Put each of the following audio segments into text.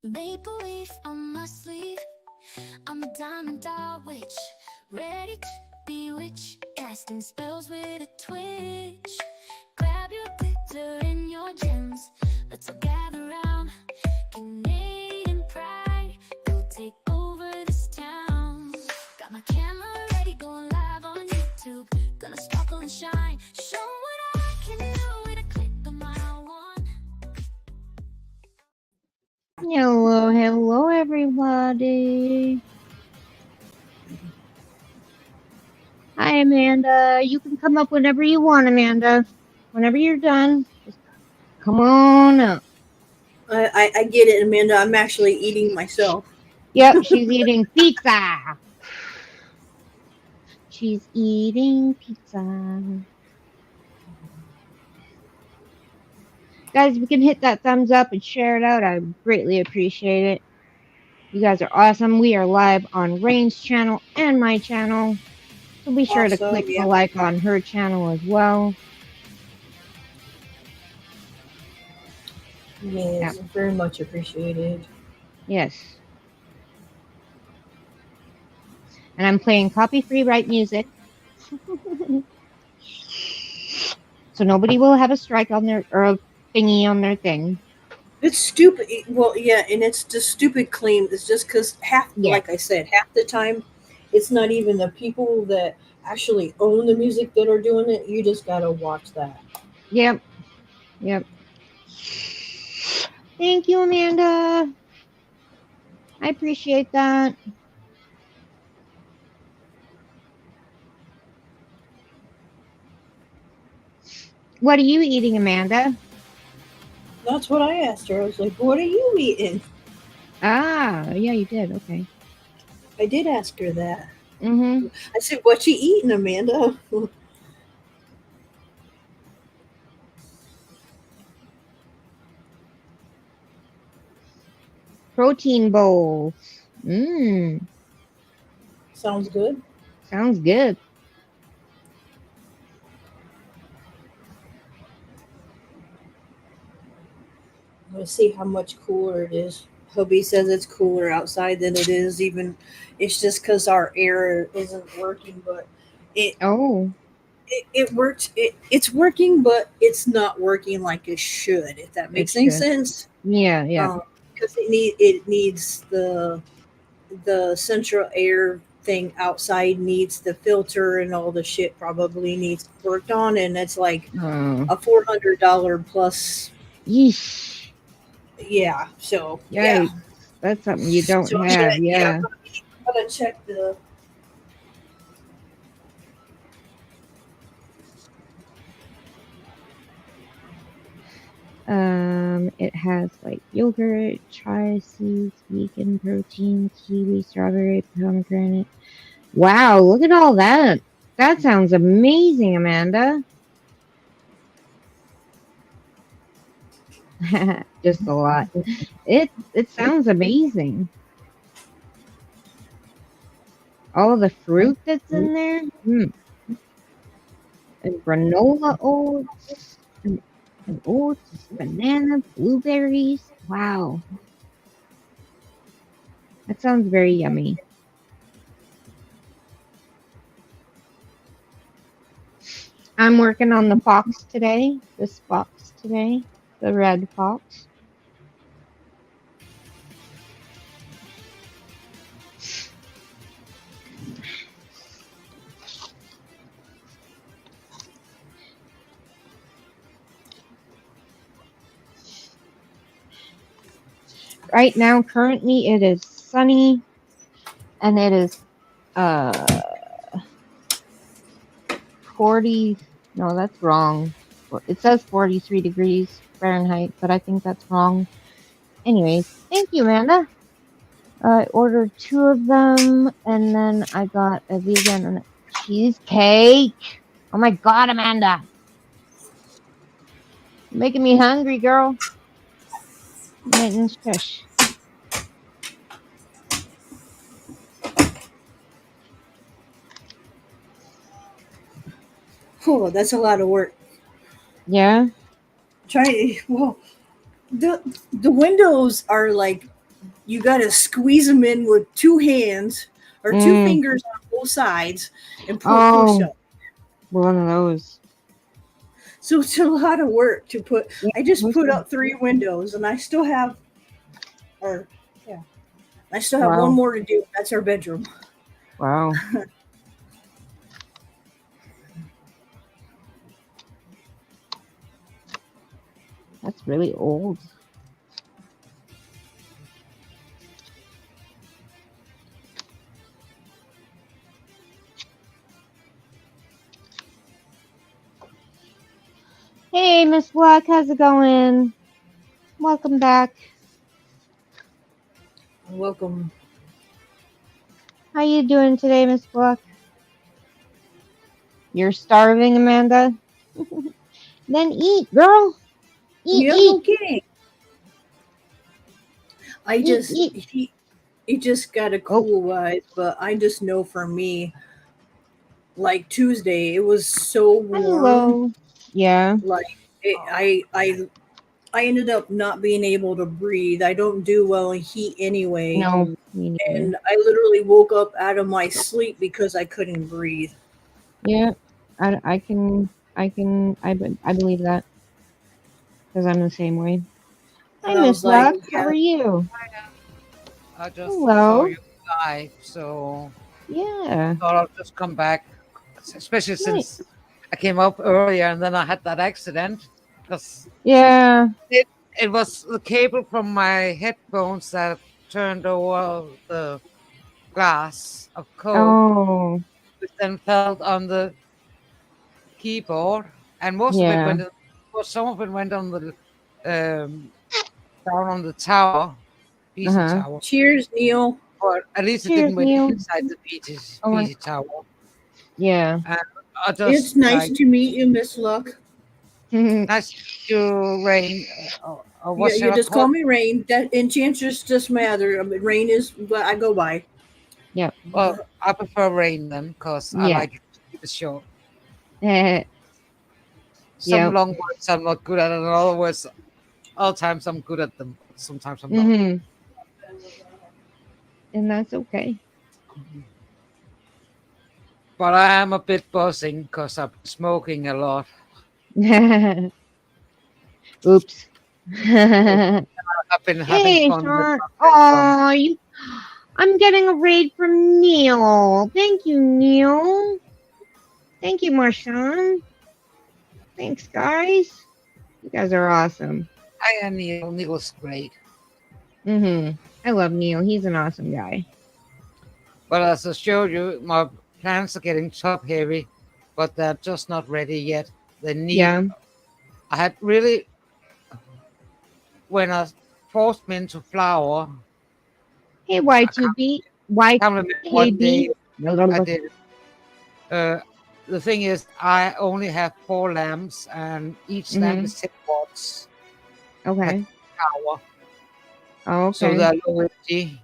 Maple leaf on my sleeve. I'm a diamond dot witch, ready to bewitch, casting spells with a twitch. Grab your glitter and your gems. Let's all gather round. Canadian pride, we'll take over this town. Got my camera ready, going live on YouTube. Gonna sparkle and shine, show what I can do with a click of my wand. Hello, everybody. Hi, Amanda. You can come up whenever you want, Amanda. Whenever you're done, just come on up. I get it, Amanda. I'm actually eating myself. Yep, she's eating pizza. She's eating pizza. Guys, if you can hit that thumbs up and share it out, I greatly appreciate it. You guys are awesome. We are live on Rain's channel and my channel. So be sure to Awesome, click the yeah. like on her channel as well. Yes, very much appreciated. Yes. And I'm playing copy-free right music. So nobody will have a strike on their, or a thingy on their thing. It's stupid. Well, yeah, and it's just stupid claim. It's just because Yes. like I said, half the time, it's not even the people that actually own the music that are doing it. You just gotta watch that. Yep. Yep. Thank you, Amanda. I appreciate that. What are you eating, Amanda? That's what I asked her. I was like, "What are you eating?" Ah, yeah, you did. Okay. I did ask her that. Mm-hmm. I said, "What you eating, Amanda?" Protein bowls. Mmm. Sounds good. Sounds good. Let's see how much cooler it is. Hubby says it's cooler outside than it is. Even it's just because our air isn't working, but it Oh, it works. It's working, but it's not working like it should. If that it makes any should. sense, Yeah, yeah. because it needs the central air thing outside needs the filter and all the shit probably needs worked on, and it's like Oh, a $400 plus. yeesh. Yeah, so yeah. Yikes. That's something you don't So I'm gonna, have. yeah, Yeah. I'm gonna check the. It has like yogurt, chia seeds, vegan protein, kiwi, strawberry, pomegranate. Wow, look at all that. That sounds amazing, Amanda. Just a lot. It sounds amazing. All the fruit that's in there. And granola oats and oats, banana, blueberries. Wow. That sounds very yummy. I'm working on the fox today. This fox today. The red fox. Right now, currently, it is sunny, and it is 40. No, that's wrong. It says 43 degrees Fahrenheit, but I think that's wrong. Anyways, thank you, Amanda. I ordered 2 of them, and then I got a vegan and a cheesecake. Oh my god, Amanda! You're making me hungry, girl. Mittens, shush. Oh, that's a lot of work. Yeah? Try well, the windows are like you got to squeeze them in with two hands or two fingers on both sides and push Oh, up. one of those. So it's a lot of work to put. Yeah, I just put listen. up 3 windows, and I still have, or yeah, I still have one Wow. more to do. That's our bedroom. Wow. That's really old. Hey, Miss Black, how's it going? Welcome back. Welcome. How you doing today, Miss Black? You're starving, Amanda? Then eat, girl. Eat, Yeah, eat, okay. I eat, just eat. he just got a Oh, cool eyes, but I just know for me, like Tuesday, it was so warm. hello. Yeah. Like I ended up not being able to breathe. I don't do well in heat anyway, No, me neither. and I literally woke up out of my sleep because I couldn't breathe. Yeah, I believe that because I'm the same way. Hi, And I Miss was like, Luck. How yeah, are you? I just saw Hello. you live, so Yeah. thought I'll just come back, especially Nice. since I came up earlier and then I had that accident because Yeah. it was the cable from my headphones that turned over the glass of Coke, Oh, which then fell on the keyboard, and most of it yeah. went. Well, some of it went on the um, down on the tower, Uh PC huh. tower. cheers, Neil. But at least it Cheers, didn't went Neil. inside the PC, Oh, PC tower. yeah. And I It's just nice like to meet you, Miss Luck. nice to Rain. What Yeah, shall you I just call call it? me Rain. That Enchantress just matter. I mean, Rain is what I go by. Yep. Well, I prefer Rain then because I Yeah. like it to keep it short. Some Yep. long words I'm not good at, and other words, all times I'm good at them. Sometimes I'm not. Mhm. And that's okay. But I am a bit buzzing because I've been smoking a lot. Oops. So Hey, I've been having fun with Sean. my headphones. Oh, you. I'm getting a raid from Neil. Thank you, Neil. Thank you, Marshawn. Thanks, guys. You guys are awesome. I am Neil. Neil's great. I love Neil. He's an awesome guy. But as I showed you, my plants are getting top heavy, but they're just not ready yet. They need. Yeah. I had really when I forced them into flower. Hey, I can't, Y2B. Y. can't remember Hey, what day B. I did it. Uh, the thing is, I only have 4 lamps, and each lamp is 10 watts per Okay. hour, Oh, so okay. they're low energy.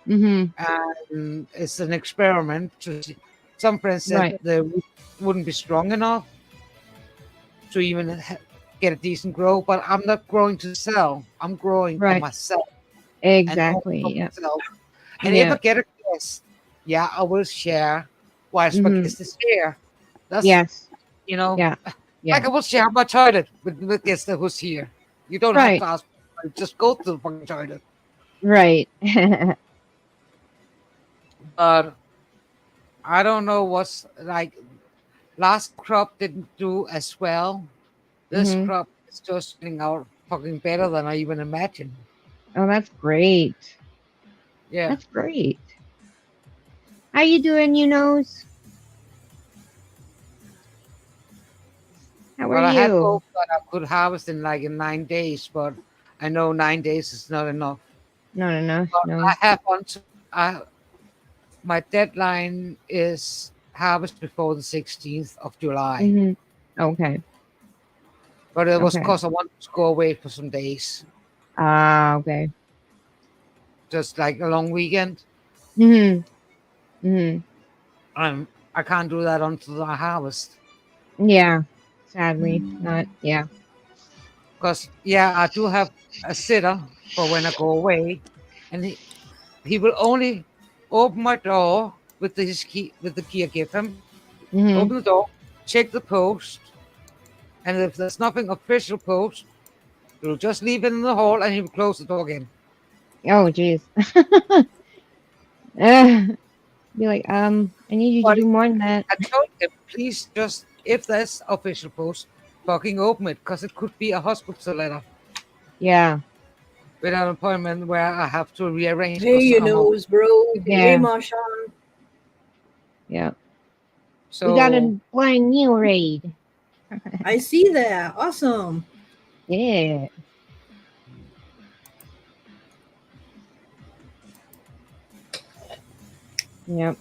Mm-hmm. And it's an experiment to see. Some friends said Right. they wouldn't be strong enough to even get a decent grow, but I'm not growing to sell. I'm growing for Right. myself and only Exactly. for Yeah. myself. And if I Yeah. get a guest, yeah, I will share. Whilst my Mm-hmm. guest is here, that's Yes. you know, Yeah. like Yeah. I will share my toilet with the guest who's here. You don't have to Right. ask. Just go to the fucking toilet. Right. But I don't know what's like. Last crop didn't do as well. This hmm crop is just getting out fucking better than I even imagined. Oh, that's great. Yeah. That's great. How you doing, you nose? How are Well, I had you? hoped that I could harvest in 9 days, but I know 9 days is not enough. Not enough. But No. I have I my deadline is harvest before the 16th of July. hmm Okay. But it was Okay. because I wanted to go away for some days, Ah. Okay. just like a long weekend. hmm hmm I can't do that until I harvest. Yeah. Sadly, not. Yeah. Because, yeah, I do have a sitter for when I go away. and he will only open my door with his key, with the key I give him. Mm-hmm. Open the door, check the post, and if there's nothing official post, he'll just leave it in the hall and he will close the door again. Oh, jeez. Be like, I need you to But do more than that. I told him, please just, if there's official post, fucking open it, because it could be a hospital letter Yeah. with an appointment where I have to rearrange Hey, because you I'm over. knows, bro. Hey, Yeah. Marshawn. Yeah. We got So, a blind new raid. I see that. Awesome. Yeah. Yep.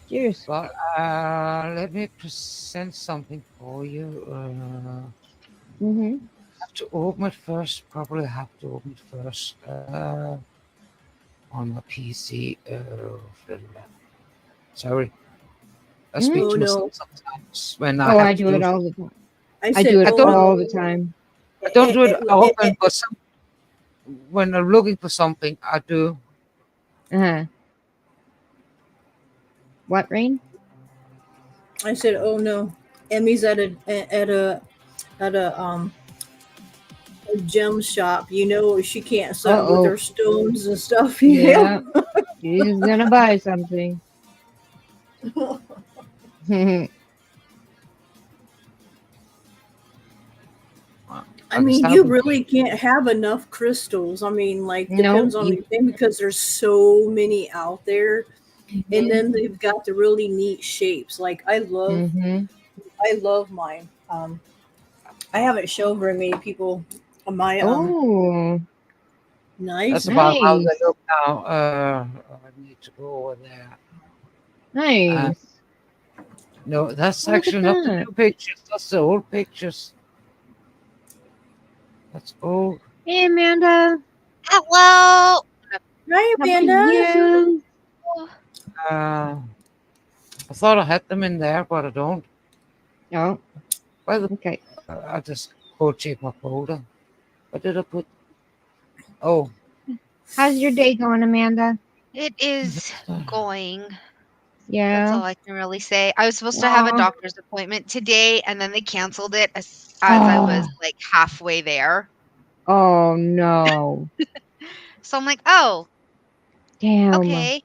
Cheers. but let me present something for you. Mm-hmm. Have to open it first. Probably have to open it first on my PC. Sorry, I Mm-hmm. speak Oh to no. myself sometimes when I Oh, have I to do do. it all the time. I I said, do it I oh don't. all the no. time. I don't do it Eh. often, but when I'm looking for something, I do. Uh-huh. What, Rain? I said, oh no. Emmy's at a gem shop. You know, she can't settle with her Uh-oh. stones and stuff. Yeah. She's gonna buy something. I I just mean, you haven't. really can't have enough crystals. I mean, like, No, depends on you. the thing because there's so many out there. And Mm-hmm. then they've got the really neat shapes. Like, Mm-hmm. I love mine. I haven't shown very many people my Oh, nice. That's about how they nice. look now. I need to go over there. Uh, Nice. no, that's Look at actually not the that. new pictures. That's the old pictures. That's old. Hey, Amanda. Hello. Hi, How are Amanda. you? Uh, I thought I had them in there, but I don't. Oh, Why the? okay. I just go check my folder. What did I put? Oh, How's your day going, Amanda? It is uh, going. That's Yeah. all I can really say. I was supposed to have a Oh, doctor's appointment today, and then they canceled it as I was oh, like halfway there. oh no. So I'm like, oh, Damn. okay,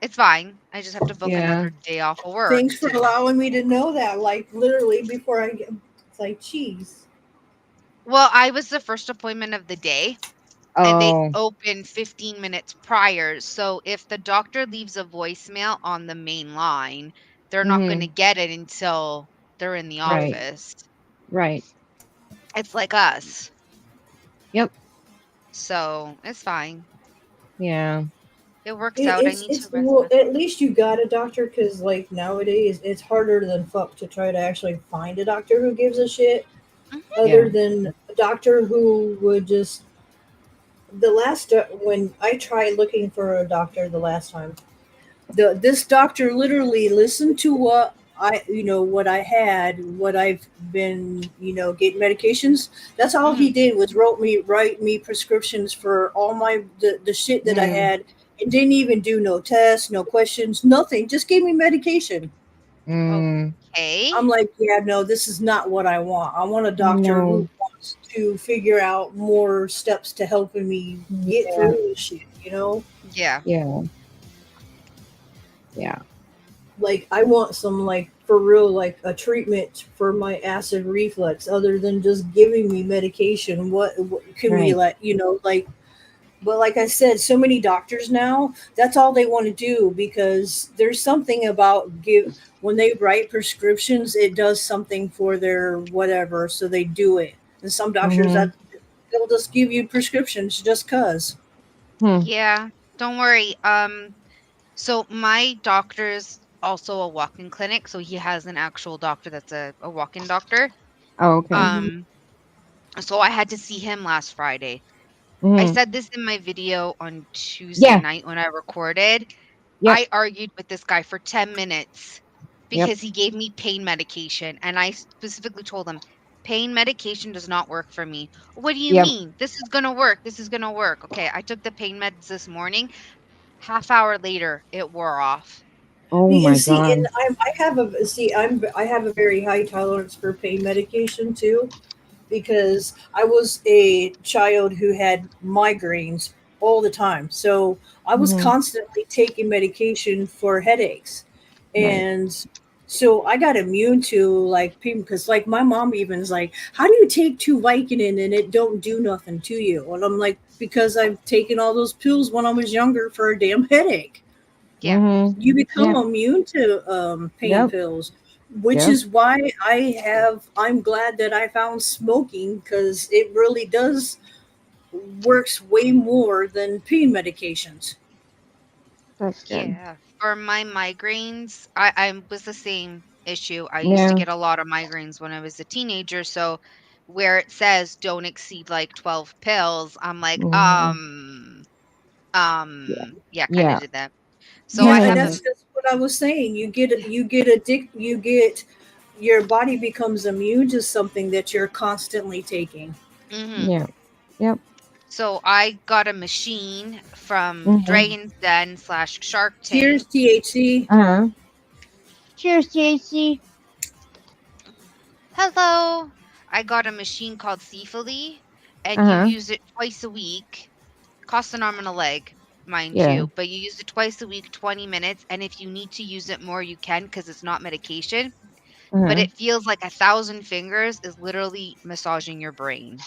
it's fine. I just have to book Yeah. another day off of work Thanks for to. allowing me to know that. Like, literally before I get, it's like, geez. Well, I was the first appointment of the day, and they Oh. open 15 minutes prior. So if the doctor leaves a voicemail on the main line, they're not going to Mm-hmm. get it until they're in the Right. office. Right. It's like us. Yep. So it's fine. Yeah. It works out. I need to It's rest well, my. at least you got a doctor because like nowadays it's harder than fuck to try to actually find a doctor who gives a shit Mhm. Yeah. other than a doctor who would just the last when I tried looking for a doctor the last time, this doctor literally listened to what what I had, what I've been getting medications. That's all he Mhm. did was write me prescriptions for all the shit that I Mm. had, and didn't even do no tests, no questions, nothing. Just gave me medication. Mm. I'm Okay. like, yeah, no, this is not what I want. I want a doctor who No. wants to figure out more steps to helping me get through Yeah. this shit. Yeah. Yeah. Yeah. Like I want some like for real like a treatment for my acid reflux other than just giving me medication. What can we Right. let like but like I said, so many doctors now, that's all they want to do because there's something about give when they write prescriptions, it does something for their whatever, so they do it. And some doctors Mm-hmm. that they'll just give you prescriptions just cuz. Hmm. Yeah. Don't worry. So my doctor's also a walk-in clinic, so he has an actual doctor that's a walk-in doctor. Oh, okay. Mhm. Um, so I had to see him last Friday. I Mm-hmm. said this in my video on Tuesday Yeah. night when I recorded. Yep. I argued with this guy for 10 minutes Yep. because he gave me pain medication, and I specifically told him, pain medication does not work for me. What do you Yep. mean? This is gonna work. This is gonna work. Okay, I took the pain meds this morning. Half hour later, it wore off. Oh And my see, and god. I have a very high tolerance for pain medication too, because I was a child who had migraines all the time. So I was Hmm. constantly taking medication for headaches. Right. And so I got immune to like pain because like my mom even is like, how do you take two Vicodin and it don't do nothing to you? And I'm like, because I've taken all those pills when I was younger for a damn headache. Yeah. Hmm. You become Yep. immune to pain Yep. pills, which Yep. is why I'm glad that I found smoking because it really does works way more than pain medications. That's good. Yeah. For my migraines, I was the same issue. I used to Yeah. get a lot of migraines when I was a teenager. So where it says don't exceed like 12 pills, I'm like, Hmm. Yeah. yeah, kind of Yeah. did that. So Yeah, I and have that's a, just what I was saying. You get your body becomes immune to something that you're constantly taking. mhm. Yeah. Yep. So I got a machine from Hmm. Dragon's Den slash Shark Cheers, Tank. THC. Uh-huh. Cheers, JC. Hello. I got a machine called Cephali, and you Uh-huh. use it twice a week. Costs an arm and a leg, mind Yeah. you, but you use it twice a week, 20 minutes, and if you need to use it more, you can because it's not medication. But Uh-huh. it feels like 1,000 fingers is literally massaging your brain,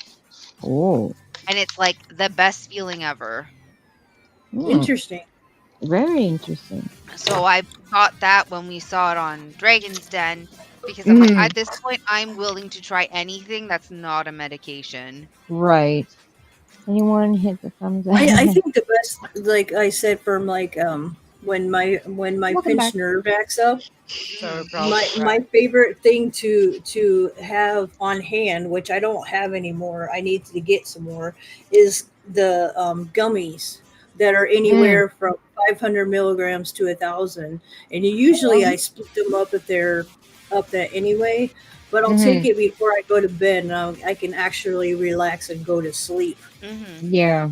Oh. and it's like the best feeling ever. Hmm. Interesting. Very interesting. So I got that when we saw it on Dragon's Den because I'm like, Hmm. at this point, I'm willing to try anything that's not a medication. Right. Anyone hit the thumbs I up? think the best, like I said, from like when my Welcome back. pinched nerve acts up, Mhm. Cerebral my crack. favorite thing to have on hand, which I don't have anymore, I need to get some more, is the gummies that are Mm. anywhere from 500 milligrams to 1,000. And usually I split them up if they're up that anyway, but I'll take Mm-hmm. it before I go to bed, and I can actually relax and go to sleep Mhm. Yeah.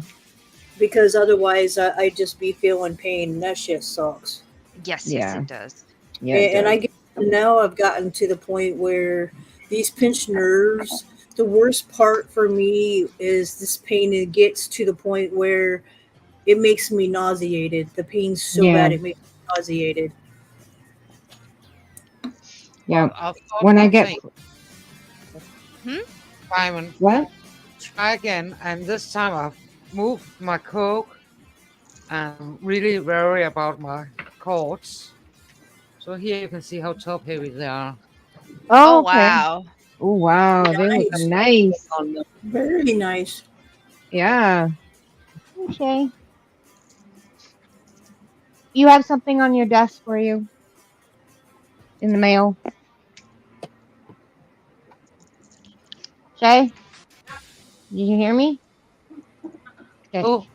because otherwise I just be feeling pain, and that shit sucks. Yes, yes, Yeah. it does. Yeah, it And I does. get now I've gotten to the point where these pinched nerves, the worst part for me is this pain. It gets to the point where it makes me nauseated. The pain's so bad Yeah. it makes me nauseated. Yeah. Well, I thought When I one get thing, Hmm? Simon, what? try again, and this time I've moved my coke. I'm really worried about my chords. So here you can see how top heavy they are. Oh, Oh, okay. wow. Oh, wow. They look Nice, nice. On the, very nice. Yeah. Okay. You have something on your desk for you in the mail. Shay, did you hear me? Okay. oh,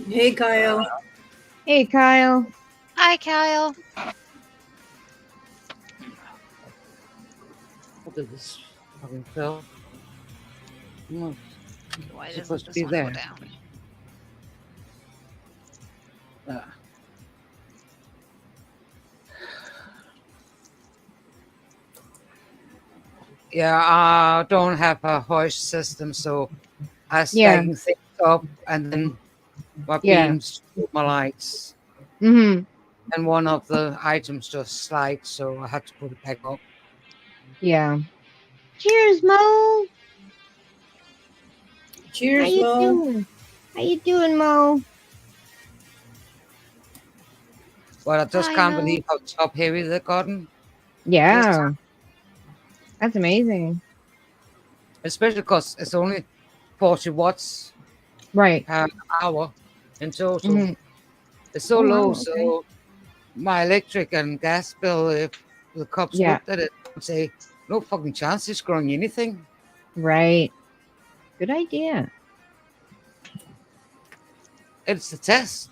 Hey, Kyle. Hey, Kyle. Hi, Kyle. look at this fucking fell. Mm, Okay, why it's doesn't supposed to this be want to go there. down? Uh, yeah, I don't have a hoist system, so I Yeah. stacking things up and then my Yeah. beams, my lights, Mm-hmm. and one of the items just slide, so I had to put it back up. Yeah. Cheers, Mo. How Cheers, you Mo. doing? How you doing, Mo? But I just Hi, can't Mo. believe how top heavy they've gotten this time, Yeah. That's amazing. especially because it's only 40 watts Right. per hour in total. Mm-hmm. It's so Oh, low, wow. Okay. so my electric and gas bill, if the cops Yeah. looked at it, would say, no fucking chance it's growing anything. Right. Good idea. It's a test.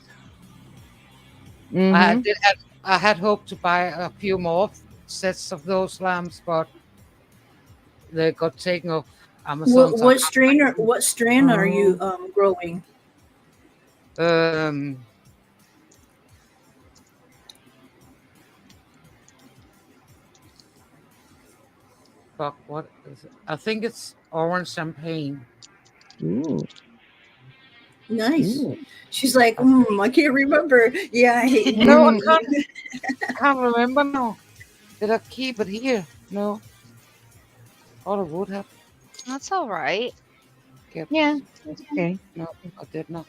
I Mm-hmm. did have, I had hoped to buy a few more sets of those lamps, but they got taken off Amazon. So I What strain or what strand are you Oh, growing? can't, fuck, what is it? I think it's orange champagne. ooh, Nice. ooh. She's like, I think. I can't remember. Yeah, No, I Mhm. can't remember now. Did I keep it here? No. Thought I would have That's all right. kept. Yeah, that's okay. No, I did not.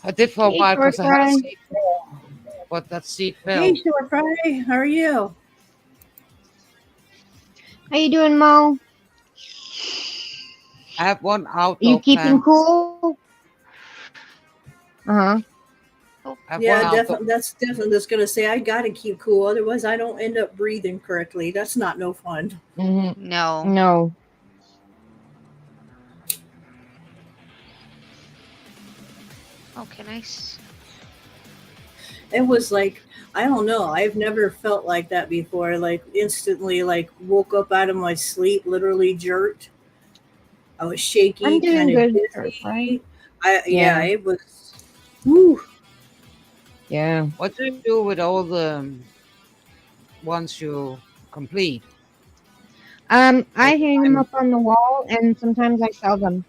I did for a Hey, while short because I had a fry. seed fall, but that seed hey, fell. Short Fry, how are you? How you doing, Mo? I have one You outdoor keeping plant. cool? Uh-huh. Oh, I have one Yeah, outdoor. definitely. That's definitely just gonna say I gotta keep cool, otherwise I don't end up breathing correctly. That's not no fun. Mm-hmm. no. No. Okay, nice. It was like I don't know. I've never felt like that before. Like instantly, like woke up out of my sleep, literally jerked. I was I'm shaky, kind doing of good, short fry. dizzy. Yeah, Yeah. it was. Whew. Yeah. What do you do with all the ones you complete? I All hang the them up time. on the wall, and sometimes I sell them.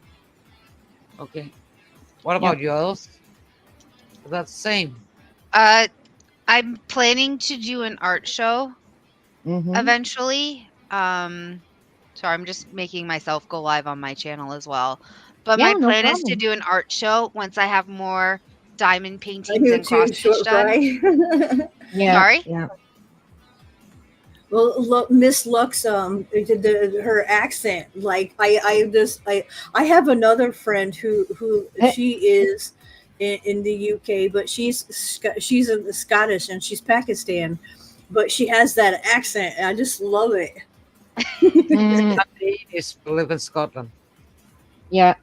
Okay. What Yep. about yours? That's the same. Uh, I'm planning to do an art show Mm-hmm. eventually. So I'm just making myself go live on my channel as well. But Yeah, my no plan is to problem. do an art show once I have more diamond I paintings do and cross too, stitch short done. fry. Yeah. Sorry? Yeah. Well, look, Miss Lux, her accent, like I have another friend who Eh, she is in the UK, but she's in Scottish and she's Pakistan, but she has that accent, and I just love it. mm, My is live in Scotland. yeah.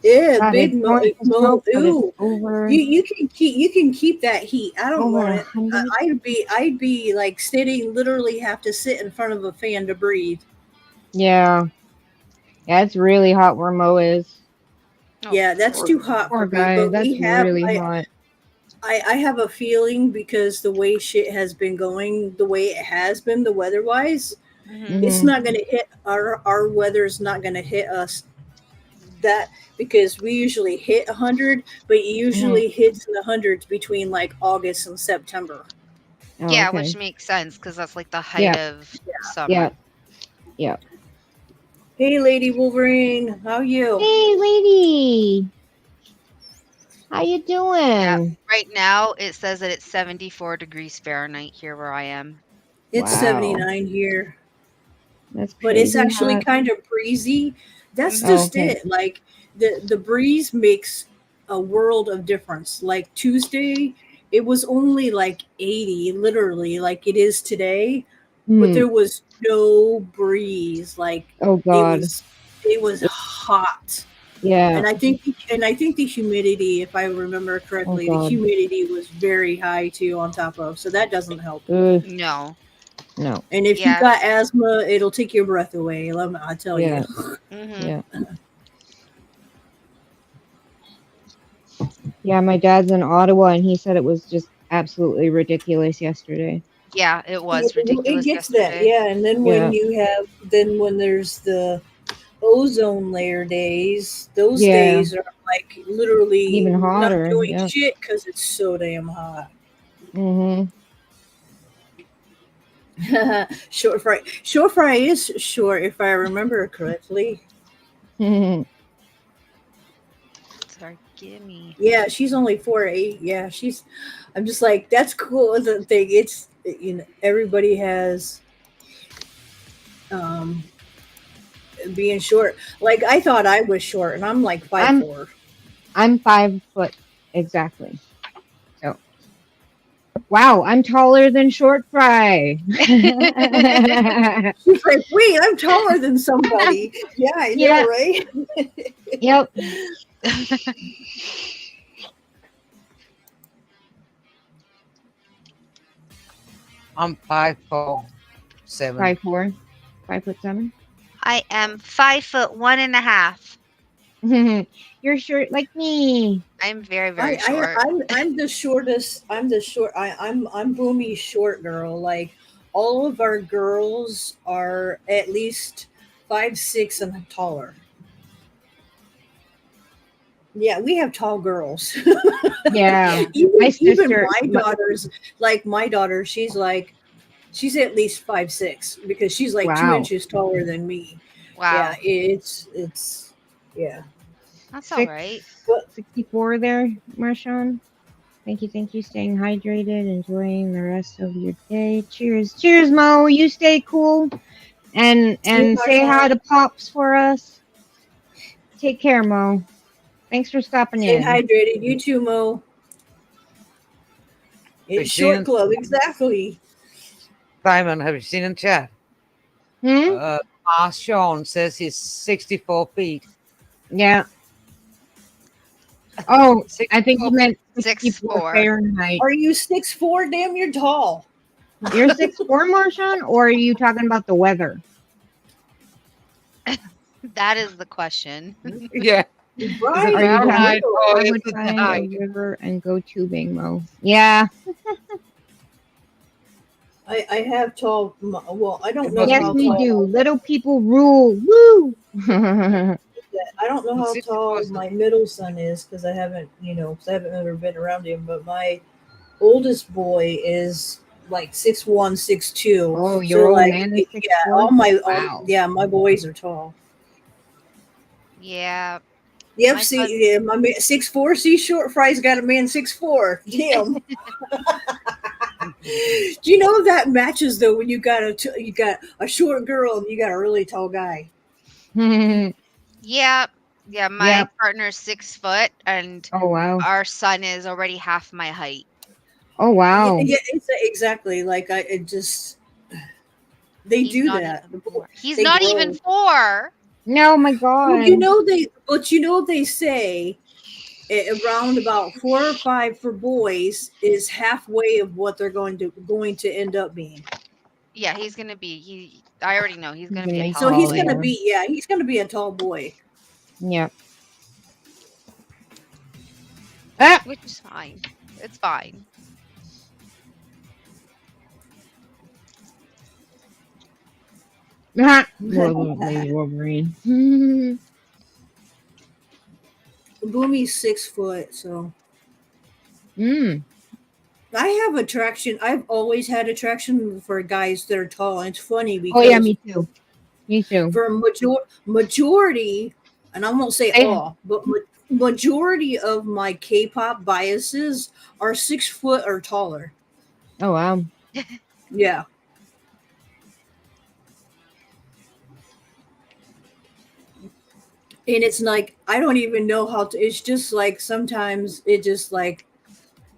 Yeah, God, big it's going to mo. smoke, but it's Ooh, over you can keep that heat. I don't over want a it. hundred. I'd be like sitting, literally have to sit in front of a fan to breathe. Yeah. Yeah, it's really hot where Mo is. Oh, Yeah, that's Poor, too hot poor for me. guy. But That's really hot. I have a feeling because the way shit has been going, the way it has been, the weather wise, hmm it's Mm-hmm. not going to hit our weather's not going to hit us that because we usually hit 100, but it Mm-hmm. usually hits in the hundreds between like August and September. Oh, Yeah, which okay. makes sense because that's like the height Yeah. of Yeah. summer. Yeah. Hey, Lady Wolverine, how you? Hey, lady. How you Yeah. doing? Right now, it says that it's 74 degrees Fahrenheit here where I am. It's Wow. 79 here, That's but it's crazy actually hot. kind of breezy. That's hmm Oh, just okay. it. Like the breeze makes a world of difference. Like Tuesday, it was only like 80, literally, like it is today, but Hmm. there was no breeze. Like Oh it God. was it was hot. Yeah. And I think the humidity, if I remember Oh correctly, the God. humidity was very high too on top of, so that doesn't help. Ugh. No. No. And if you Yeah. got asthma, it'll take your breath away. I tell you. Yeah. hmm Yeah. Yeah. My dad's in Ottawa, and he said it was just absolutely ridiculous yesterday. Yeah, it was It ridiculous gets that, yesterday. yeah. And then Yeah. when there's the ozone layer days, those Yeah. days are like literally Even not hotter. doing Yep. shit because it's so damn hot. Mm-hmm. Short fry is short if I remember correctly. Sorry, gimme. Yeah, she's only 4'8". Yeah, she's. I'm just like that's cool. The thing it's everybody has um being short. Like I thought I was short, and I'm like five I'm four. I'm 5 foot exactly. So wow, I'm taller than Short Fry. She's like, wait, I'm taller than somebody. Yeah, I know, Yeah. right? Yep. I'm 5'7". 5'4", 5'7"? I am 5 foot 1.5. You're short like me. I'm very, very short. I'm the shortest. I'm Boomy's short girl. Like all of our girls are at least 5'6" and taller. Yeah, we have tall girls. Yeah. My Even sister. my daughters, like my daughter, she's at least 5'6" because she's like two Wow. inches taller than me. Yeah, Wow. it's yeah. That's all right. Six But 64 there, Marshawn. Thank you, thank you. Staying hydrated, enjoying the rest of your day. Cheers, cheers, Mo. You stay cool you and say hi Marshawn, to Pops for us. Take care, Mo. Thanks for stopping stay in. hydrated. You too, Mo. Have you It's seen short in club, exactly. Simon? Have you seen in chat? Hmm. Sean says he's 64 feet. Yeah. Oh, I think 64 you meant Six 64 four. Fahrenheit. Are you 6'4"? Damn, you're tall. You're 6'4", Marshawn, or are you talking about the weather? That is the question. Yeah. Is it Right Are you for talking? Fahrenheit real. or I is would it find a night? river and go tubing, Mo. Yeah. I have tall. Well, I don't It know must Yes, be how we tall. do. tall. Little people rule. Woo! I don't know how 64 tall is my middle son is because I haven't, 'cause I haven't ever been around him. But my oldest boy is like 6'1", 6'2". Oh, your So old like, man is yeah, 6'4"? Wow. yeah, my boys are tall. Yeah, Yep, my son. see, yeah, my man 6'4". See, short fry's got a man 6'4". Damn. Do you know that matches though when you got a short girl and you got a really tall guy? Yeah, yeah. My Yep. partner's 6 foot, and Oh, wow. our son is already half my height. Oh, Yeah, wow. yeah, it's exactly like I it just they He's do not that. even 4. He's They not even grow. 4. No, my Well, God. they say around about 4 or 5 for boys is halfway of what they're going to end up being. Yeah, he's gonna be. I already know he's He's gonna gonna be a be So tall he's tall, boy, gonna yeah. be yeah, he's gonna be a tall boy. Yep. Ah! which is fine. It's fine. Ah! Lady Wolverine. Boomy's 6 foot, so Mm. I have attraction. I've always had attraction for guys that are tall. And it's funny Oh, yeah, because me too. Me too. for a majority, and I won't say I, all, but majority of my K-pop biases are 6 foot or taller. oh, wow. Yeah, and it's like I don't even know how to. It's just like sometimes it just like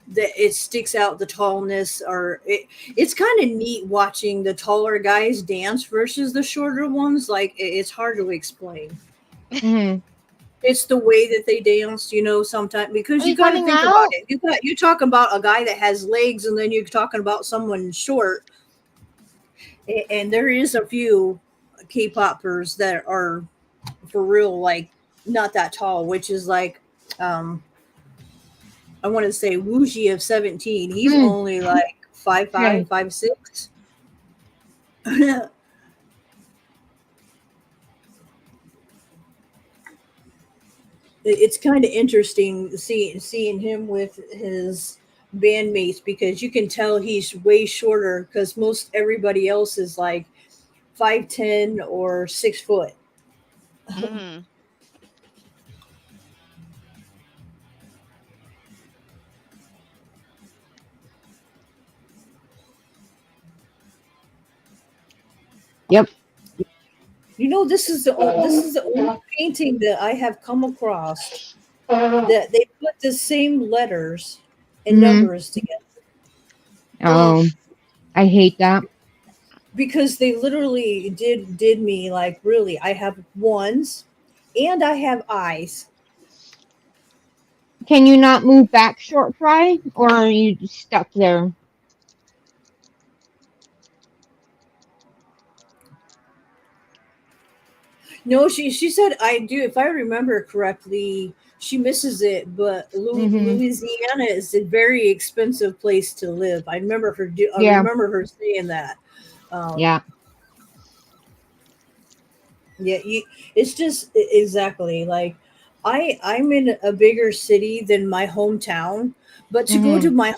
that it sticks out the tallness, or it's kind of neat watching the taller guys dance versus the shorter ones. Like it's hard to explain. Mm-hmm. It's the way that they dance, sometimes because Are you you got to coming think about out? it. You're talking about a guy that has legs, and then you're talking about someone short. And there is a few K-poppers that are for real, like not that tall, which is like, um, I want to say Wuji of 17. He's Mm. only like 5'5", Okay. 5'6". It's kind of interesting seeing him with his bandmates because you can tell he's way shorter because most everybody else is like 5'10" or 6 foot. Hmm. Yep. This is the only painting that I have come across that they put the same letters and Mm-hmm. numbers together Oh, Oof. I hate that. because they literally did me like really. I have ones and I have eyes. Can you not move back, short fry? Or are you stuck there? No, she said I do. If I remember correctly, she misses it. But Mhm. Louisiana is a very expensive place to live. I remember her. I Yeah. remember her saying that. Um, Yeah. yeah, it's just exactly like I'm in a bigger city than my hometown, but to go to Mhm. my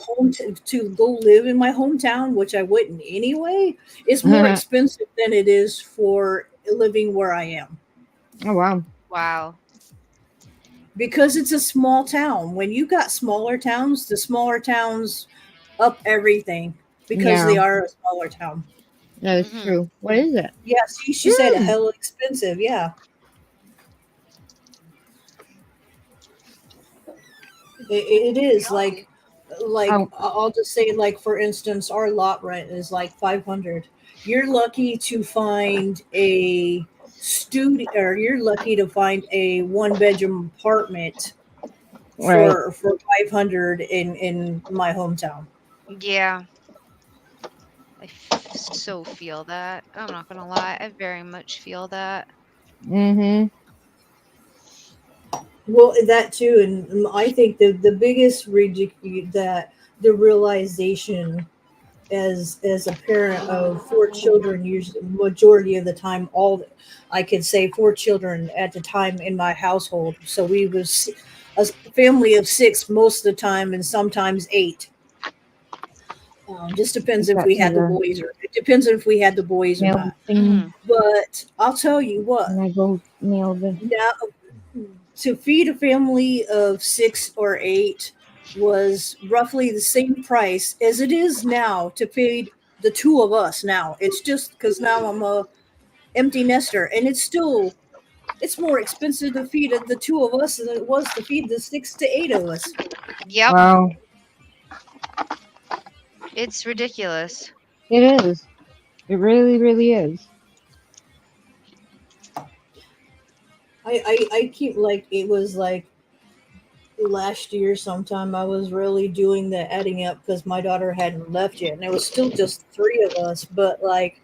to go live in my hometown, which I wouldn't anyway, is more Oh expensive than it is for living where I am. wow. Wow. Because it's a small town. When you got smaller towns, the smaller towns up everything because they Yeah. are a smaller town. That is Mhm. true. What is it? Yeah, see, she said Mm. hell expensive. Yeah, it is like Oh, I'll just say like for instance, our lot rent is like 500. You're lucky to find a studio, or you're lucky to find a one bedroom apartment right. for 500 in my hometown. Yeah, so feel that. I'm not gonna lie, I very much feel that. Mhm. Well, that too, and I think the biggest that the realization as a parent of four children, usually majority of the time, all I could say four children at the time in my household. So we was a family of six most of the time, and sometimes eight. Just depends Take if that we to had the the boys, or it depends if we had the boys or mail not. thing, Mhm. But I'll tell you and what. I go mail the. Now, to feed a family of six or eight was roughly the same price as it is now to feed the two of us. Now it's just because now I'm a empty nester, and it's more expensive to feed the two of us than it was to feed the 6 to 8 of us. Yep, Wow. it's ridiculous. It is. It really, really is. I keep like it was like last year sometime I was really doing the adding up because my daughter hadn't left yet, and it was still just three of us. But like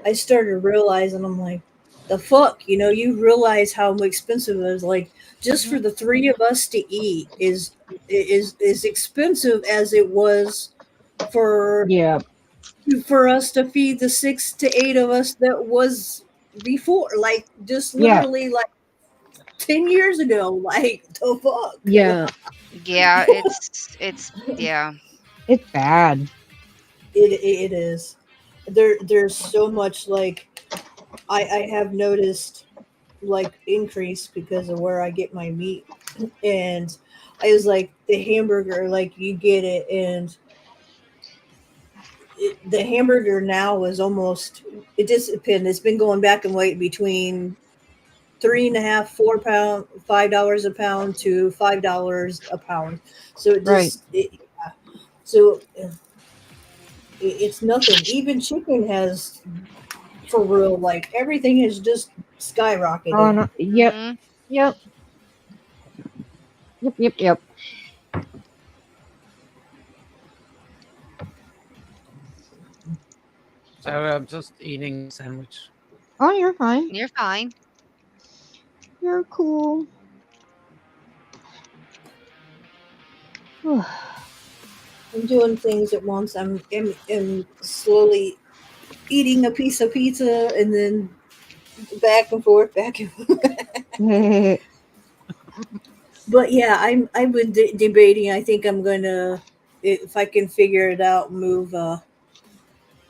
I started realizing, I'm like, the fuck, you realize how expensive it is. Like just for Mhm. the three of us to eat is expensive as it was for Yeah. us to feed the 6 to 8 of us that was before, like just Yeah. literally like 10 years ago. Like the fuck. Yeah. Yeah, it's yeah. It's bad. It is. There's so much like I have noticed like increase because of where I get my meat. And I was like the hamburger, like you get it, and the hamburger now is almost, it just depends. It's been going back and wait between 3.5, 4 pound, $5 a pound to $5 a pound. So Right. so it's nothing. Even chicken has, for real, like everything has just Oh skyrocketed. no. Yep. Mhm. Yep. Yep. Yep. Yep. So I'm just eating a sandwich. Oh, you're fine. You're fine. You're cool. I'm doing things at once. I'm slowly eating a piece of pizza and then back and forth, back and forth. But yeah, I've been debating. I think I'm gonna, if I can figure it out, move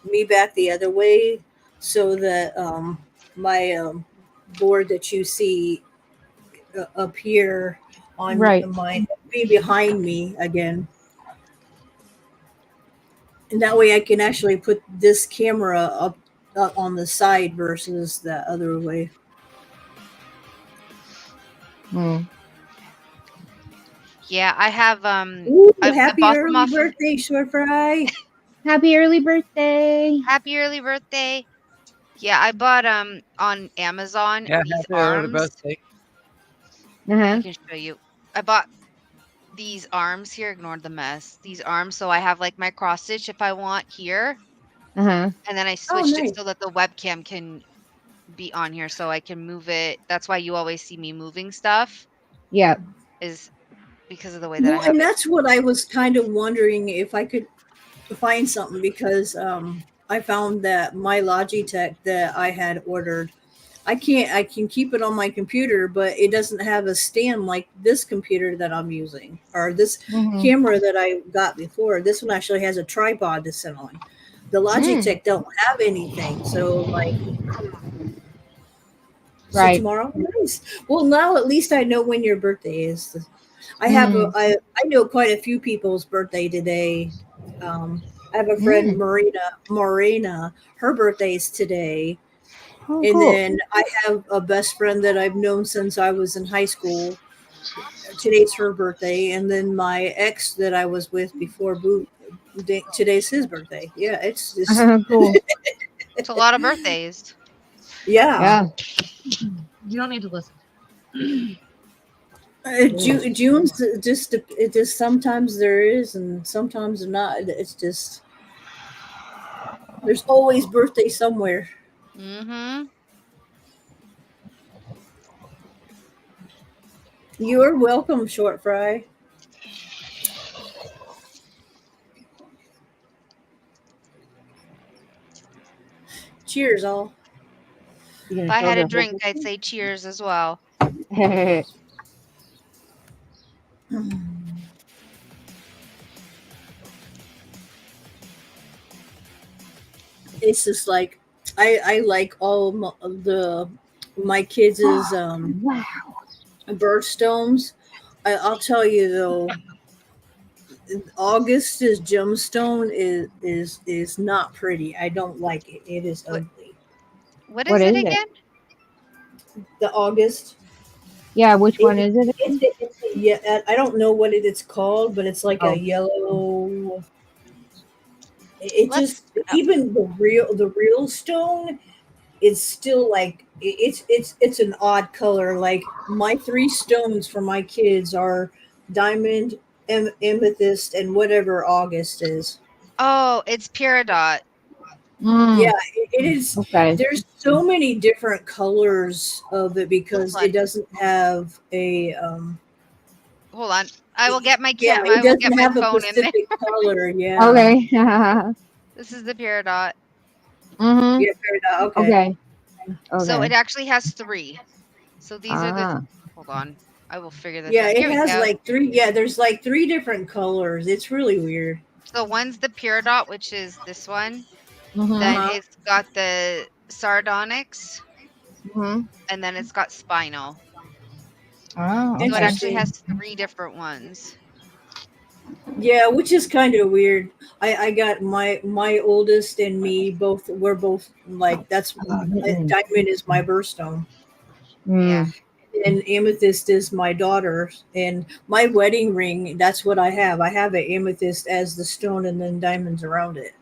me back the other way so that my board that you see up here on right. my be behind me again, and that way I can actually put this camera up on the side versus the other way. Hmm. Yeah, I have Ooh, I happy bought them early off of birthday, short fry! Happy early birthday. Happy early birthday. Yeah, I bought on Amazon Yeah, these happy early arms. birthday. Uh I huh. can show you. I bought these arms here, ignore the mess. These arms, so I have like my cross stitch if I want here, Uh huh. and then I Oh, switched it nice. so that the webcam can be on here so I can move it. That's why you always see me moving stuff, Yeah. is because of the way that I Well, have and it. that's what I was kind of wondering if I could find something because I found that my Logitech that I had ordered, I can keep it on my computer, but it doesn't have a stand like this computer that I'm using or this Mm-hmm. camera that I got before. This one actually has a tripod to sit on. The Mm. Logitech don't have anything, so like so Right. tomorrow, nice. Well, now at least I know when your birthday is. Mm. I know quite a few people's birthday today. I have a friend Mm. Marina. Her birthday's today, Oh, and cool. then I have a best friend that I've known since I was in high school. Today's her birthday, and then my ex that I was with before boot. Today's his birthday. Yeah, it's just Cool. It's a lot of birthdays. yeah. Yeah. You don't need to listen. June's just it just sometimes there is and sometimes not. It's just there's always birthday somewhere. Mm-hmm. You're welcome, short fry. Cheers, all. You If gonna I show had a the drink, whole I'd say cheers as well. picture? It's just like I like all my kids' Wow. birthstones. I'll tell you though, August's gemstone is not pretty. I don't like it. It is What ugly. what What is it is it? again? The August. Yeah, which one It, is it? it's a, yeah. I don't know what it's called, but it's like a Oh. yellow. It just Let's even the real stone is still like it's an odd color. Like my three stones for my kids are diamond, amethyst, and whatever August is. Oh, it's Peridot. Yeah, Mm, it is. okay. There's so many different colors of it Hold because it on. doesn't have a Hold on. I will get my yeah, I it will get doesn't my have a phone in there. specific color. Yeah, Okay. This is the Peridot. Mm-hmm. yeah, fair enough. Okay. Okay. So Okay. it actually has 3. So these are the Ah. hold on. I will figure this Yeah, out. it Here we has go. like three. Yeah, there's like three different colors. It's really weird. So one's the Peridot, which is this one. Uh Mm-hmm. Then huh. it's got the Sardonyx, Mm-hmm. and then it's got Spinal. Oh, So it okay. actually Interesting. has 3 different ones. Yeah, which is kind of weird. I got my oldest and me both. We're both like that's Mm. diamond is my birthstone, Yeah. Mm. and amethyst is my daughter's. And my wedding ring, that's what I have. I have an amethyst as the stone, and then diamonds around it.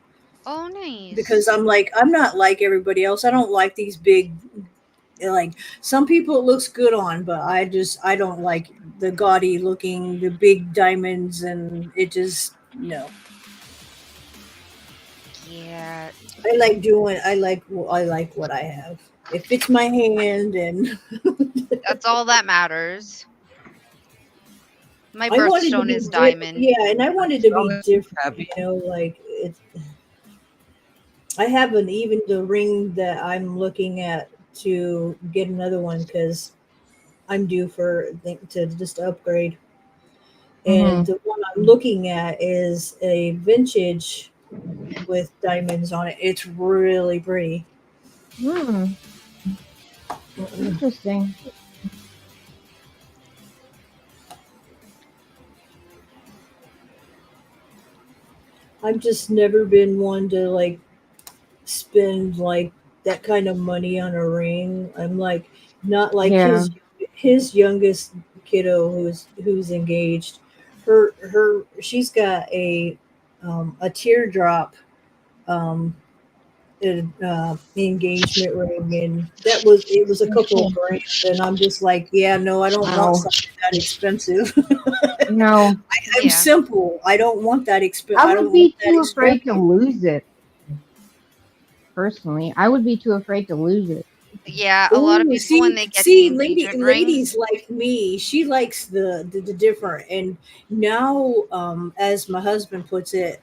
Oh, Because nice. I'm not like everybody else. I don't like these big like some people it looks good on, but I don't like the gaudy looking, the big diamonds, and it just no. Yeah. I like what I have. It fits my hand, and That's all that matters. My I wanted to birthstone be is diamond. yeah, and I wanted to be Strong and different. happy. Like I haven't even the ring that I'm looking at to get another one because I'm due for to just upgrade. And Mm-hmm. the one I'm looking at is a vintage with diamonds on it. It's really pretty. Hmm. Interesting. I've just never been one to like spend like that kind of money on a ring. I'm like not like Yeah. his youngest kiddo who's engaged. Her she's got a teardrop um engagement ring, and it was a couple of grand, and I'm just like, yeah, no, I don't want Wow. something that expensive. No, I'm Yeah. simple. I don't want that I I would don't want be that too afraid to extravagant. lose it. Personally, I would be too afraid to lose it. Yeah, a lot of Oh, people when see, they get the see, engagement ladies rings. like me, she likes the different. And now, as my husband puts it,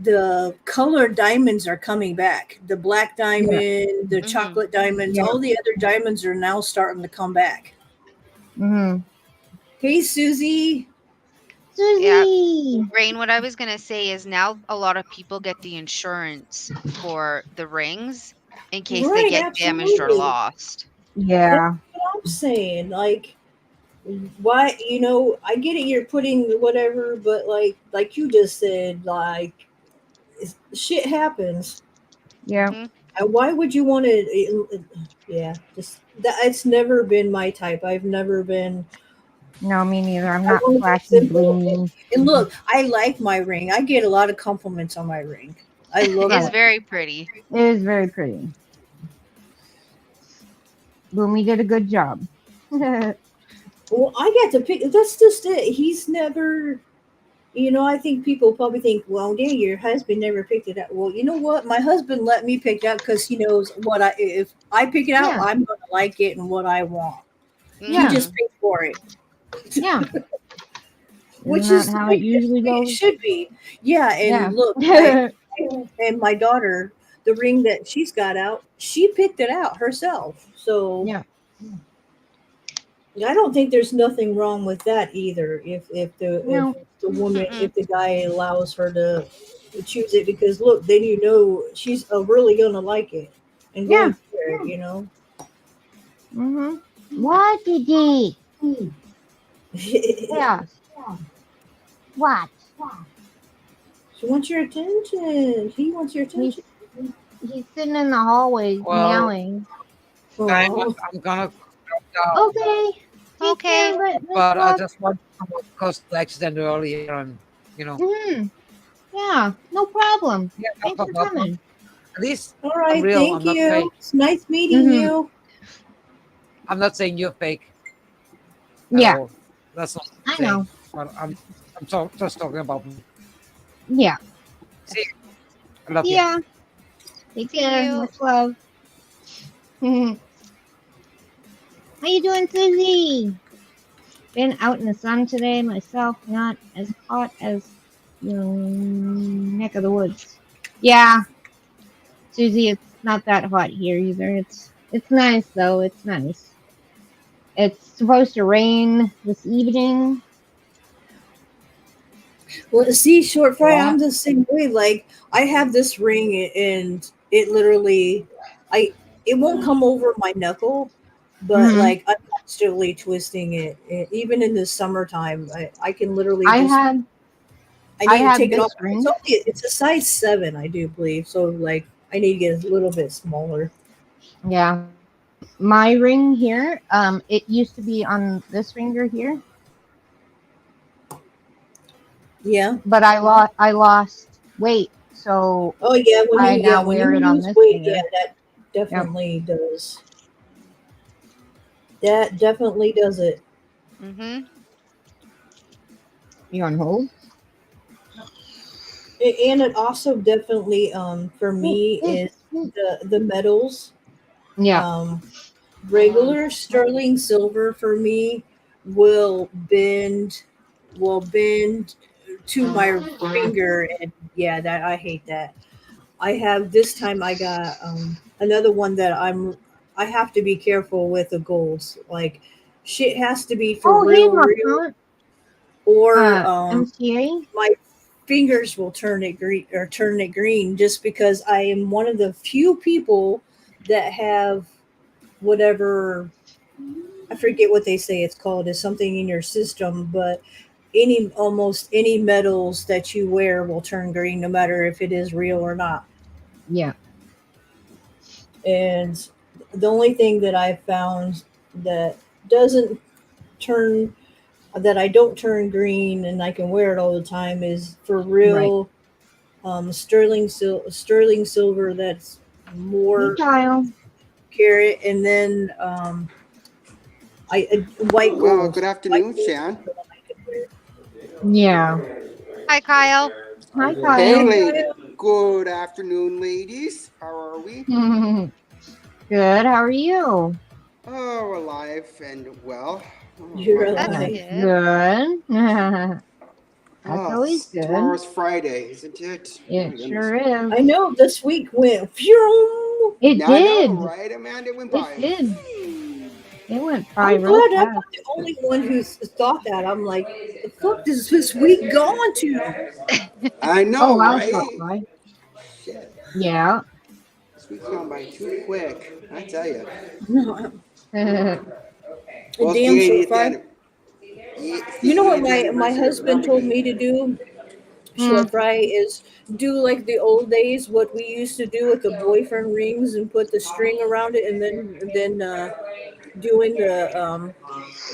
the colored diamonds are coming back. The black Yeah. diamond, the Mhm. chocolate diamonds, Yeah. all the other diamonds are now starting to come back. Mm-hmm. Hey, Susie. Yeah, Susie. Rain, what I was gonna say is now a lot of people get the insurance for the rings in case they Right, get damaged or absolutely. lost. That's Yeah. what I'm saying. Like, why? I get it. You're putting whatever, but like you just said, like shit happens. Yeah. Mhm. And why would you want to? Yeah, just that. It's never been my type. I've never been. No, me neither. I'm I not want to be flashy, simple. blingy. And look, I like my ring. I get a lot of compliments on my ring. I love It's Right. my. very pretty. It is very pretty. Boomy did a good job. Yeah. Well, I get to pick. That's just it. He's never. I think people probably think, well, yeah, your husband never picked it out. Well, you know what? My husband let me pick it out because he knows what if I pick it out, Yeah. I'm going to like it and what I want. He Yeah. just Mhm. paid for it, Isn't which that is the how way it usually it goes? should be. Yeah, Yeah. and look, and my daughter, the ring that she's got out, she picked it out herself. So Yeah. I don't think there's nothing wrong with that either. If No. the woman, Mm-mm. if the guy allows her to choose it, because look, then she's really gonna like it and Yeah. going for it. Mm-hmm. What, Didi? She Yes. What? wants your attention. He wants your He's attention. he's sitting in the hallway Well, meowing. Oh, I'm gonna drop down, Okay. Take care, Okay. Miss but I Love. just want to come across the accident earlier, and Mm-hmm. Yeah. No problem. yeah, no Thanks for problem. coming. At least all I'm right. real. Thank I'm not you. fake. It's nice meeting Mm-hmm. you. I'm not saying you're fake at Yeah. all. That's not what I'm I saying. know. But just talking about me. Yeah. See, I love you. Yeah. Take See care. you. Much love. How you doing, Susie? Been out in the sun today myself, not as hot as your neck of the woods. Yeah, Susie, it's not that hot here either. It's nice though. It's nice. It's supposed to rain this evening. Well, see, short fry, Well, I'm the same way. Like, I have this ring, and it literally, I it won't come over my knuckle, but Hmm. like I'm constantly twisting it. Even in the summertime, I can literally I just had I I need to had take it this off. ring. It's a size 7, I do believe. So like I need to get a little bit smaller. Yeah, my ring here. It used to be on this finger here, Yeah. but I lost weight, so Oh yeah. I now When you wear it on lose this weight, yeah, finger. that Yep. definitely does. That definitely does it. Mhm. You on hold? And it also definitely for Mm, me mm, is mm. the metals. Yeah. um Regular sterling silver for me will bend to my finger, and yeah, that I hate that. I have this time I got another one that I have to be careful with the golds. Like shit has to be for Oh, hey, real, Marquant. or MCA. my fingers will turn it green, just because I am one of the few people that have whatever, I forget what they say it's called, is something in your system, but almost any metals that you wear will turn green no matter if it is real or not. Yeah. And the only thing that I've found that doesn't turn that I don't turn green and I can wear it all the time is for Right. real sterling silver that's Hey, more Kyle. carat, and then white Good gold. White afternoon, gold is Shan. the one I can wear. Yeah. Hi, Kyle. Hi, Hey, Kyle. Hey, lady. Kyle. Good afternoon, ladies. How are we? Good. How are you? Oh, alive and well. Oh, You're why not? That's That's alive. good. good. That's always good. Tomorrow's Friday, isn't it? My It goodness. sure is. I know this week went phew. It Now I know, did. right, Amanda? It went It by. did. It went by I'm real glad I'm fast. not the only one who's thought that. I'm like, the fuck is this week gone to? I Oh know, wow, short right? fly. Shit. Yeah. This week's gone by too quick. I tell you. yeah. A Well, it's the damn short 80th fry. it's the You know what 80th my anniversary of husband Labor told Day. me to do? Hmm. Short fry is do like the old days, what we used to do with the boyfriend rings and put the string around it, and then doing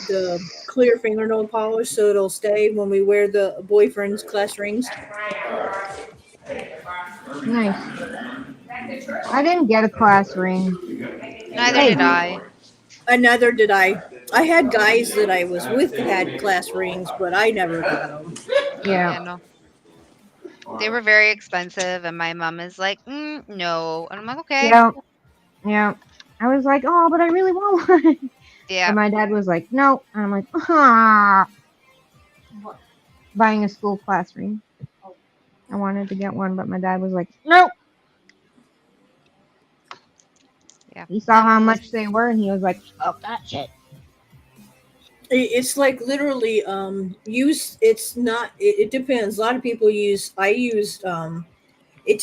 the clear fingernail polish so it'll stay when we wear the boyfriend's class rings. Nice. I didn't get a class ring. Neither Hey. did I. And neither did I. I had guys that I was with that had class rings, but I never got them. Yeah. Yeah, no. They were very expensive, and my mom is like, no. And I'm like, okay. Yeah. Yeah. I was like, oh, but I really want one. And Yeah. my dad was like, no. And I'm like, ah. Buying a school class ring. I wanted to get one, but my dad was like, nope. Yeah. He saw No, how was much they were, and he was like, fuck that shit. It's like literally use. It's not. It depends. A lot of people use. I used. It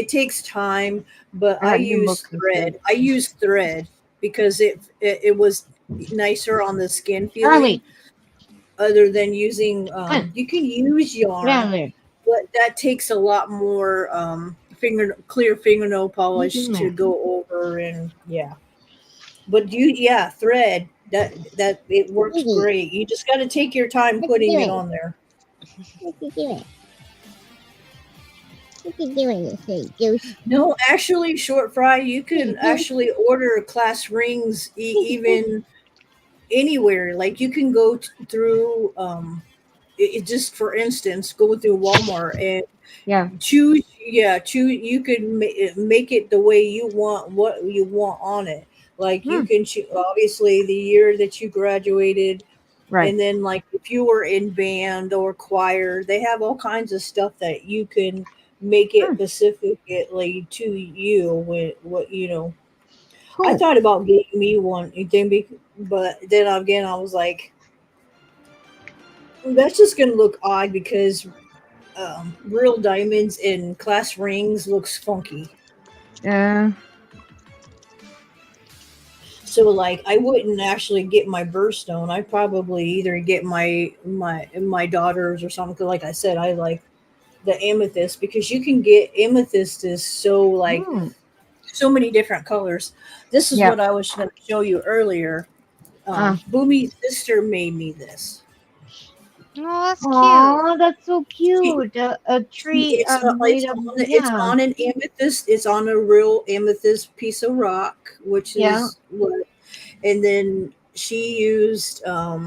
takes time, but I I got new use books instead. thread. I use thread because it was nicer on the skin feeling. Charlie, Other than using, come on, you can use get out yarn, of there. but that takes a lot more clear fingernail Make polish him to mad. go over, and yeah. But yeah, thread that it works Iggy, great. You just got to take your time what you putting it doing? on there. What you doing? What you doing, you silly goose? No, actually, short fry, you Silly can goose. actually order class rings even anywhere. Like you can go through just for instance, go through Walmart and Yeah. choose. You can make it the way you want, what you want on it. Like you Hmm. can obviously the year that you graduated, Right. and then like if you were in band or choir, they have all kinds of stuff that you can make it Hmm. specifically to you with what you know. I Cool. thought about getting me one, but then again I was like, that's just gonna look odd because real diamonds and class rings looks funky. Uh, So like I wouldn't actually get my birthstone. I probably either get my daughters or something. 'Cause like I said, I like the amethyst because you can get amethyst is so like hmm. so many different colors. This is Yep. what I was going to show you earlier. Uh. Boomy's sister made me this. Oh, that's cute. Aw, that's so She, cute. A tree made of, it's yeah. on an amethyst. It's on a real amethyst piece of rock, which Yeah. is what. And then she used I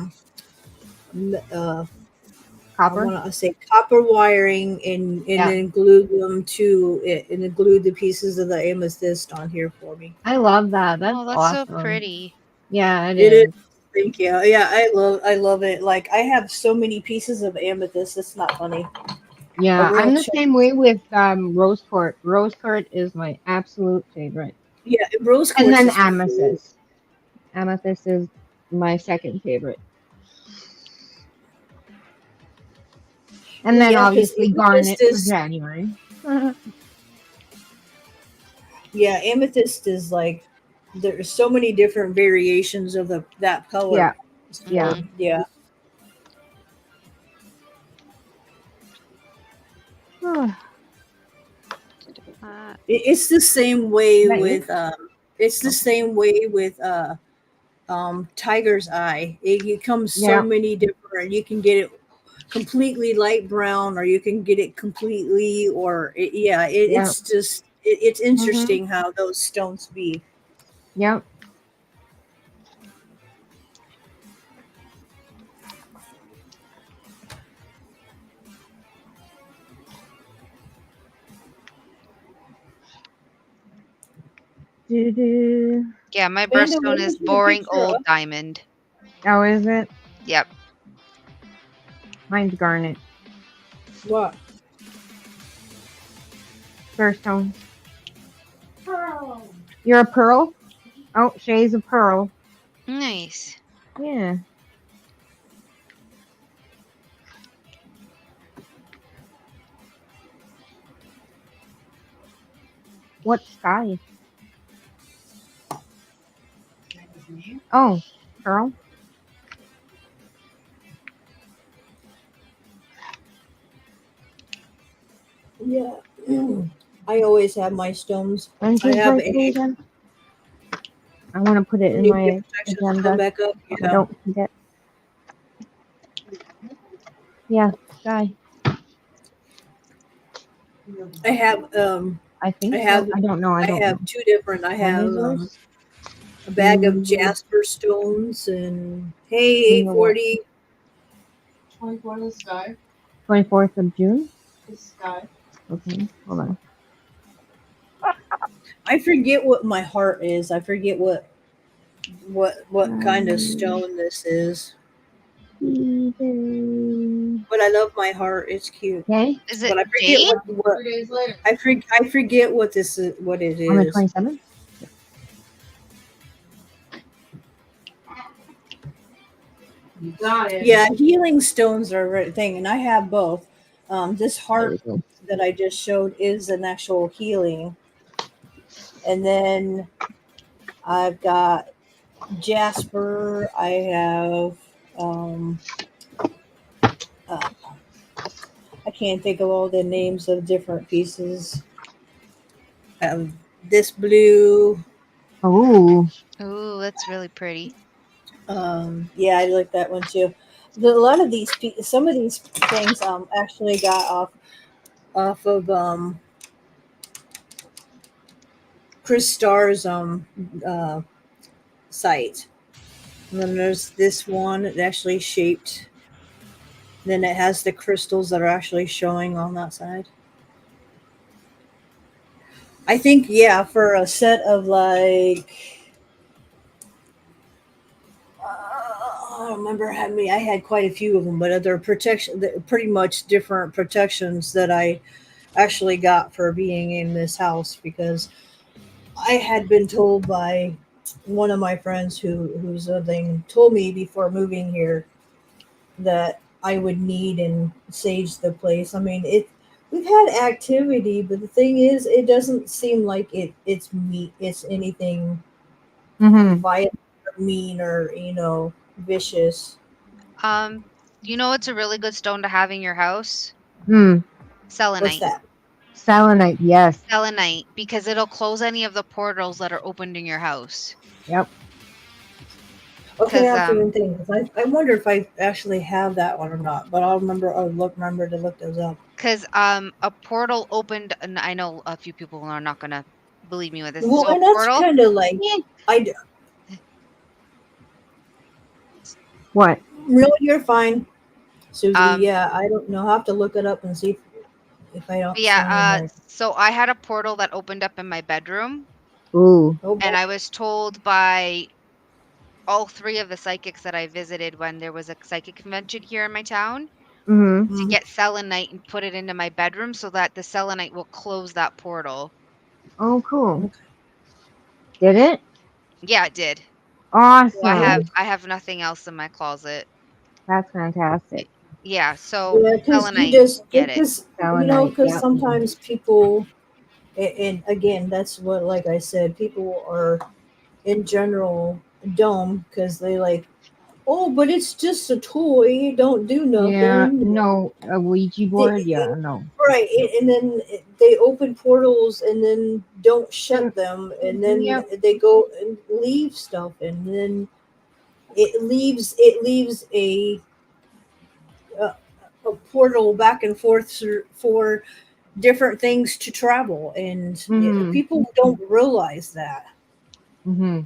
Copper. want to say copper wiring and Yeah. then glued them to it and then glued the pieces of the amethyst on here for me. I love that. That's Oh, that's so awesome. pretty. Yeah, it It is. is. Thank you. Yeah, I love it. Like I have so many pieces of amethyst. It's not funny. A Yeah, real I'm the check. same way with rose quartz. Rose quartz is my absolute favorite. Yeah, rose And quartz then is pretty. amethyst. Amethyst is my second favorite. And Well, then yeah, because obviously amethyst garnet for is January. yeah, amethyst is like there's so many different variations of that Yeah, color. yeah. So Hmm. yeah, Is it's the same way that you? with Okay. tiger's eye. It comes so Yeah, many different. You can get it completely light brown, or you can get it completely, yeah. yeah. It's just it's Mm-hmm. interesting how those stones be. Yep. Do-do-do. Yeah, my Amanda, what birthstone is is your boring picture old of? diamond. Oh, is it? Yep. Mine's garnet. What? Birthstone. You're a pearl? Oh, Shay's a pearl. Nice. Yeah. What sky? Oh, pearl. Yeah. I always have my stones. When's I his have birthday a again? I want to put it in new gift my protections come agenda back up. so I Yeah. don't forget. Yeah, sky. I have I I think so. have I don't know. I I don't know. have two different. I When have is yours? a bag of Mm, jasper stones and hey, you know what? 840. 24th of June? Okay, hold on. I forget what my heart is. I forget what kind of Um, stone this is. okay. But I love my heart. It's cute. Is it But I forget jade? what I forget what this is, what it On the is. 27th? Yeah, healing stones are a thing, and I have both. This There heart we go. that I just showed is an actual healing, and then I've got jasper. I have um, uh, I can't think of all the names of different pieces. This blue. Oh, Ooh, that's really pretty. Yeah, I like that one too. A lot of these, some of these things, actually got off of Chris Starr's uh, site. And then there's this one that actually shaped. Then it has the crystals that are actually showing on that side. I think, yeah, for a set of like, I don't remember how many. I had quite a few of them, but they're pretty much different protections that I actually got for being in this house because I had been told by one of my friends who's living told me before moving here that I would need and sage the place. I mean, we've had activity, but the thing is, it doesn't seem like it's anything mm-hmm. violent or mean or vicious. Um, you know what's a really good stone to have in your house? Hmm. What's Selenite. that? Selenite, yes. Selenite, because it'll close any of the portals that are opened in your house. Yep. Okay, Because I have to think. 'Cause I wonder if I actually have that one or not. But remember to look those up. a portal opened, and I know a few people are not gonna believe me with this. Well, So a and that's portal, kind of like Yeah. I What? no, you're fine, Susie. um, Yeah, I don't know. I'll have to look it up and see if I don't see yeah, anything. so I had a portal that opened up in my bedroom, Ooh. Oh and boy. I was told by all three of the psychics that I visited when there was a psychic convention here in my town Mm-hmm. to Mhm. get selenite and put it into my bedroom so that the selenite will close that portal. Oh, cool. Okay. Did it? Yeah, it did. So Awesome. I have nothing else in my closet. That's fantastic. Yeah, so Yeah, because you selenite, just get it. because Selenite, because yep. sometimes people and again that's what like I said people are in general dumb because they like oh but it's just a toy don't do Yeah, nothing. no, a Ouija board? Yeah, no. Right, and then they open portals and then don't shut Mm, them, and then yep. they go and leave stuff, and then it leaves a, a portal back and forth for different things to travel, and Mm-hmm. people don't realize that. Mm-hmm.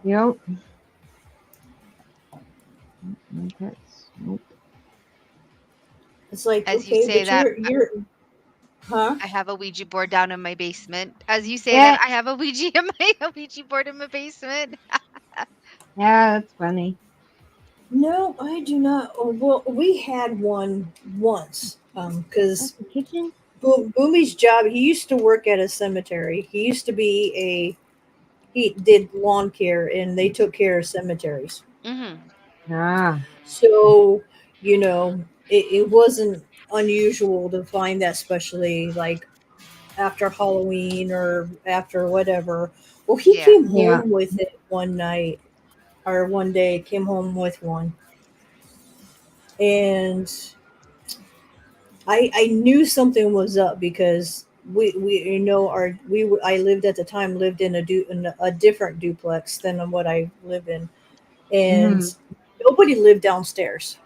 Yep. My pets. Nope. It's like As you okay, say but that, you're Huh? I have a Ouija board down in my basement. As you say that, Yeah, I have a Ouija in my a Ouija board in my basement. yeah, that's funny. No, I do not. Oh, well, we had one once. That's Because the kitchen. Boomy's job, he used to work at a cemetery. He used to be he did lawn care, and they took care of cemeteries. Mhm. Ah, So, it wasn't unusual to find that, especially like after Halloween or after whatever. Well, he Yeah. came yeah. home with it one night or one day, came home with one. And I knew something was up because we our I lived at the time lived in a different duplex than what I live in, and Mm. nobody lived downstairs,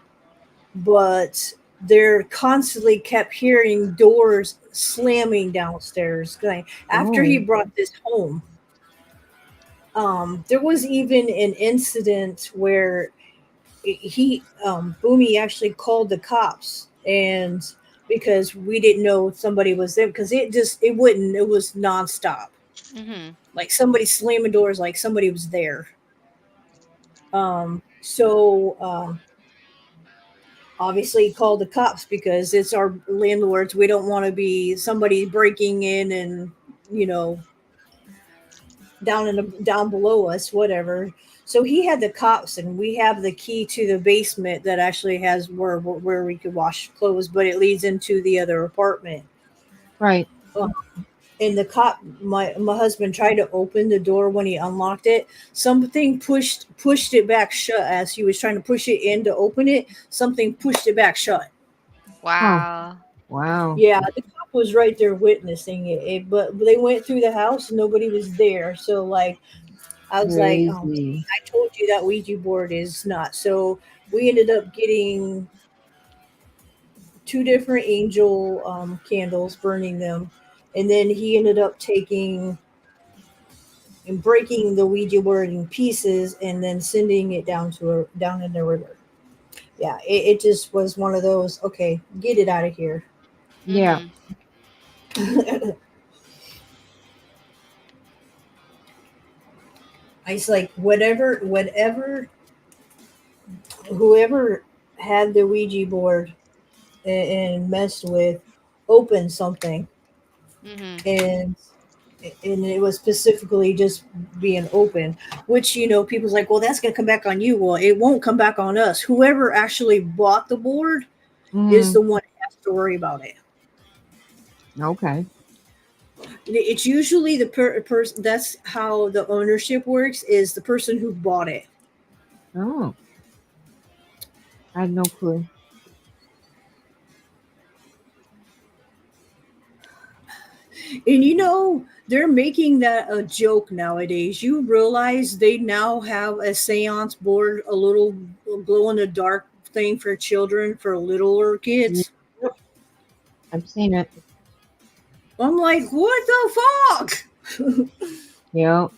but they're constantly kept hearing doors slamming downstairs. Like, after he Oh, brought this home, there was even an incident where he Boomy actually called the cops, and because we didn't know somebody was there, because it wouldn't, it was nonstop, Mhm. like somebody slamming doors, like somebody was there. So obviously he called the cops because it's our landlords. We don't want to be somebody breaking in and, you know down below us, whatever. So he had the cops, and we have the key to the basement that actually has where we could wash clothes, but it leads into the other apartment. right. Um, and the cop, my husband tried to open the door. When he unlocked it, something pushed it back shut. As he was trying to push it in to open it, something pushed it back shut. Oh, Wow. wow. Yeah, the cop was right there witnessing it, but they went through the house and nobody was there. So, like, I was like, Crazy. I told you that Ouija board is not. So we ended up getting two different angel candles, burning them. And then he ended up taking and breaking the Ouija board in pieces and then sending it down in the river. Yeah, it just was one of those, okay, get it out of here. Yeah. Mhm. I was like, whoever had the Ouija board and messed with, opened something, Mhm. and it was specifically just being open, which, people's like, well, that's going to come back on you. Well, it won't come back on us. Whoever actually bought the board is Mm. the one that has to worry about it. Okay. It's usually the person. That's how the ownership works, is the person who bought it. Oh, I had no clue. And they're making that a joke nowadays. You realize they now have a seance board, a little glow in the dark thing for children, for littler Yep. kids. I've seen it. I'm like, what the fuck? Yep.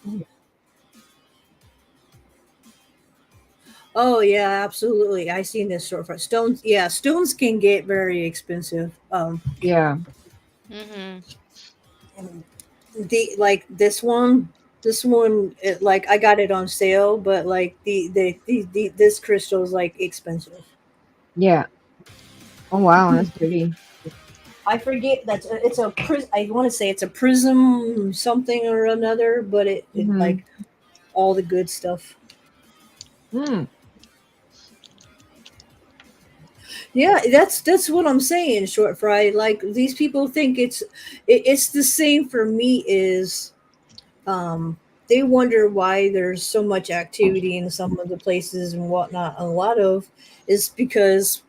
Oh yeah, absolutely. I seen this storefront. Stones, yeah, stones can get very expensive. Yeah. Mhm. The like this one, like I got it on sale, but like the this crystal is like expensive. Yeah. Oh, wow. That's pretty. I forget that it's a I want to say it's a prism something or another, but it Mm-hmm. like all the good stuff. Mm. Yeah, that's what I'm saying. Short fry. Like, these people think it's the same for me. Is they wonder why there's so much activity in some of the places and whatnot. A lot of is because,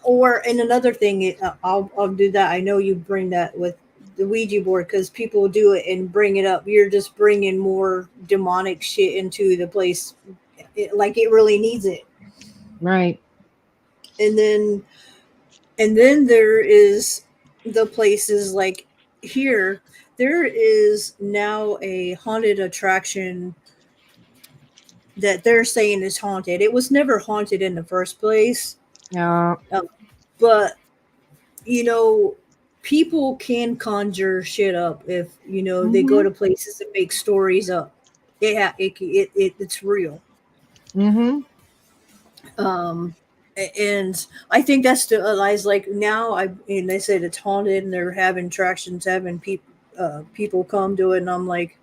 or and another thing, I'll do that. I know you bring that with the Ouija board, because people do it and bring it up. You're just bringing more demonic shit into the place, like it really needs it. Right. And then there is the places like here. There is now a haunted attraction that they're saying is haunted. It was never haunted in the first place, Yeah. uh, but you know, people can conjure shit up if they go Mhm. to places and make stories up. It's real. Mhm. Um, and I think that's the lies. Like now, and they said it's haunted, and they're having attractions, having people come to it, and I'm like,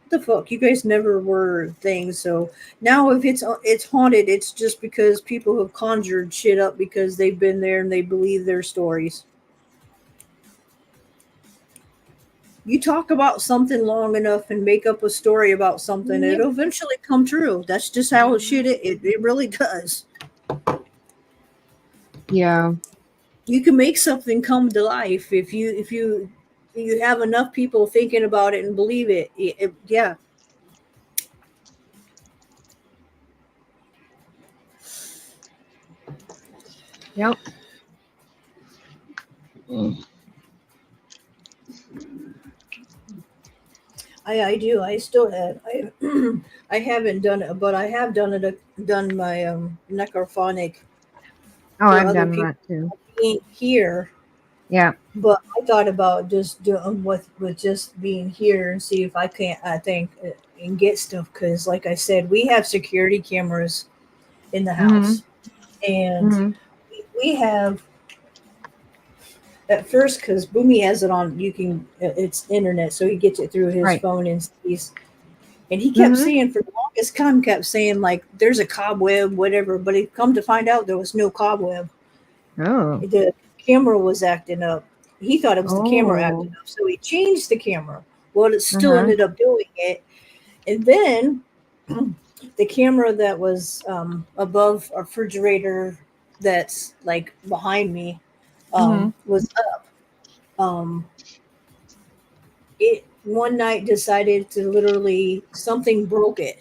the fuck, you guys never were things. So now, if it's haunted, it's just because people have conjured shit up because they've been there and they believe their stories. You talk about something long enough and make up a story about something, Yep. it'll eventually come true. That's just how it really does. Yeah. You can make something come to life if you have enough people thinking about it and believe it. Yeah. Yep. Mm. I do. I still have. I haven't done it, but I have done my necrophonic Oh, for I've other done people that too. being here. Yeah. But I thought about just doing with just being here and see if I can't. I think and get stuff because, like I said, we have security cameras in the Mhm. house, and Mhm. we have at first because Boomy has it on. You can it's internet, so he gets it through his Right. phone and sees. And he kept Mhm. saying for the longest time, kept saying like, "There's a cobweb, whatever." But he come to find out there was no cobweb. Oh. The camera was acting up. He thought it was the camera Oh. acting up, so he changed the camera. Well, it still Uh-huh. ended up doing it. And then the camera that was above a refrigerator that's like behind me Mhm. was up. Um, it one night decided to literally something broke it.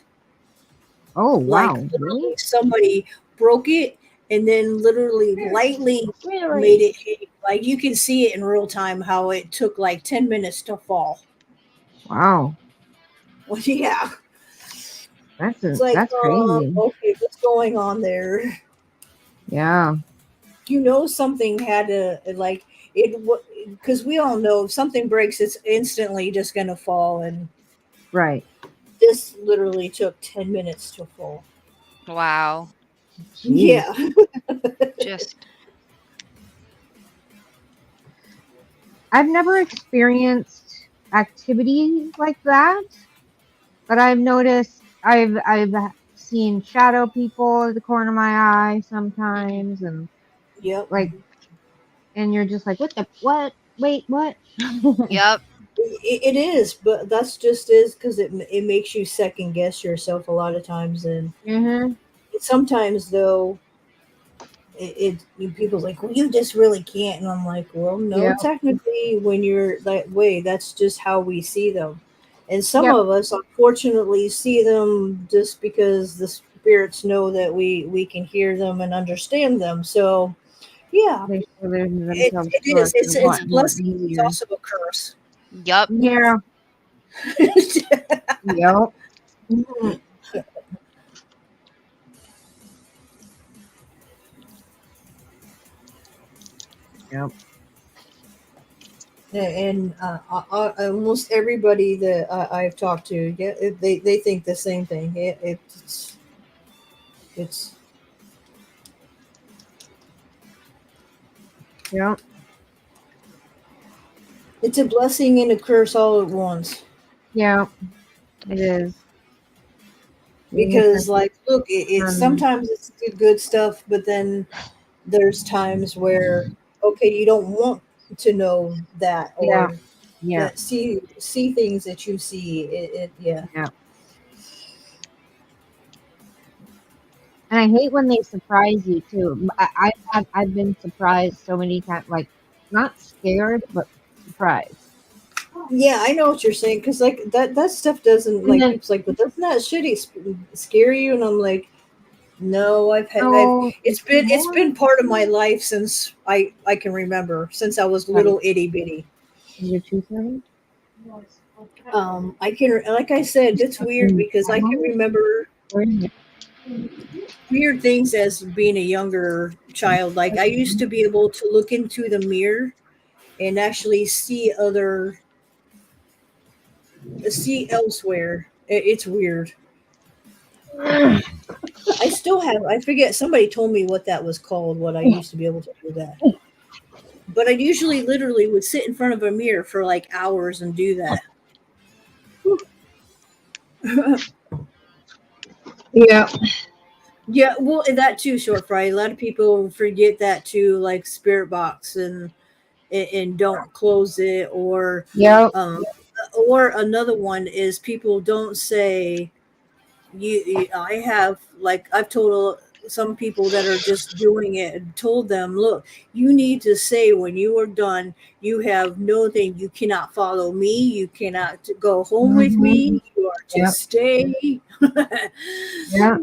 Oh, Like wow. Really? literally somebody broke it and then literally lightly made Really? it shake. Like you can see it in real time how it took like 10 minutes to fall. Wow. Well, yeah. It's like, That's crazy. okay, what's going on there? Yeah. Something had to like it because we all know if something breaks, it's instantly just gonna fall, and Right. this literally took 10 minutes to fall. Wow. Jeez. Yeah, Just I've never experienced activity like that, but I've seen shadow people at the corner of my eye sometimes, and yep. like, and you're just like, what the what? Wait, what? yep. It is, but that's just is because it makes you second guess yourself a lot of times, and Mhm. sometimes though people's like, well, you just really can't, and I'm like, well, no, Yeah. technically, when you're that way, that's just how we see them, and some Yep. of us unfortunately see them just because the spirits know that we can hear them and understand them. So yeah, They show it, themselves it to is. us It's a it's lot a more blessing. It's easier. also a curse. Yep. Yeah. Yep. Mhm. Yep. And almost everybody that I've talked to, yeah, they think the same thing. It's Yep. it's a blessing and a curse all at once. Yep. It is. Being a Because, second like, look, it's son. sometimes it's good stuff, but then there's times where okay, you don't want to know that Yeah. or Yeah. that see things that you see. Yeah. Yeah. And I hate when they surprise you too. I've been surprised so many times, like not scared, but surprised. Yeah, I know what you're saying because like that stuff doesn't And like then people's like, but doesn't that shitty scare you? And I'm like, no, I've oh, it's it's been more part of my life since I can remember since I was right. little itty bitty. Is it 2:30? I can like I said, it's weird In because I can Mom? remember Where is it? weird things as being a younger child. Like I used to be able to look into the mirror and actually see elsewhere. It's weird. I still have. I forget. Somebody told me what that was called. What I used to be able to do that. But I usually, literally, would sit in front of a mirror for like hours and do that. Yeah. Yeah, well, and that too, short fry. A lot of people forget that too, like spirit box and don't close it, Yep. or another one is people don't say I have, like, I've told some people that are just doing it and told them, look, you need to say when you are done, you have no thing, you cannot follow me, you cannot go home with Mhm. me, you are to Yep. stay. Yep.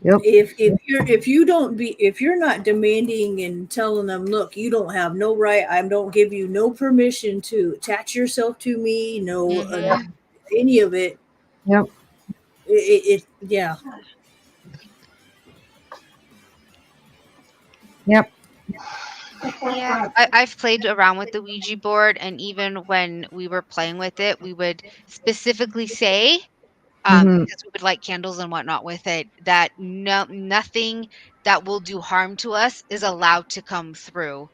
Yep. If you're not demanding and telling them, look, you don't have no right, I don't give you no permission to attach yourself to me, no Mm-hmm. any of it. Yep. Yeah. Yep. Yeah, I've played around with the Ouija board, and even when we were playing with it, we would specifically say, Mhm. because we would light candles and whatnot with it, that nothing that will do harm to us is allowed to come through.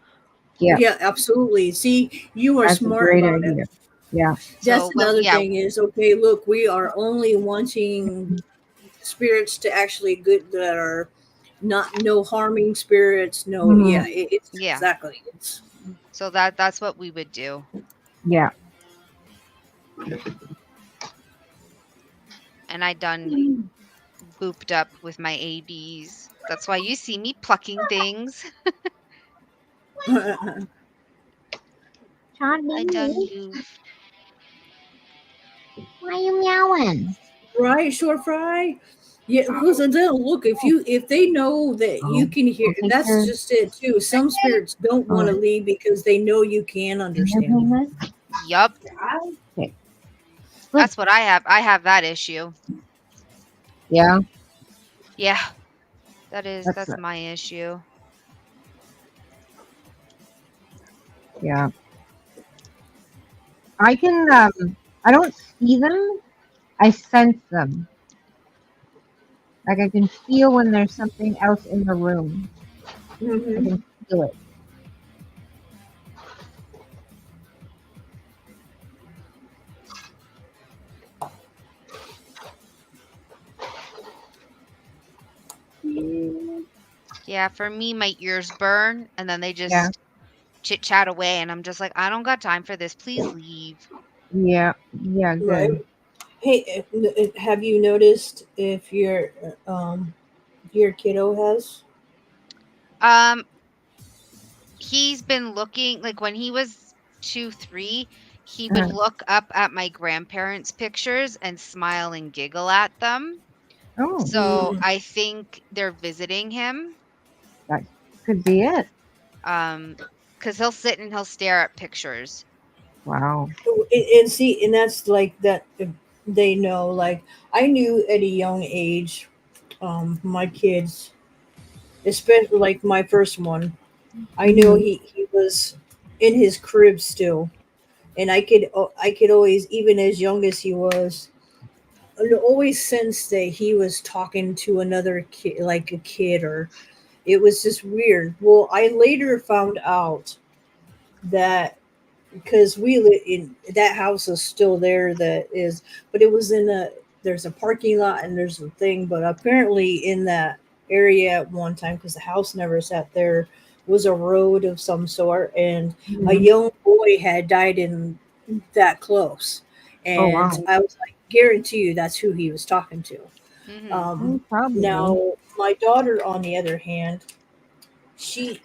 Yep. Yeah, absolutely. See, you are That's a smart great about it. idea. Yeah. That's So when another yeah, thing is, okay, look, we are only wanting spirits to actually good that are not no harming spirits. No, yeah, Mhm. it's yeah, exactly. It's so that's what we would do. Yeah. And I done booped up with my ABs. That's why you see me plucking things. I done Charlie, goofed. why are you meowing? right, short fry. Yeah, because then look, if they know that you Oh, can hear, I'll take that's care. just it too. Some spirits don't All want to right. leave because they know you can Finger understand them. painting? Yup, Okay. Good. that's what I have. I have that issue. Yeah. Yeah, That's that's my issue. yeah. I can. I don't see them. I sense them. Like I can feel when there's something else in the room. I Hmm. can feel it. Yeah, for me, my ears burn, and then they Yeah. just chit chat away, and I'm just like, I don't got time for this. Please leave. Yeah. Yeah. Right. Good. Hey, have you noticed if your kiddo has? Um, he's been looking like when he was 2, 3, he would Uh, look up at my grandparents' pictures and smile and giggle at them. oh, So Mm. I think they're visiting him. that could be it. Um, because he'll sit and he'll stare at pictures. Wow. And see, and that's like that. They know. Like I knew at a young age, my kids, especially like my first one, I knew Hmm. he was in his crib still, and I could always, even as young as he was, I'd always sense that he was talking to another kid, like a kid, or it was just weird. Well, I later found out that because in that house is still there, that is, but it was in a there's a parking lot and there's a thing, but apparently in that area at one time, because the house never sat there, was a road of some sort, and a Hmm. young boy had died in that close, Oh and wow. I was like, guarantee you that's who he was talking to. Mhm. um Mm, probably. Now my daughter, on the other hand, she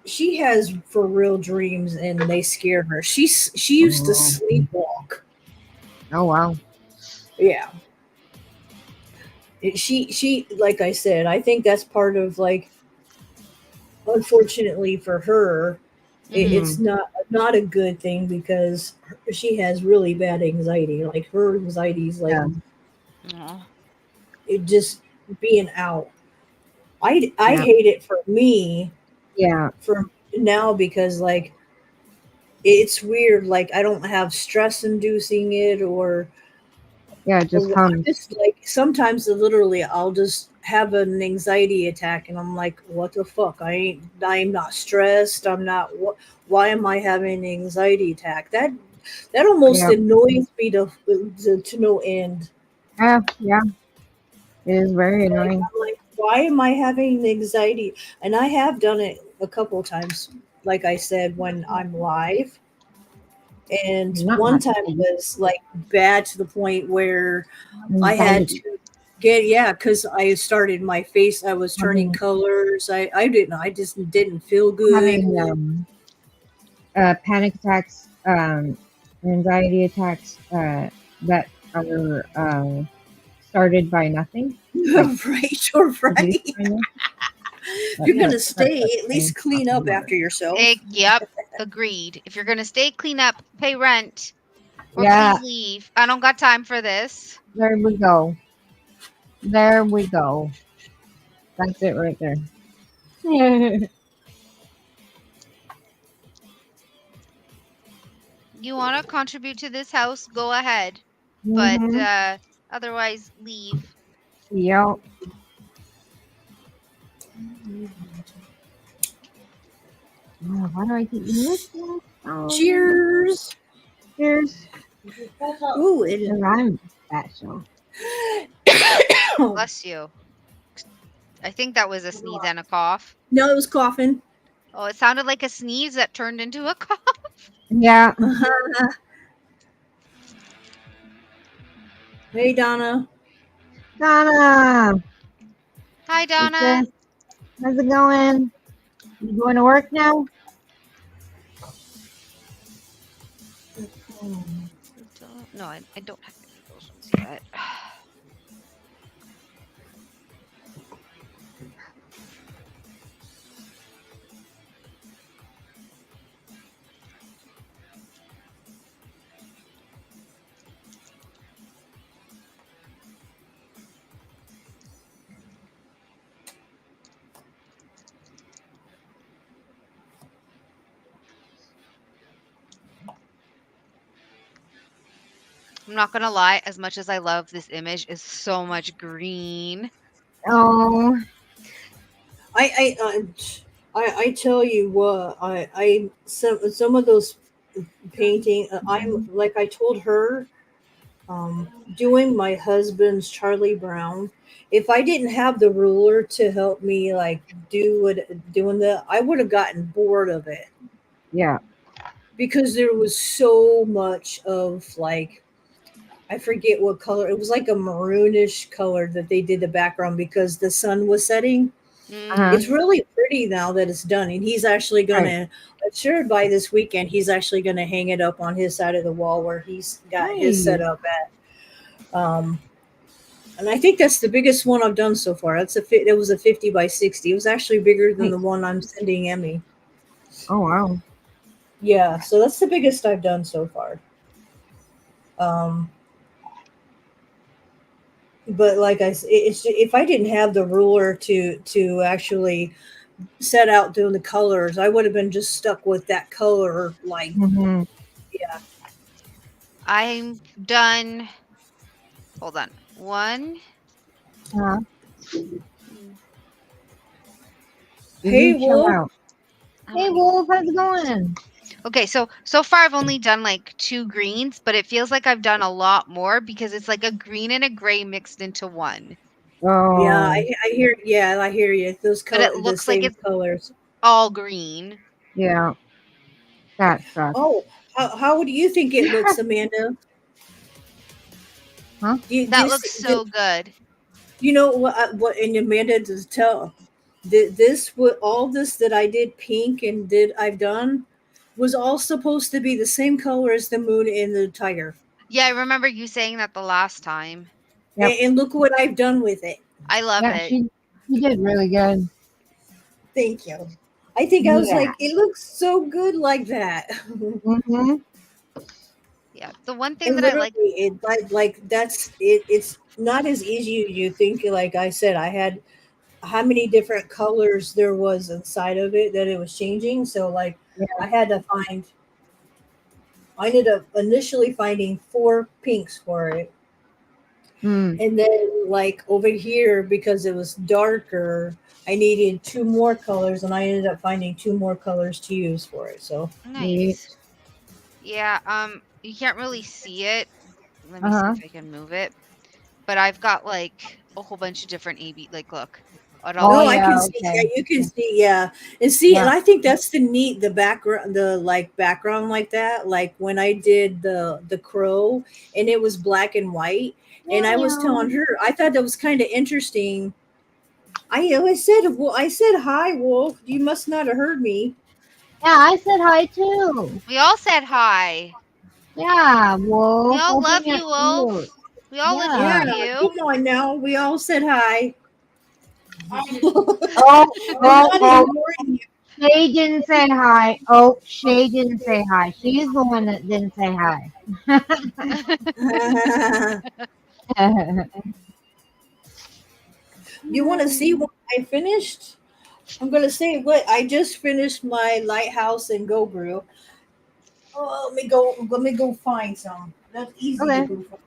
she has for real dreams and they scare her. She used to Oh. sleepwalk. Oh wow. Yeah. She like I said, I think that's part of, like, unfortunately for her, It's Mhm. not a good thing because she has really bad anxiety. Like her anxiety is like Yeah. Aw. it just being out. I Yeah. hate it for me Yeah. for now because like it's weird. Like I don't have stress inducing it Yeah. It just or I comes. just like sometimes literally I'll just have an anxiety attack and I'm like, what the fuck? I'm not stressed. I'm not what why am I having an anxiety attack? That almost Yeah. annoys me to no end. Yeah. Yeah. It is very Like annoying. I'm like, why am I having anxiety? And I have done it a couple of times, like I said, when I'm live. And Not one much time sleep. was like bad to the point where I had Anxiety. to get yeah, because I started my face, I was turning Having colors. I didn't I just didn't feel good. having panic attacks, anxiety attacks that are started by nothing, like Right, you're produced right. by nothing. If you're gonna That's stay, what at I'm least clean talking up about. after yourself. Yep, agreed. If you're gonna stay, clean up, pay rent, or Yeah, please leave. I don't got time for this. there we go. There we go. That's it right there. You want to contribute to this house? Go ahead, but Mm-hmm. otherwise, leave. Yep. Oh, why do I keep missing? Oh, Cheers. cheers. Ooh, it 'Cause I'm special. Bless you. I think that was a sneeze and a cough. no, it was coughing. Oh, it sounded like a sneeze that turned into a cough. Yeah. Hey Donna. Donna, Hi, what's Donna. this? How's it going? You going to work now? No, I don't have any of those ones yet. I'm not gonna lie, as much as I love this image, is so much green. Oh, I I tell you what, I some of those painting. I'm like I told her, doing my husband's Charlie Brown. If I didn't have the ruler to help me like do what doing that, I would have gotten bored of it yeah. because there was so much of like I forget what color. It was like a maroonish color that they did the background because the sun was setting. Uh-huh. It's Mm, really pretty now that it's done, and he's actually Right. gonna. Sure, by this weekend, he's actually gonna hang it up on his side of the wall where he's got his set Nice. up at. And I think that's the biggest one I've done so far. It was a 50 by 60. It was actually bigger than the Nice. one I'm sending Emmy. Oh, wow. Yeah, so that's the biggest I've done so far. Um, but like it's if I didn't have the ruler to actually set out doing the colors, I would have been just stuck with that color. Like, Mm-hmm. yeah. I'm done. Hold on. One. Uh, Mm, you do Hey, chill Wolf. out. how Hey, many? Wolf, how's it going? Okay, so far I've only done like two greens, but it feels like I've done a lot more because it's like a green and a gray mixed into one. Yeah, Oh, I hear. Yeah, I hear you. Those But it color, the looks like same it's colors. all green. yeah. That sucks. Oh, how do you think it looks, Amanda? Huh? Do That you looks see, do, so good. you know what? What and Amanda does tell this what all this that I did pink and did I've done was all supposed to be the same color as the moon and the tiger. Yeah, I remember you saying that the last time. Yep. And look what I've done with it. I love Yeah, it. she did really good. Thank you. I think I was Yeah. like, it looks so good like that. Mm-hmm. Yeah. The one thing And that I literally, like. it like that's it. It's not as easy as you think. Like I said, I had how many different colors there was inside of it that it was changing. So like, Yeah. I had to find. I ended up initially finding four pinks for it, Mm. and then like over here because it was darker, I needed two more colors, and I ended up finding two more colors to use for it. So Nice. Neat. Yeah. You can't really see it. Let me see Uh-huh. if I can move it. But I've got like a whole bunch of different AB. Like, look, it all Oh no, looks. I can yeah, see. okay. Yeah, you can see. Yeah, and Yeah. I think that's the neat the background, the like background like that. Like when I did the crow, and it was black and white, and Meow I was meow. telling her I thought that was kind of interesting. I said, well, I said hi, Wolf. You must not have heard me. Yeah, I said hi too. We all said hi. Yeah, We Wolf. all Open love your you, ears. Wolf. We all Yeah. adore Yeah, you. come on now. We all said hi. Oh, I'm oh, not oh. ignoring Shay didn't say hi. Oh, Shay didn't say hi. She's the one that didn't say hi. you. You want to see what I finished? I'm gonna say what I just finished my lighthouse and go brew. Oh, let me go. Let me go find some. That's easy to Okay. go find.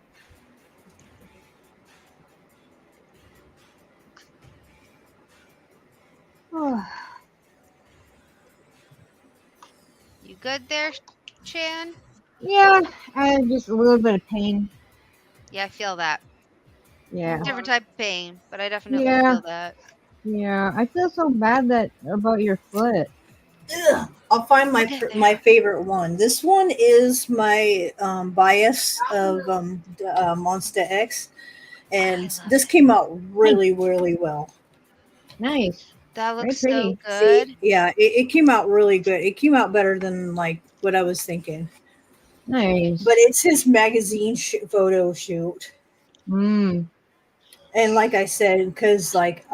You good there, Chan? Yeah, I have just a little bit of pain. Yeah, I feel that. Yeah. Different type of pain, but I definitely Yeah. feel that. Yeah. I feel so bad that about your foot. Ugh. I'll find We'll get my there. favorite one. This one is my bias of Monster X, I and love this it. came out Nice. really, really well. Nice. That Very looks so pretty. See, good. yeah, it came out really good. It came out better than like what I was thinking. But Nice. it's his magazine photo shoot, Mm. and like I said, because like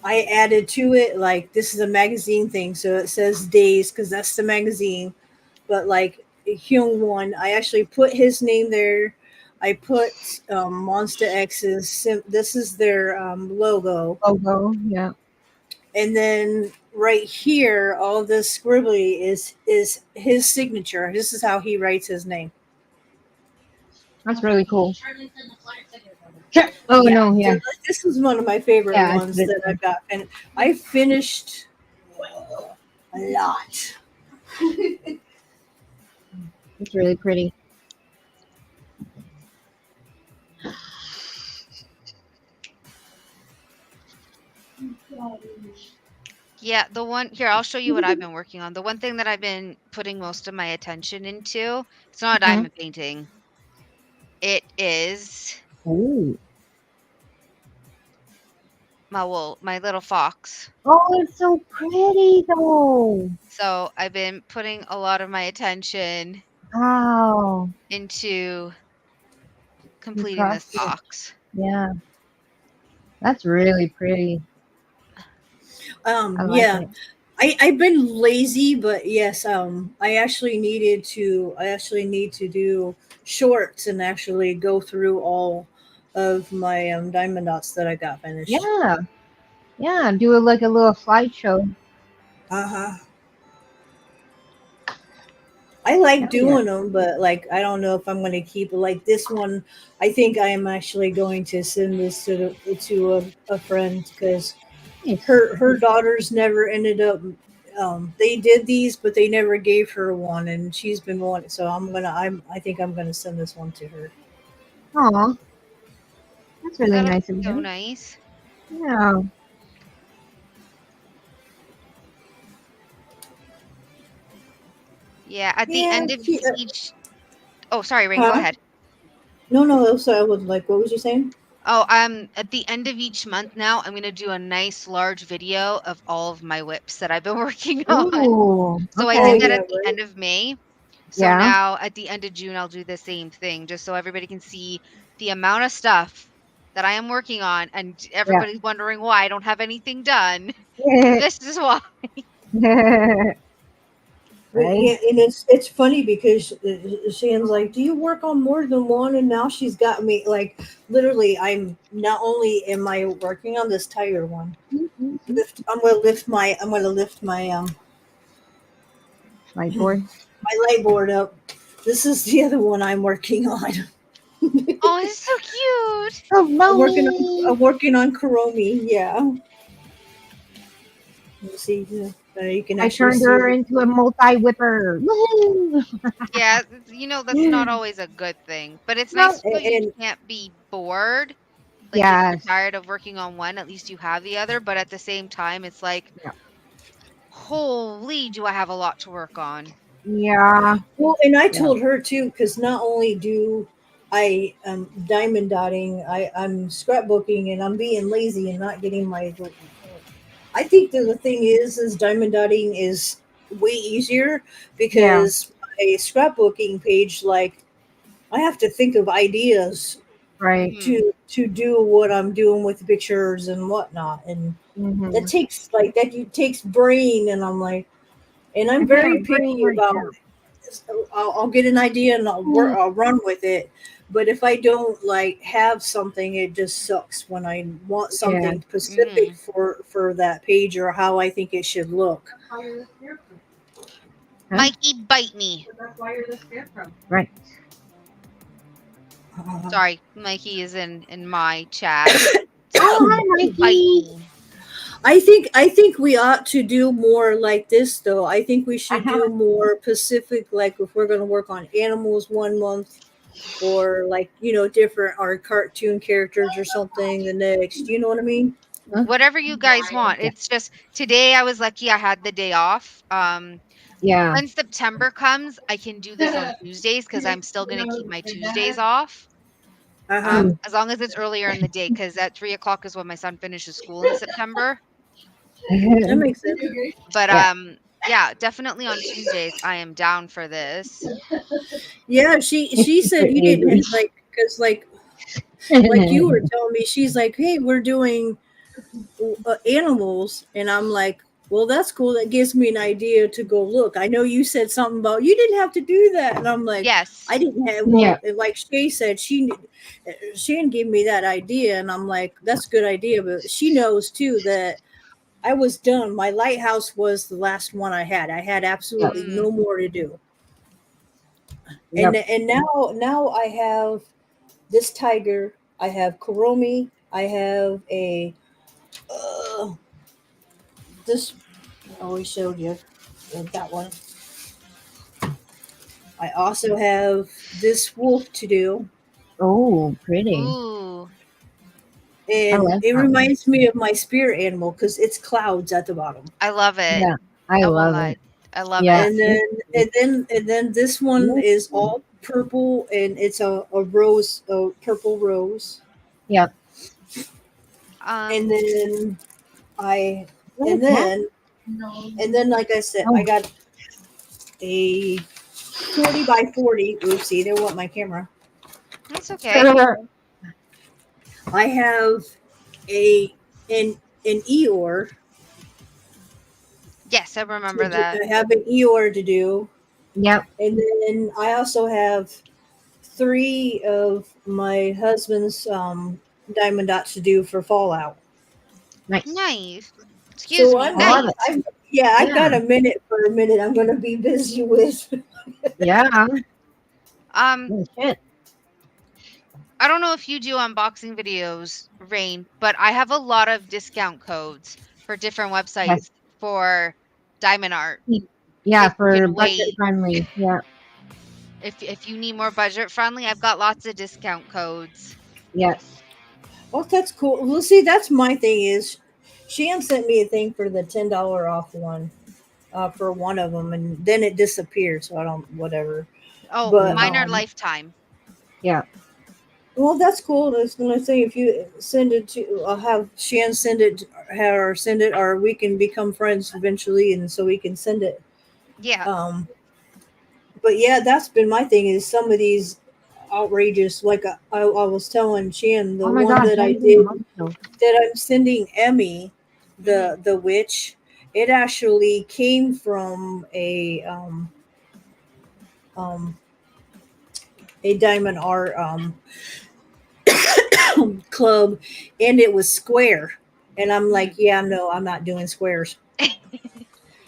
I added to it like this is a magazine thing, so it says days because that's the magazine. But like Hyung Won, I actually put his name there. I put Monster X's. This is their logo, Logo. Yeah. and then right here, all this scribbly is his signature. This is how he writes his name. That's really cool. Sure. Oh Yeah, no. Yeah. this is one of my favorite Yeah. I put ones it that there. I've got, and I finished a lot. It's really pretty. Yeah, the one here, I'll show you what I've been working on. The one thing that I've been putting most of my attention into, it's not a Mhm. diamond painting. It is Ooh. my little fox. Oh, it's so pretty though. So I've been putting a lot of my attention Wow. into You completing this crafted it. fox. Yeah. That's really pretty. I like Yeah, it. I've been lazy, but yes, I actually need to do shorts and actually go through all of my diamond dots that I got finished. Yeah. Yeah. Do it like a little slideshow. Uh-huh. I like Hell yeah. doing them, but like I don't know if I'm going to keep like this one. I think I am actually going to send this to a friend because Nice. her daughters never ended up. They did these, but they never gave her one, and she's been wanting. So I think I'm gonna send this one to her. Aw. That's really That looks nice of so you. nice. Yeah. Yeah, at the Yeah. end of each. Oh, sorry, Rain, go Huh? ahead. No, no. So I would like. What was you saying? Oh, at the end of each month now, I'm gonna do a nice large video of all of my whips that I've been working on. Ooh. So I Oh did Okay. that yeah, at the right. end of May. So Yeah. now at the end of June, I'll do the same thing, just so everybody can see the amount of stuff that I am working on, and everybody's wondering why I don't have anything done. Yeah. This is why. Right? Yeah, and it's funny because Shan's like, "Do you work on more than one?" And now she's got me like, literally. I'm not only am I working on this tire one. I'm gonna lift Whiteboard. my light board up. This is the other one I'm working on. Oh, it's so cute. Oh, I'm mommy. working on Kuromi. Yeah. You see, you can I actually turned see her it. into a multi whipper. Woohoo! Yeah, that's not always a good thing, but it's No. nice so you And can't be bored. Like if you're Yes. tired of working on one, at least you have the other. But at the same time, it's like, Yeah. holy, do I have a lot to work on? Yeah. well, and I Yeah. told her too, because not only do I diamond dotting, I'm scrapbooking, and I'm being lazy and not getting my. I think that the thing is diamond dotting is way easier Yeah. because my scrapbooking page, like I have to think of ideas Right. Mhm. to do what I'm doing with pictures and whatnot, and that Mm-hmm. takes like that it takes brain, and I'm like, and I'm I can't very have brain picky right about. now. I'll get an idea and I'll work. Mm. I'll run with it. But if I don't like have something, it just sucks when I want Yeah. something specific Mhm. for that page or how I think it should look. Huh? Mikey, bite me. Right. Uh, Sorry, Mikey is in my chat. Oh, So hi, bite Mikey. me. I think we ought to do more like this though. I think we should Uh-huh. do more Pacific, like if we're going to work on animals 1 month, or like different our cartoon characters or something the next. You know what I mean? Huh? Whatever you guys want. Yeah. It's just today I was lucky I had the day off. Yeah. When September comes, I can do this on Tuesdays because I'm still gonna keep my Tuesdays off. Uh huh. As long as it's earlier in the day, because at 3 o'clock is when my son finishes school in September. That makes sense. But Yeah. yeah, definitely on Tuesdays I am down for this. Yeah, she said you Avery. didn't because like you were telling me, she's like, hey, we're doing animals, and I'm like, well, that's cool. That gives me an idea to go look. I know you said something about you didn't have to do that, and I'm like, I Yes. didn't have. Yeah. Well, like Shay said, she gave me that idea, and I'm like, that's a good idea, but she knows too that I was done. My lighthouse was the last one I had. I had Yep. absolutely Mm, no more to do, and Yep. now I have this tiger. I have Kuromi. I have a uh, this. I always showed you that one. I also have this wolf to do, Oh, pretty. ooh, I and like it that one. reminds me of my spirit animal because it's clouds at the bottom. I love it. Yeah. I I won't love lie. it. I love Yeah. it. And then this one is all purple, and it's a rose, a purple rose. Yep. And Um, then I, Is that and a cat? then and then like I said, I Oh. got a 40 by 40. Oopsie, there went my camera. it's okay. I have a an Eeyore Yes, I remember that. I have an Eeyore to do, Yep. and then I also have three of my husband's diamond dots to do for Fallout. Nice. Nice. Excuse So me, I love it. nice. I've got Yeah. a minute for a minute. I'm going to be busy with. Yeah. Um, Oh, shit. I don't know if you do unboxing videos, Rain, but I have a lot of discount codes for different Yes. websites for diamond art. Yeah, If you for can budget wait, friendly. Yeah. if you need more budget friendly, I've got lots of discount codes. Yes. Oh, that's cool. Well, see, that's my thing is, Shan sent me a thing for the $10 off one, for one of them, and then it disappeared. So I don't whatever. Oh, But Mm. mine are lifetime. Yeah. well, that's cool. I was gonna say if you send it to, I'll have Shan send it, or send it, or we can become friends eventually, and so we can send it. Yeah. Um, but yeah, that's been my thing is some of these. outrageous. Like I was telling Shan, the Oh my one gosh, that I anything did, emotional. that I'm sending Emmy, Mhm. the witch, it actually came from um a diamond art club, and it was square. And I'm like, Mhm. yeah, no, I'm not doing squares.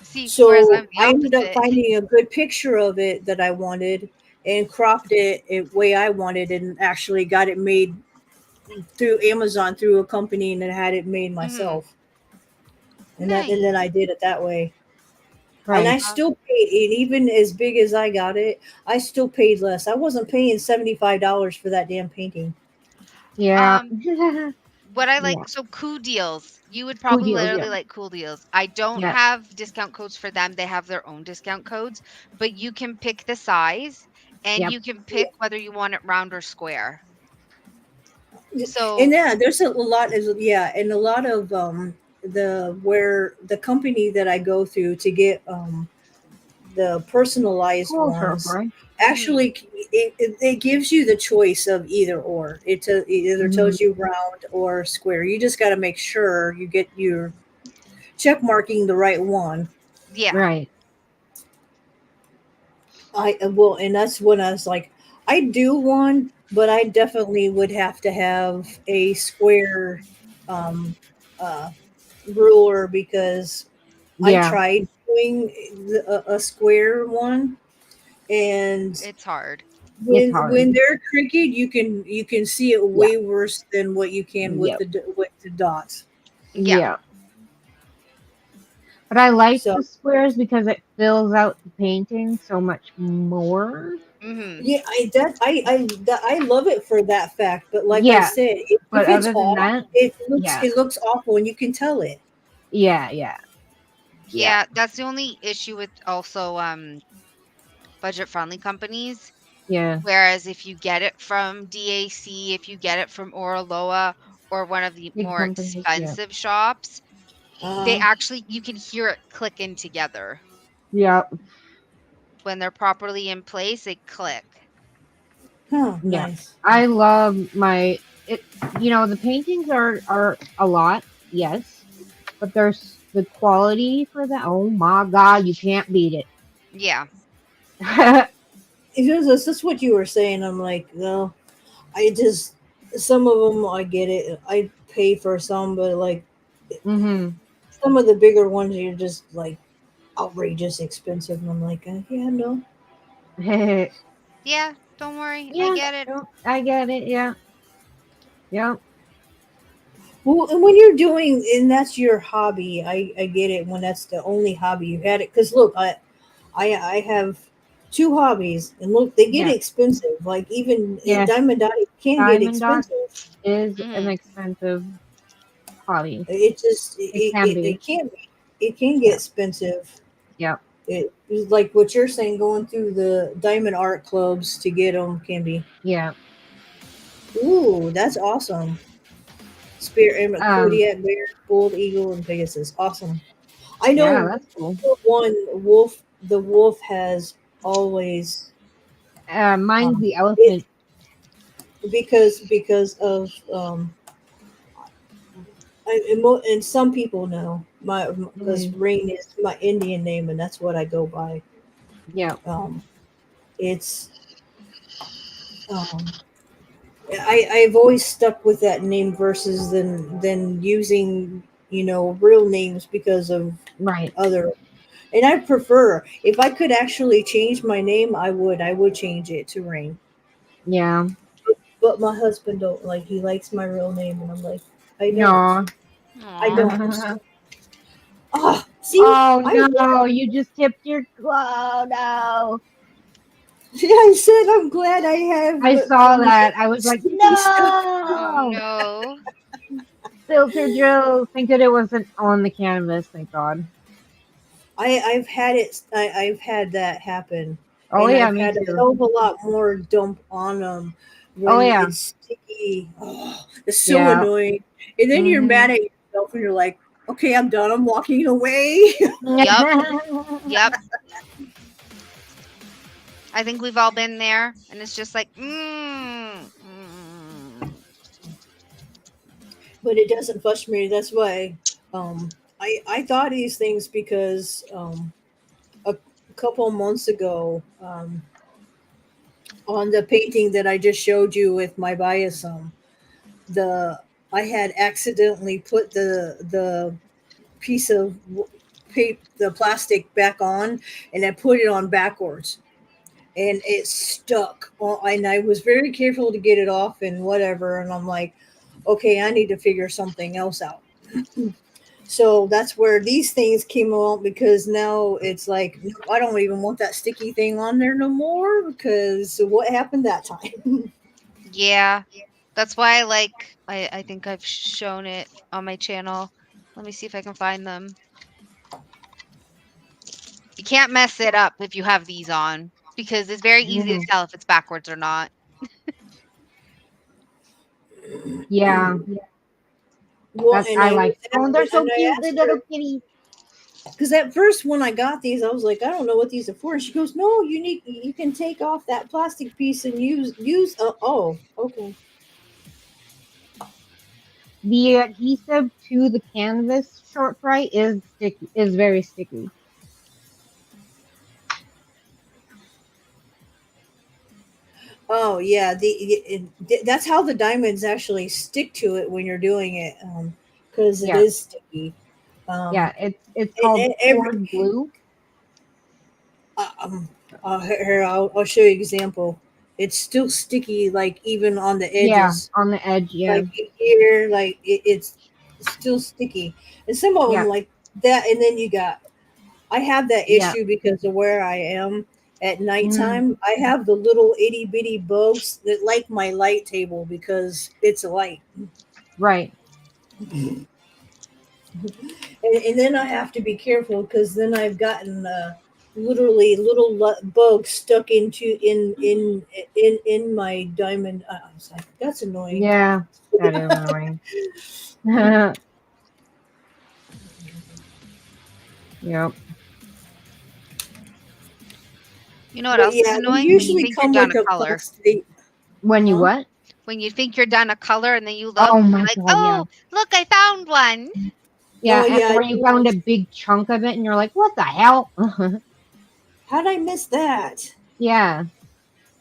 See, whereas So I'm the I ended up opposite. finding a good picture of it that I wanted and cropped it way I wanted, and actually got it made through Amazon through a company, and then had it made Mhm. myself. And Nice. then I did it that way. And I Right. still paid, and even as big as I got it, I still paid less. I wasn't paying $75 for that damn painting. Yeah. Um, what I Yeah. like, so Cool Deals, you would Cool probably deals. Yeah. literally like Cool Deals. I don't Yeah. have discount codes for them. They have their own discount codes, but you can pick the size and Yep. you can pick whether you want it round or square. And So, yeah, there's a lot of, yeah, and a lot of the where the company that I go through to get the personalized Cool for ones, boy. mhm, actually it gives you the choice of either or. It either Hmm. tells you round or square. You just got to make sure you get your check marking the right one. yeah. Right. I well, and that's when I was like, I do one, but I definitely would have to have a square um, uh, ruler, because I Yeah. tried doing a square one, and It's hard. It's when hard. they're crooked, you can see it Yeah. way worse than what you can with Yep. the dots. Yeah. Yeah. But I like So the squares because it fills out the painting so much more. Mhm. yeah, I love it for that fact. But like I Yeah. said, But if it's other than off, that, yeah. it looks awful, and you can tell it. Yeah. Yeah. Yeah. Yeah, that's the only issue with also budget friendly companies. Yeah. Whereas if you get it from DAC, if you get it from Oraloa or one of the Big more companies. Yeah. expensive shops, they Uh, actually you can hear it clicking together. Yeah. When they're properly in place, they click. huh, Yeah. nice. I love my it. The paintings are a lot. Yes. But there's the quality for that. Oh my God, you can't beat it. Yeah. Is this what you were saying? I'm like, no, I just, some of them I get it. I pay for some, but like Hmm. some of the bigger ones, you're just like outrageous expensive, and I'm like, yeah, no. Yeah, don't worry. I Yeah, get it. no, I get it. Yeah, yeah. Well, and when you're doing, and that's your hobby, I get it when that's the only hobby you had it. Because look, I have two hobbies, and look, they get Yeah. expensive. Like even Yes, diamond dotting can get diamond dot expensive. is an Mhm. expensive hobby. It just It can it be. can be, it can get Yeah, expensive. yeah, It like what you're saying, going through the diamond art clubs to get them can be. yeah. Ooh, that's awesome. Spirit and Um, Kodiak bear, bald eagle, and Pegasus. Awesome. I yeah, know that's cool. one wolf. The wolf has always Mine's the it elephant. because of and some people know my, because Mm, Rain is my Indian name, and that's what I go by. yeah, Um, it's um, I've always stuck with that name versus than using real names because of right. other. And I prefer, if I could actually change my name, I would change it to Rain. Yeah. But my husband don't like. He likes my real name, and I'm like, I don't. No. I Aw. don't. I'm sorry. Ah, see, Oh I'm no, you just tipped your. Oh no. I said I'm glad I have I saw that. I was like, sneaky stuff. Oh no. no. Filter Joe. Thank that it wasn't on the canvas. Thank God. I've had it. I've had that happen, Oh and yeah, I've me had a too. hell of a lot more dump on them Oh when yeah, it's sticky. Oh, it's so yeah. annoying. And then you're Hmm. mad at yourself, and you're like, okay, I'm done. I'm walking away. Yep. Yep. I think we've all been there, and it's just like, but it doesn't frustrate me. That's why I thought these things because a couple of months ago, on the painting that I just showed you with my biosum, the I had accidentally put the piece of the plastic back on, and I put it on backwards, and it stuck. And I was very careful to get it off and whatever. And I'm like, okay, I need to figure something else out. So that's where these things came out, because now it's like, no, I don't even want that sticky thing on there no more, because what happened that time? Yeah. That's why I think I've shown it on my channel. Let me see if I can find them. You can't mess it up if you have these on because it's very easy to Mhm. tell if it's backwards or not. Yeah, Well, that I like. Oh, they're so and I cute, the asked little her, kitties. because at first when I got these, I was like, I don't know what these are for. And she goes, no, you can take off that plastic piece and use. Oh, okay. The adhesive to the canvas short fry is sticky, is very sticky. Oh yeah, that's how the diamonds actually stick to it when you're doing it, because it Yeah, is sticky. Um, yeah. It's and, called and every cord glue. um, here I'll show you an example. It's still sticky, like even on the Yeah, edges, on the edge. Yeah, like here, like it's still sticky. And some of them yeah, like that. And then you got, I have that yeah. issue because of where I am at Mm, nighttime. I have the little itty bitty bugs that like my light table because it's a light. right. And then I have to be careful because then I've gotten literally little bugs stuck into in my diamond. I was like, that's annoying. Yeah, that is annoying. Yep. You know what But else is yeah, they annoying? When you usually think you're come done with a a color. plastic. When you Huh? what? When you think you're done a color and then you look Oh and my you're like, god, yeah. "Oh, look, I found one." Yeah, Oh yeah. or you found a big chunk of it and you're like, what the hell? How'd I miss that? Yeah.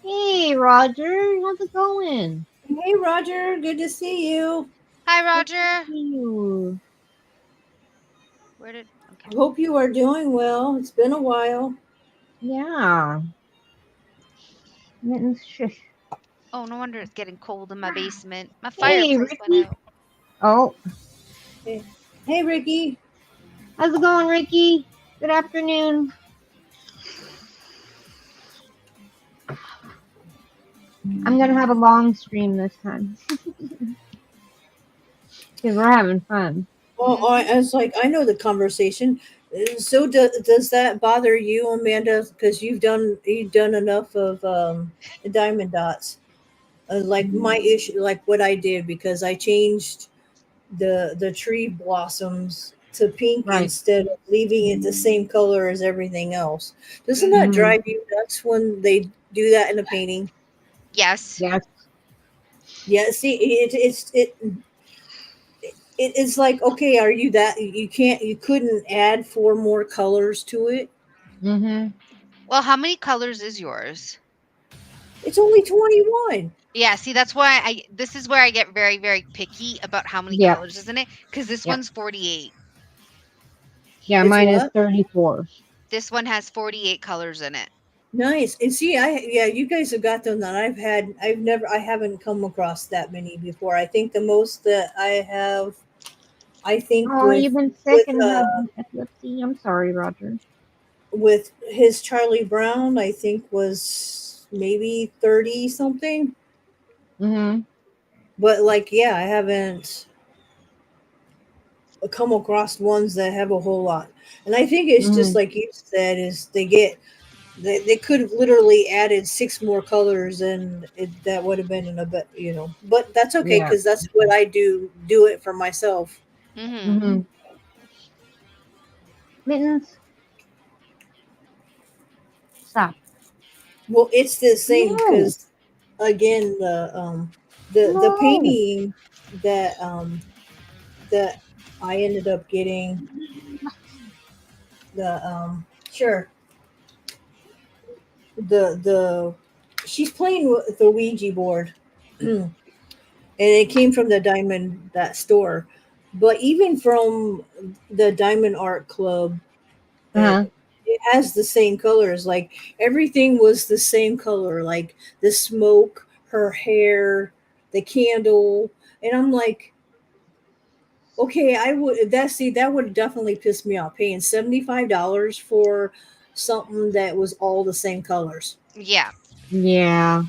Hey, Roger, how's it going? Hey Roger, good to see you. Hi, Good to Roger. see you. Where did Okay. I hope you are doing well. It's been a while. Yeah. Mittens, shush. Oh, no wonder it's getting cold in my basement. My Hey, fireplace went Ricky. out. Oh, Hey, hey Ricky. how's it going, Ricky? Good afternoon. I'm gonna have a long stream this time because we're having fun. Well, Mhm. I was like, I know the conversation. So does that bother you, Amanda? Because you've done enough of diamond dots. Like my issue, like what I did, because I changed the tree blossoms to pink Right. instead of leaving it the same color as everything else. Doesn't that Mhm. Mm-hmm. drive you nuts when they do that in a painting? Yes. Yes. Yeah. See, it's like, okay, are you that you couldn't add four more colors to it? Mm-hmm. Well, how many colors is yours? It's only 21. Yeah, see, that's why this is where I get very, very picky about how many Yep. colors is in it, because this Yep. one's 48. Yeah, It's mine is what? 34. This one has 48 colors in it. Nice. And see, yeah, you guys have got them that I haven't come across that many before. I think the most that I have, I think Oh, you've been sick with and had epilepsy. I'm sorry, Roger. with his Charlie Brown, I think was maybe 30 something. Mm-hmm. But like, yeah, I haven't come across ones that have a whole lot. And I think it's just Mm-hmm. like you said, is they could have literally added six more colors, and that would have been in a bit, But that's okay, Yeah. because that's what I do it for myself. Mhm. Mm-hmm. Mittens, stop. Well, it's the same No. because again, the No. painting that that I ended up getting the sure the she's playing with the Ouija board, and it came from the Diamond that store, but even from the Diamond Art Club, Uh-huh. it has the same colors. Like everything was the same color, like the smoke, her hair, the candle, and I'm like, okay, I would that would definitely piss me off paying $75 for something that was all the same colors. Yeah. Yeah.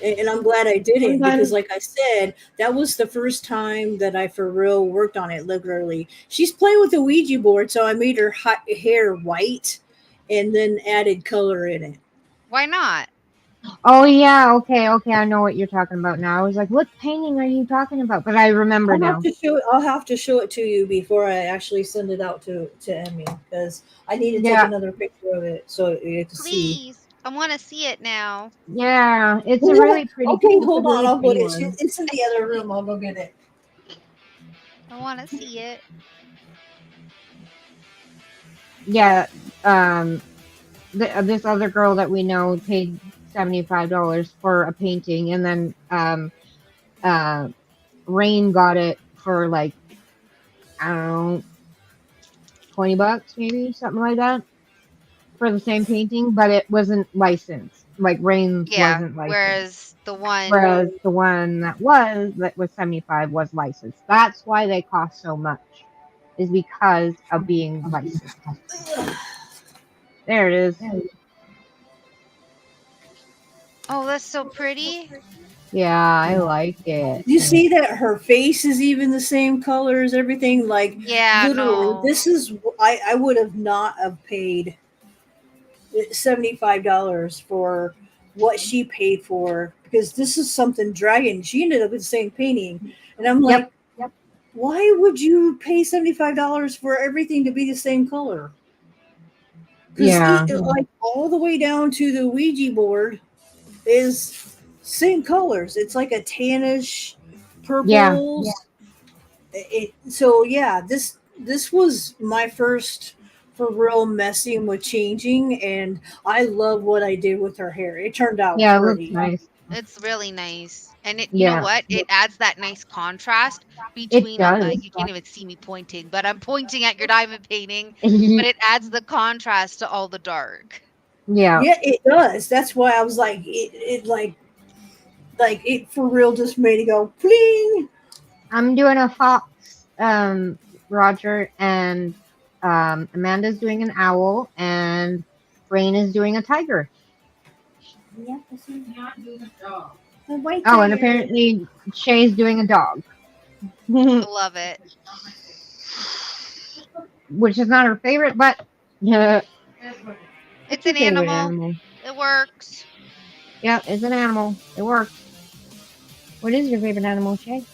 And I'm glad I didn't because, Sometimes, like I said, that was the first time that I for real worked on it. Literally, she's playing with the Ouija board, so I made her hair white and then added color in it. Why not? oh yeah, okay, okay, I know what you're talking about now. I was like, what painting are you talking about? But I remember now. I'll have to show it to you before I actually send it out to Emmy because I need to take Yeah, another picture of it so you get to see. Please. I want to see it now. yeah, it's a Yeah. really pretty, Okay, it's a hold on. really I'll put pretty it. one. It's in the other room. I'll go get it. I want to see it. Yeah, this other girl that we know paid $75 for a painting, and then uh, Rain got it for like, I don't know, $20 maybe, something like that, for the same painting, but it wasn't licensed. Like Rain's Yeah. wasn't licensed. Whereas the one, Whereas the one that was 75 was licensed. That's why they cost so much, is because of being licensed. There it is. oh, that's so pretty. Yeah, I like it. You see that her face is even the same color as everything. Like Yeah, literally, no. this is I would have not have paid $75 for what she paid for because this is something dragon. She ended up with the same painting, and I'm Yep. like, why would you pay $75 for everything to be the same color? Because Yeah. like all the way down to the Ouija board is same colors. It's like a tannish Yeah. purple. So yeah, this was my first for real messing with changing, and I love what I did with her hair. It turned out Yeah, it looks pretty. nice. It's really nice. And it, you know Yeah. what? It adds that nice contrast It between does. you can't even see me pointing, but I'm pointing at your diamond painting, but it adds the contrast to all the dark. Yeah. Yeah, it does. That's why I was like, it like it for real just made it go pling. I'm doing a fox, Roger, and Amanda's doing an owl, and Rain is doing a tiger. Yeah, the white Oh, and tiger. apparently Shay's doing a dog. I love it. Which is not her favorite, but what's It's your an favorite animal. animal? It works. Yeah, it's an animal. It works. What is your favorite animal, Shay?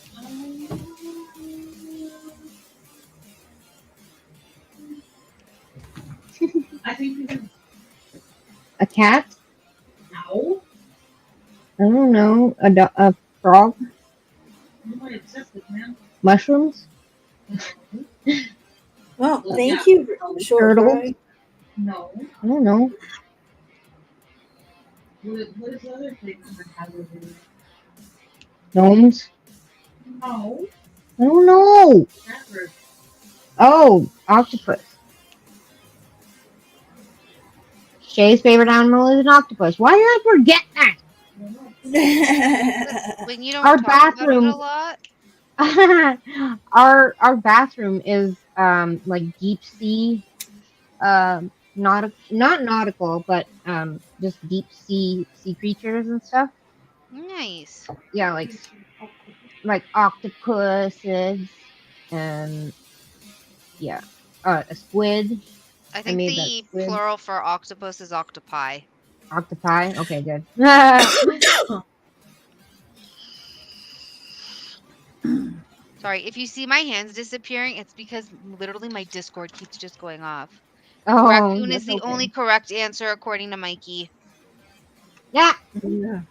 I think we A cat? know. I don't know. A frog? No, it's just the man. Mushrooms? Well, Well, yeah. thank you, short Turtles? fry. No. I don't know. What is the other thing that has over there? Gnomes? No. I don't know. Catbird. Oh, octopus. Shay's favorite animal is an octopus. Why did I forget that? When you don't Our talk about it a bathroom, lot. our bathroom is like deep sea, not nautical, but just deep sea creatures and stuff. Nice. Yeah, like octopuses and yeah, a squid. I I think made that the squid. plural for octopus is octopi. Octopi. Okay, good. Sorry, if you see my hands disappearing, it's because literally my Discord keeps just going off. Oh, Raccoon is that's the okay. only correct answer according to Mikey. Yeah. Yeah.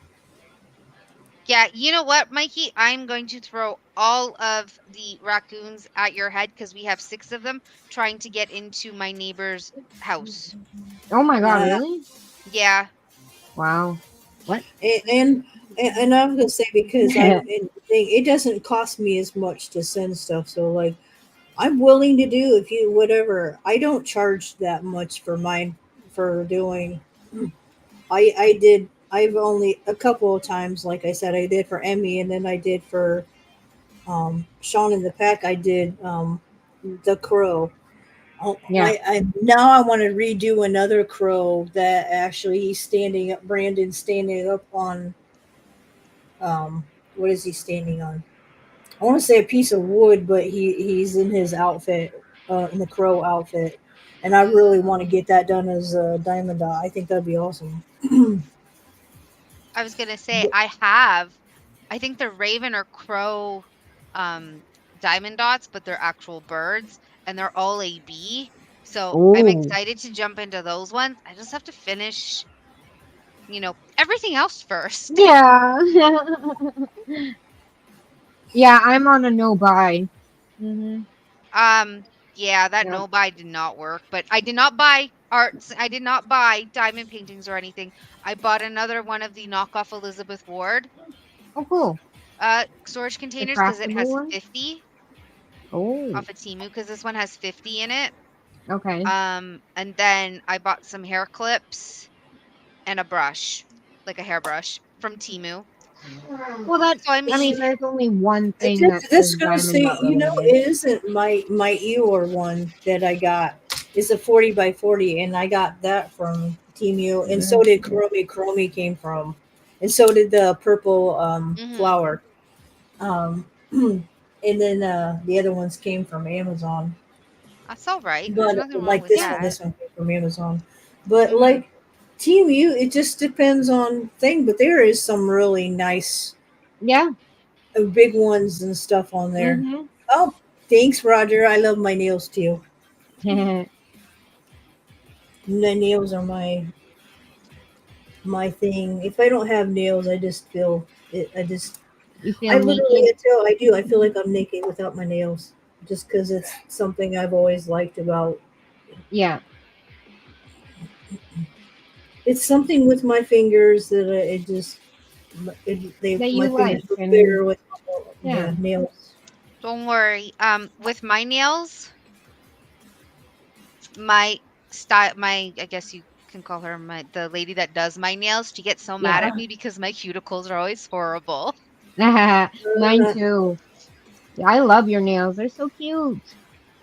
Yeah, you know what, Mikey? I'm going to throw all of the raccoons at your head because we have 6 of them trying to get into my neighbor's house. Oh my god, Uh, really? Yeah. Wow. What? and, and and I was gonna say because it doesn't cost me as much to send stuff, so like I'm willing to do if you whatever. I don't charge that much for mine for doing. I did. I've only a couple of times, like I said, I did for Emmy, and then I did for Sean in the Pack. I did the Crow. Oh, Yeah. I now I want to redo another Crow that actually he's standing up. Brandon's standing up on what is he standing on? I want to say a piece of wood, but he's in his outfit, in the Crow outfit, and I really want to get that done as a Diamond Dot. I think that'd be awesome. I was gonna say I think they're raven or crow um diamond dots, but they're actual birds and they're all AB. So I'm Oh. excited to jump into those ones. I just have to finish, everything else first. Yeah. Yeah, I'm on a no buy. Hmm. Um, yeah, that Yep. no buy did not work, but I did not buy arts. I did not buy diamond paintings or anything. I bought another one of the knockoff Elizabeth Ward Oh, cool. storage The containers because it craftable has one. 50 Oh. off of Timu because this one has 50 in it. Okay. And then I bought some hair clips and a brush, like a hairbrush from Timu. Well, that. So I I mean, mean, there's only one I thing that says just gonna diamond say, dot related. it isn't my Eeyore one that I got. It's a 40 by 40, and I got that from Team U, and so did Mhm. Chromie. Chromie came from, and so did the purple mhm, flower. And then the other ones came from Amazon. that's all right. There's But nothing wrong like with Yeah. that. this one came from Amazon. But Mhm. like Team U, it just depends on thing. But there is some really nice Yeah. big ones and stuff on there. Mhm. Oh, thanks, Roger. I love my nails too. The nails are my thing. If I don't have nails, I just feel it. You I feel literally naked? until I do. I feel like I'm naked without my nails, just because it's something I've always liked about. Yeah. It's something with my fingers that That my you fingers like, look and bigger with yeah. the nails. Don't worry. With my nails, my my I guess you can call her the lady that does my nails. She gets so mad Yeah. at me because my cuticles are always horrible. Mine Uh, too. Yeah, I love your nails. They're so cute.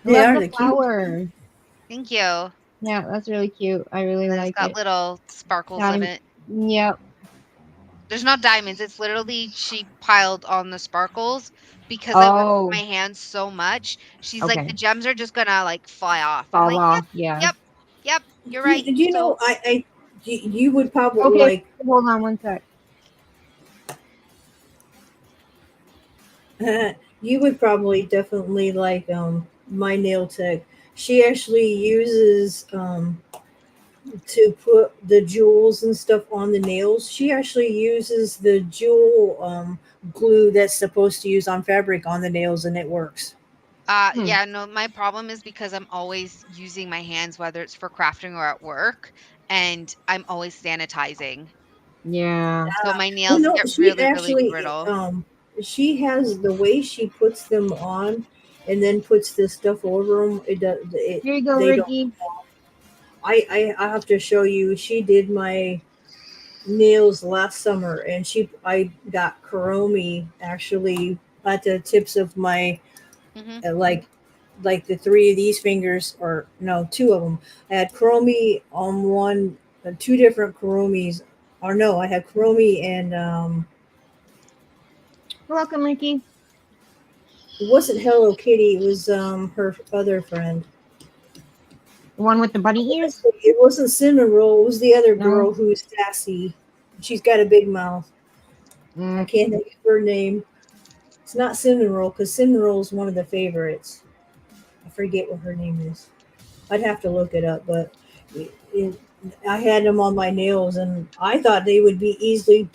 I they love are the the cute. flower. Thank you. And Yeah, that's really cute. I really then it's like got it. little sparkles in Diamond. it. Yep. There's not diamonds. It's literally she piled on the sparkles because I work with my Oh, hands so much. She's like, the okay. gems are just gonna like fly off. I'm Fall like, yep, off. Yeah. yep, yep. You're right. You know, So, you would probably Okay, like. hold on one sec. You would probably definitely like my nail tech. She actually uses to put the jewels and stuff on the nails. She actually uses the jewel glue that's supposed to use on fabric on the nails, and it works. Hmm. yeah, no, my problem is because I'm always using my hands, whether it's for crafting or at work, and I'm always sanitizing. Yeah. So my Well, nails no, get she really, really actually brittle. she has the way she puts them on, and then puts this stuff over them. It does it. Here you go, They don't. Ricky. I have to show you. She did my nails last summer, and I got Kuromi actually at the tips of my Hmm. like the three of these fingers, or no, two of them. I had Kuromi on one, two different Kuromis, or no, I had Kuromi and You're welcome, Ricky. it wasn't Hello Kitty. It was her other friend. The one with the bunny ears? It wasn't Cinnamon Roll. It was the other No. girl who's sassy. She's got a big mouth. I Mm, can't think of her name. It's not Cinnamon Roll because Cinnamon Roll is one of the favorites. I forget what her name is. I'd have to look it up, but I had them on my nails, and I thought they would be easily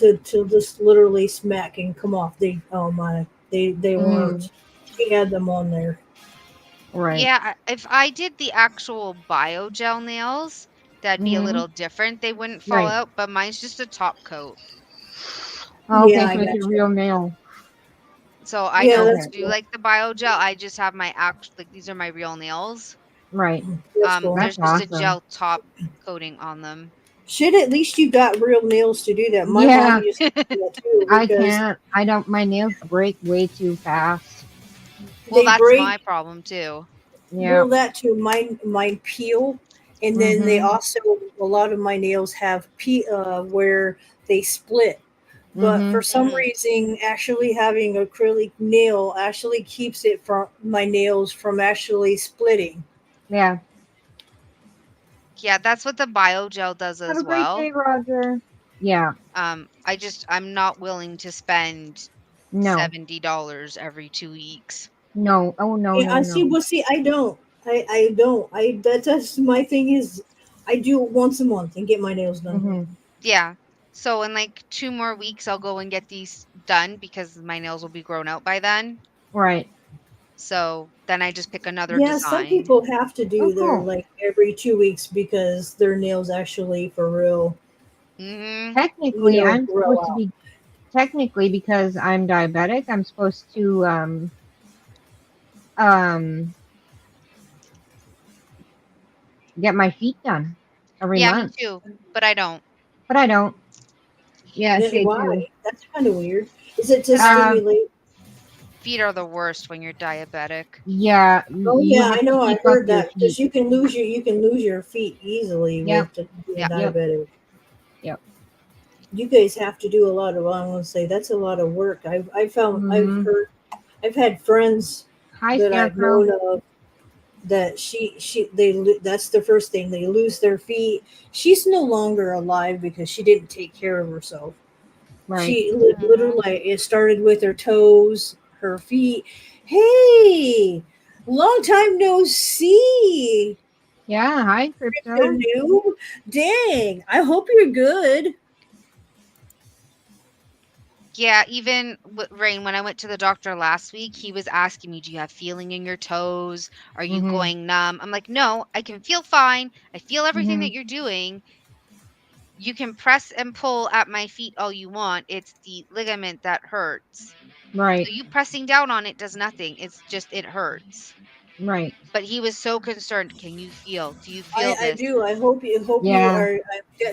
to just literally smack and come off. They oh my they Mm, weren't. She had them on there. right. Yeah, if I did the actual biogel nails, that'd be a Mm-hmm. little different. They wouldn't fall Right. out, but mine's just a top coat. Oh, Yeah, okay, I so it's got your you. real nail. So I Yeah, don't Okay. that's do cool. like the biogel. I just have my act like these are my real nails. Right. That's cool. There's That's just a awesome. gel top coating on them. Shit, at least you got real nails to do that. My mom Yeah, used to do that too I because can't. I don't. My nails break way too fast. Well, they that's my break. problem too. Yeah. Well, that too. Mine peel, and then they Mm-hmm. also a lot of my nails have where they split. But Mm-hmm. for some Hmm. reason, actually having acrylic nail actually keeps it from my nails from actually splitting. Yeah. Yeah, that's what the biogel does Have as a great well. day, Roger. Yeah. I'm not willing to spend No. $70 every 2 weeks. No. Oh no Yeah, no I see. no. Well, see, I don't. I don't. That's my thing is, I do it once a month and get my nails done. Mm-hmm. Yeah. So in like 2 more weeks, I'll go and get these done because my nails will be grown out by then. Right. So then I just pick another Yeah, some design. people have to Oh do their cool. like every 2 weeks because their nails actually for real, Hmm. Technically, I'm grow supposed to out. be technically because I'm diabetic. I'm supposed to um get my feet done every Yeah, me month, too. But I don't. but I don't. Yeah, Yeah, shade too. why? That's kind of weird. Is it to Because Uh, stimulate? feet are the worst when you're diabetic. yeah, Oh you yeah, have I to know. I keep up heard your that because feet. you can lose your feet easily Yep, with being Yeah. yep, diabetic. yep. You guys have to do a lot of. I want to say that's a lot of work. I've Mm-hmm. heard I've had friends Hi, that I've Scarecrow. known of that that's the first thing they lose their feet. She's no longer alive because she didn't take care of herself. Right. She Hmm. literally it started with her toes, her feet. Hey, long time no see. Yeah, hi, So Crypto. new. Dang, I hope you're good. Yeah, even Rain, when I went to the doctor last week, he was asking me, "Do you have feeling in your toes? Are you Mm-hmm. going numb?" I'm like, "No, I can feel fine. I feel everything Mm-hmm. that you're doing. You can press and pull at my feet all you want. It's the ligament that hurts. So Right. you pressing down on it does nothing. It's just it hurts." Right. But he was so concerned. Can you feel? Do you feel I this? do. I hope you Yeah. are.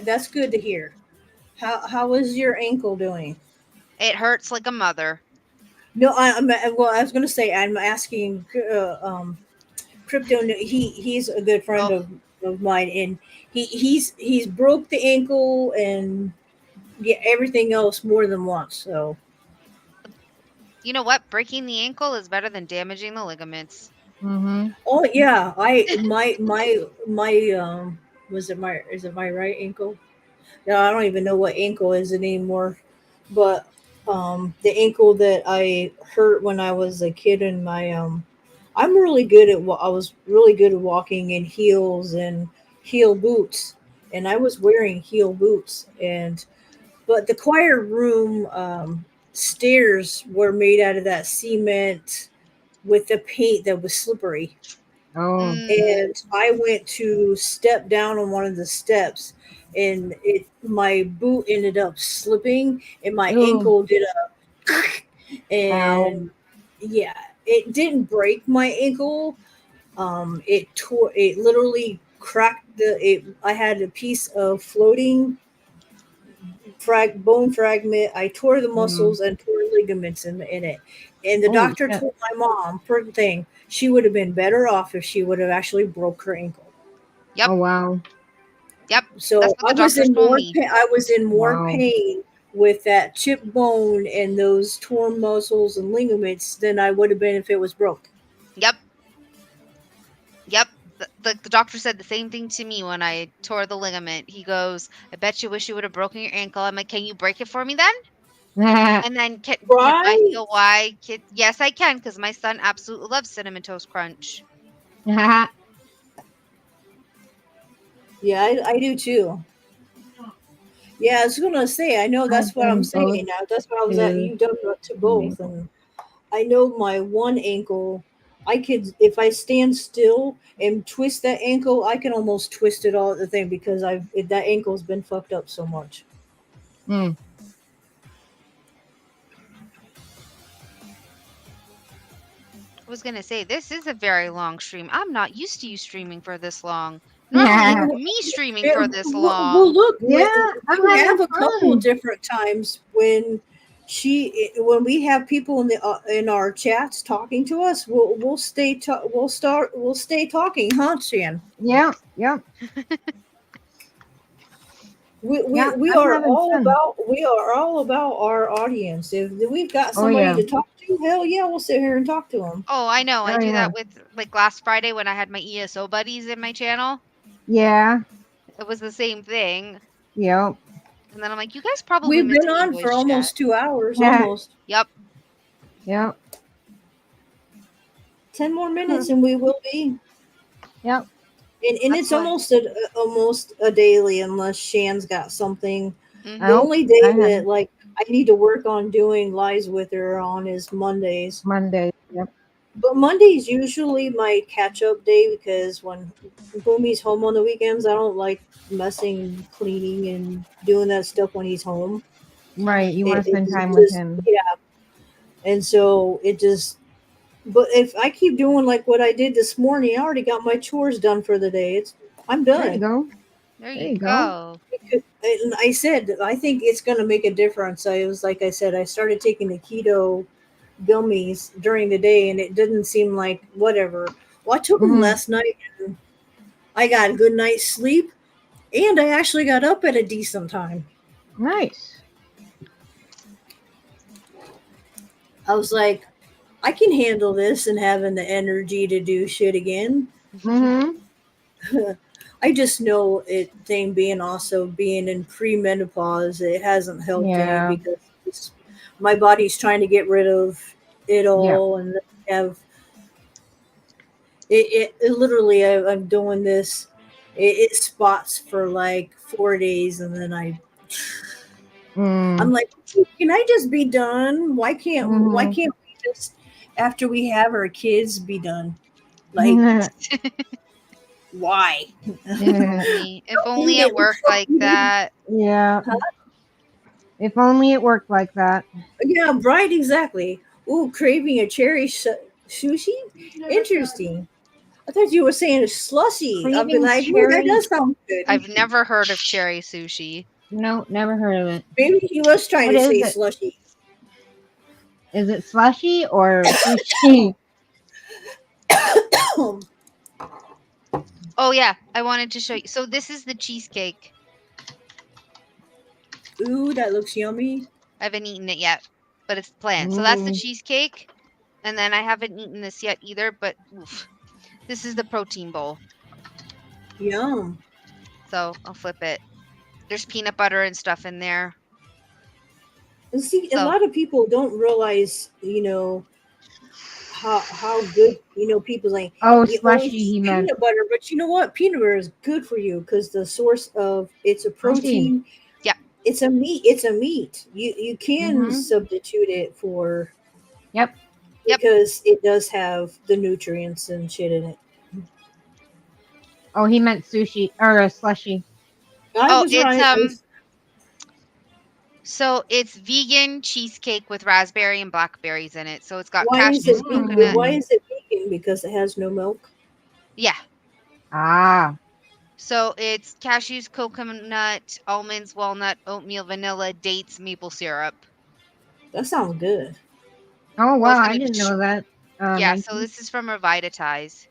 That's good to hear. How is your ankle doing? It hurts like a mother. No, well. I was going to say I'm asking. Crypto. He's a good friend Oh, of mine, and he's broke the ankle and yeah, everything else more than once. So you know what? Breaking the ankle is better than damaging the ligaments. Mm-hmm. oh yeah, I my was it my is it my right ankle? No, I don't even know what ankle is it anymore. But the ankle that I hurt when I was a kid and my I'm really good at I was really good at walking in heels and heel boots, and I was wearing heel boots, and but the choir room stairs were made out of that cement with the paint that was slippery, Oh. Mm, and I went to step down on one of the steps, and it my boot ended up slipping, and my Ooh. ankle did a, Ow. and yeah, it didn't break my ankle. It tore. It literally cracked the. It. I had a piece of floating bone fragment. I tore the Mm. muscles and tore ligaments in it. And the Holy doctor shit. told my mom, poor thing, she would have been better off if she would have actually broke her ankle. yep, Oh wow. yep. That's So what the doctors told me. I was in more Wow. pain with that chipped bone and those torn muscles and ligaments than I would have been if it was broke. Yep, yep. The doctor said the same thing to me when I tore the ligament. He goes, "I bet you wish you would have broken your ankle." I'm like, "Can you break it for me then?" And then can I Right? feel why? Yes, I can because my son absolutely loves cinnamon toast crunch. Yeah, I do too. Yeah, I was gonna say. I know I've that's what I'm done both saying. Now that's what I was at. to You've done to one both, ankle. and I know my one ankle. I could, if I stand still and twist that ankle, I can almost twist it all at the thing because that ankle's been fucked up so much. Mm. I was gonna say this is a very long stream. I'm not used to you streaming for this long. Normally it's Yeah, Well, me streaming yeah, for this well, long. look, I'm we having have a couple of fun. different times when we have people in our chats talking to us. We'll stay talking, huh, Shan? Yeah, yep, yeah. I'm having fun. We are all about our audience. If we've got Oh somebody yeah, to talk to, hell yeah, we'll sit here and talk to them. Oh, I know. I oh do yeah, that with like last Friday when I had my ESO buddies in my channel. yeah, It was the same thing. yep, And then I'm like, you guys probably We've miss been me in on for voice chat. almost 2 hours, yeah, almost Yep. yep, 10 more minutes, and we will be. yep. And That's it's why. almost a daily unless Shan's got something. The Mm-hmm. Oh, only day I that haven't. like I need to work on doing lives with her on is Mondays. Monday. Yep. But Monday's usually my catch up day because when Boomy's home on the weekends, I don't like messing, cleaning, and doing that stuff when he's home. Right. You want to It spend time with just him. yeah, and so it just. But if I keep doing like what I did this morning, I already got my chores done for the day. I'm There you done. go. There There you you go. go. And I said I think it's going to make a difference. I was like I said I started taking the keto gummies during the day, and it didn't seem like whatever. Well, I took them Hmm. last night, and I got a good night's sleep, and I actually got up at a decent time. Nice. I was like, I can handle this and having the energy to do shit again. Mm-hmm. I just know it thing being also being in premenopause, it hasn't helped any Yeah. because my body's trying to get rid of it Yep. all and have it literally I'm doing this it spots for like 4 days and then I'm Mm. like, can I just be done? Why Mm-hmm. can't we just after we have our kids be done? Like why? If Don't only need it it. worked like that. Yeah. If only it worked like that. Yeah, right, exactly. Ooh, craving a sushi? Interesting. I thought you were saying a slushy. I'd be Craving like, ooh, that cherry does sound good. I've never heard of cherry sushi. No, never heard of it. Maybe he was trying What to is say it? slushy. Is it slushy or sushi? Oh yeah, I wanted to show you. So this is the cheesecake. Ooh, that looks yummy. I haven't eaten it yet, but it's planned. So that's the Mm. cheesecake. And then I haven't eaten this yet either, but oof, this is the protein bowl. Yum. So I'll flip it. There's peanut butter and stuff in there. And see, a So lot of people don't realize, how good, people like Oh, you only slushy, eat he meant. peanut butter, but you know what? Peanut butter is good for you because the source of it's a Protein. protein. yeah, It's a meat. It's a meat. You can Mm-hmm. substitute it for Yep. yep. because it does have the nutrients and shit in it. Oh, he meant sushi or a slushy. I Oh, was it's right. so it's vegan cheesecake with raspberry and blackberries in it. So it's got Why is it cashews, vegan? coconut. Why Mm. is it vegan? Because it has no milk. Yeah. Ah. So it's cashews, coconut, almonds, walnut, oatmeal, vanilla, dates, maple syrup. That sounds good. Oh Well, wow, it's I gonna be didn't know that. yeah, so Mentioned. this is from Revitatize.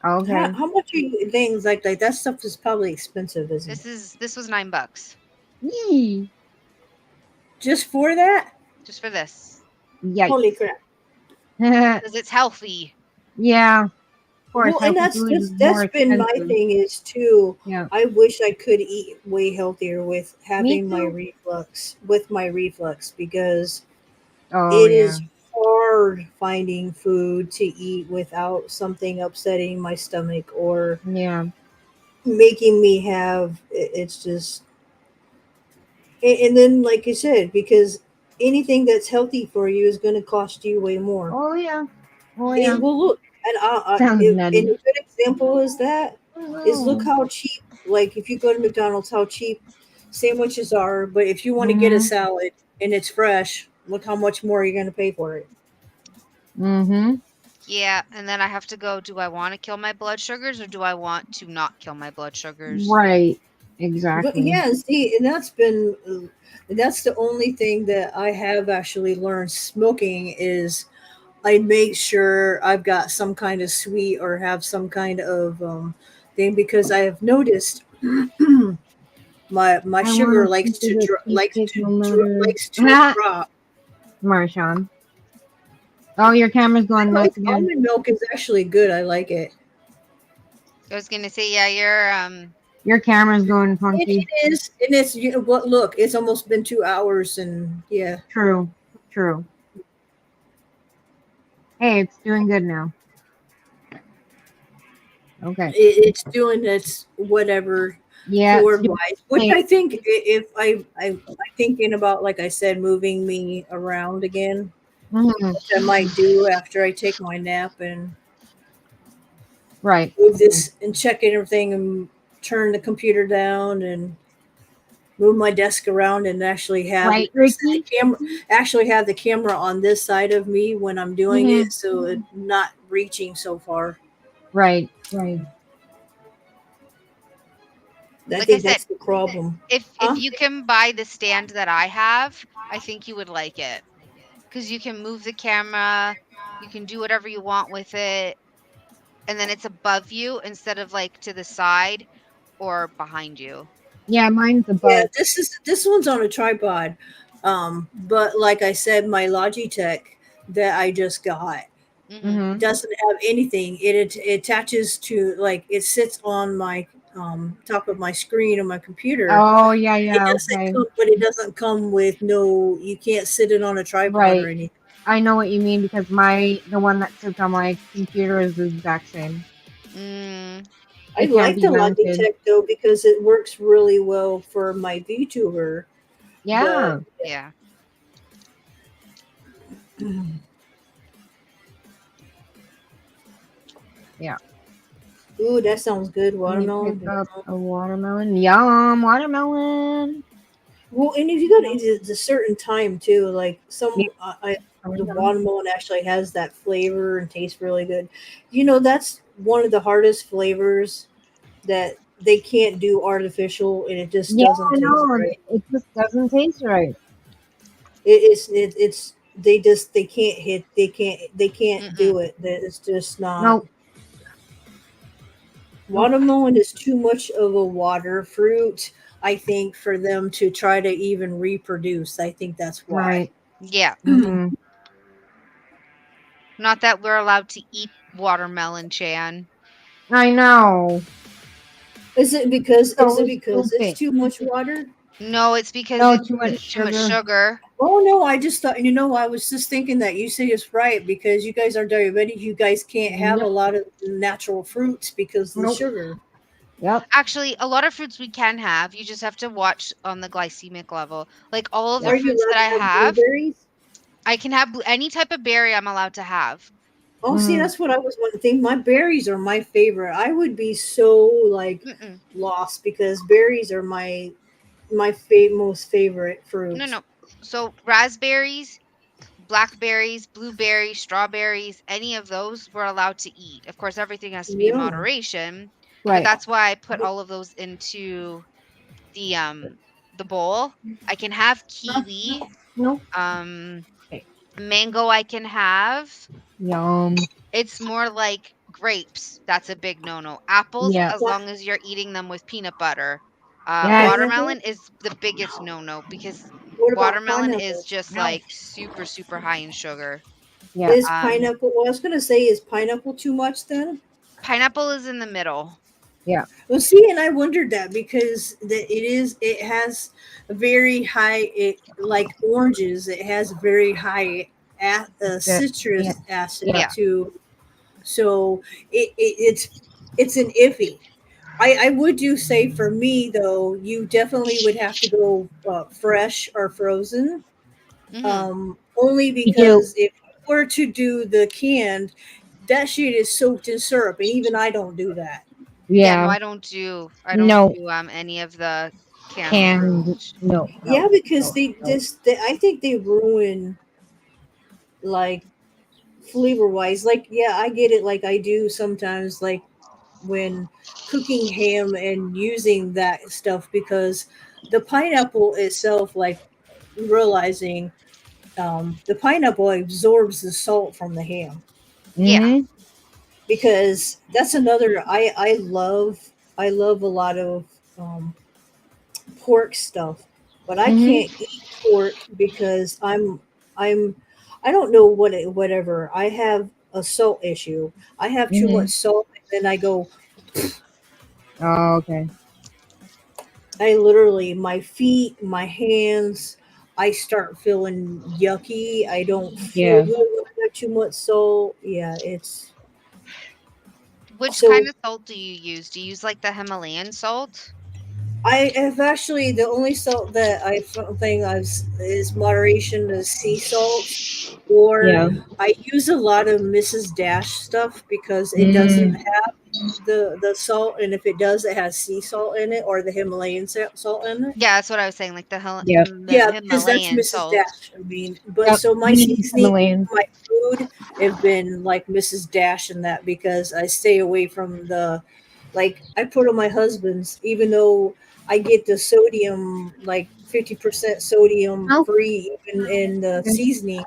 Okay. How much are you things like that stuff is probably expensive, isn't it? This was $9 Yee. Just for that? just for this. Holy Yikes. crap! Because it's healthy. Yeah. Of course, Well, and healthy food is more that's been my expensive. thing is too. Yeah. I wish I could eat way healthier with Me having too. my reflux because Oh it yeah. is hard finding food to eat without something upsetting my stomach or Yeah. making me have it's just And then, like you said, because anything that's healthy for you is going to cost you way more. Oh yeah. Oh yeah. It will look, and Sounds and nutty. a good example is that is look Woohoo. how cheap. Like if you go to McDonald's, how cheap sandwiches are. But if you want to get a Mhm. salad and it's fresh, look how much more you're going to pay for it. Mhm. Yeah, and then I have to go, do I want to kill my blood sugars or do I want to not kill my blood sugars? Right. But Exactly. yeah, see, and that's the only thing that I have actually learned smoking is I make sure I've got some kind of sweet or have some kind of thing because I have noticed my I want sugar to keep it a cheesecake no matter. likes to drop. Marshawn. Oh, your camera's going I like nuts again. almond milk is actually good. I like it. I was gonna say, yeah, you're Your camera's going It funky. is, and it's you know what? Look, it's almost been 2 hours, and yeah, True. True. Hey, it's doing good now. Okay. it's doing its whatever Yeah, it's cord doing. wise, which Hey. I think if I'm thinking about, like I said, moving me around again, Mhm. which I might do after I take my nap and Right. move this and check everything and turn the computer down and move my desk around and actually have Right, set the Ricky. camera actually have the camera on this side of me when I'm doing Mhm. it so it's not reaching so far. Right. Right. I like I think said, that's the problem. if Huh? you can buy the stand that I have, I think you would like it because you can move the camera, you can do whatever you want with it, and then it's above you instead of like to the side or behind you. Yeah, mine's Yeah, above. this one's on a tripod. But like I said, my Logitech that I just got Mhm. Mhm. doesn't have anything. It attaches to, like, it sits on my top of my screen on my computer. Oh, yeah, It yeah. doesn't Okay. come, but it doesn't come with no. You can't sit it on a tripod or Right. anything. I know what you mean because the one that sits on my computer is the exact same. Mm, I It can't like be the mounted. Logitech though because it works really well for my VTuber. But Yeah. yeah. Yeah. ooh, that sounds good. Let me pick Watermelon. up a watermelon. Yum, watermelon. Well, and if you go to it's a certain time too, like Yeah, the coming down. watermelon actually has that flavor and tastes really good. That's one of the hardest flavors that they can't do artificial, and it just Yeah, doesn't I taste know. right. It just doesn't taste right. It's they can't they can't Mm-mm. do it. That it's just not. Nope. Nope. Watermelon is too much of a water fruit, I think, for them to try to even reproduce. I think that's why. Right. Yeah. Mhm. Not that we're allowed to eat watermelon, Chan. I know. Is it So because it's stupid. too much water? No, it's because No, it's too much too much sugar. sugar. Oh no, I just thought, I was just thinking that you say it's right because you guys are diabetic. You guys can't have a Yep. lot of natural fruits because of the Nope. sugar. Yep. Actually, a lot of fruits we can have. You just have to watch on the glycemic level. Like all of the Are Yep. you fruits that allowed I to have have, blueberries? I can have any type of berry I'm allowed to have. Oh, see, Mhm. that's what I was one thing. My berries are my favorite. I would be so like Mm-mm. lost because berries are my most favorite No, fruit. no. So raspberries, blackberries, blueberries, strawberries, any of those we're allowed to eat. Of course, everything has to be in Yeah. moderation, but Right. that's why I put all of those into the the bowl. I can have kiwi, Nope. um Okay. mango I can have. Yum. It's more like grapes. That's a big no-no. Apples, Yeah. as long as you're eating them with peanut butter. Yes. Pineapple? Watermelon is the biggest no-no because What about watermelon is pineapple? just Ow. like super, super high in sugar. Yeah. Is Um, pineapple? Well, I was gonna say, is pineapple too much then? Pineapple is in the middle. Yeah. Well, see, and I wondered that because it has a very high, it like oranges. It has very high The, yeah. citrus acid Yeah. Yeah. too. So it's an iffy. I would do say for me though, you definitely would have to go fresh or frozen. Hmm. Only You do. because if you were to do the canned, that shit is soaked in syrup, and even I don't do that. Yeah, no, Yeah. I don't No. do any of the canned Canned. fruit. No. No. Yeah, because No. No. I think they ruin like flavor wise. Like, yeah, I get it. Like I do sometimes, like when cooking ham and using that stuff because the pineapple itself, like realizing the pineapple absorbs the salt from the ham Yeah. Mm-hmm. because that's another I love a lot of pork stuff, but I Mm-hmm. can't eat pork because I'm I don't know whatever. I have a salt issue. I have too Mm-hmm. much salt and then I go Oh, okay. I literally my feet, my hands, I start feeling yucky. I don't feel Yeah. good when I got too much salt. Yeah, it's Which kind so of salt do you use? Do you use like the Himalayan salt? I have actually the only salt that I think is moderation is sea salt, or Yeah. I use a lot of Mrs. Dash stuff because it doesn't Mm. have the salt, and if it does, it has sea salt in it or the Himalayan salt in it. Yeah, that's what I was saying, like the Yep. Yeah, because that's Himalayan Mrs. salt. Dash. I mean, but Yep. so my You need seasoning, Himalayan. my food have been like Mrs. Dash and that because I stay away from the, like I put on my husband's, even though I get the sodium, like 50% sodium Oh. free even in the Okay. seasoning,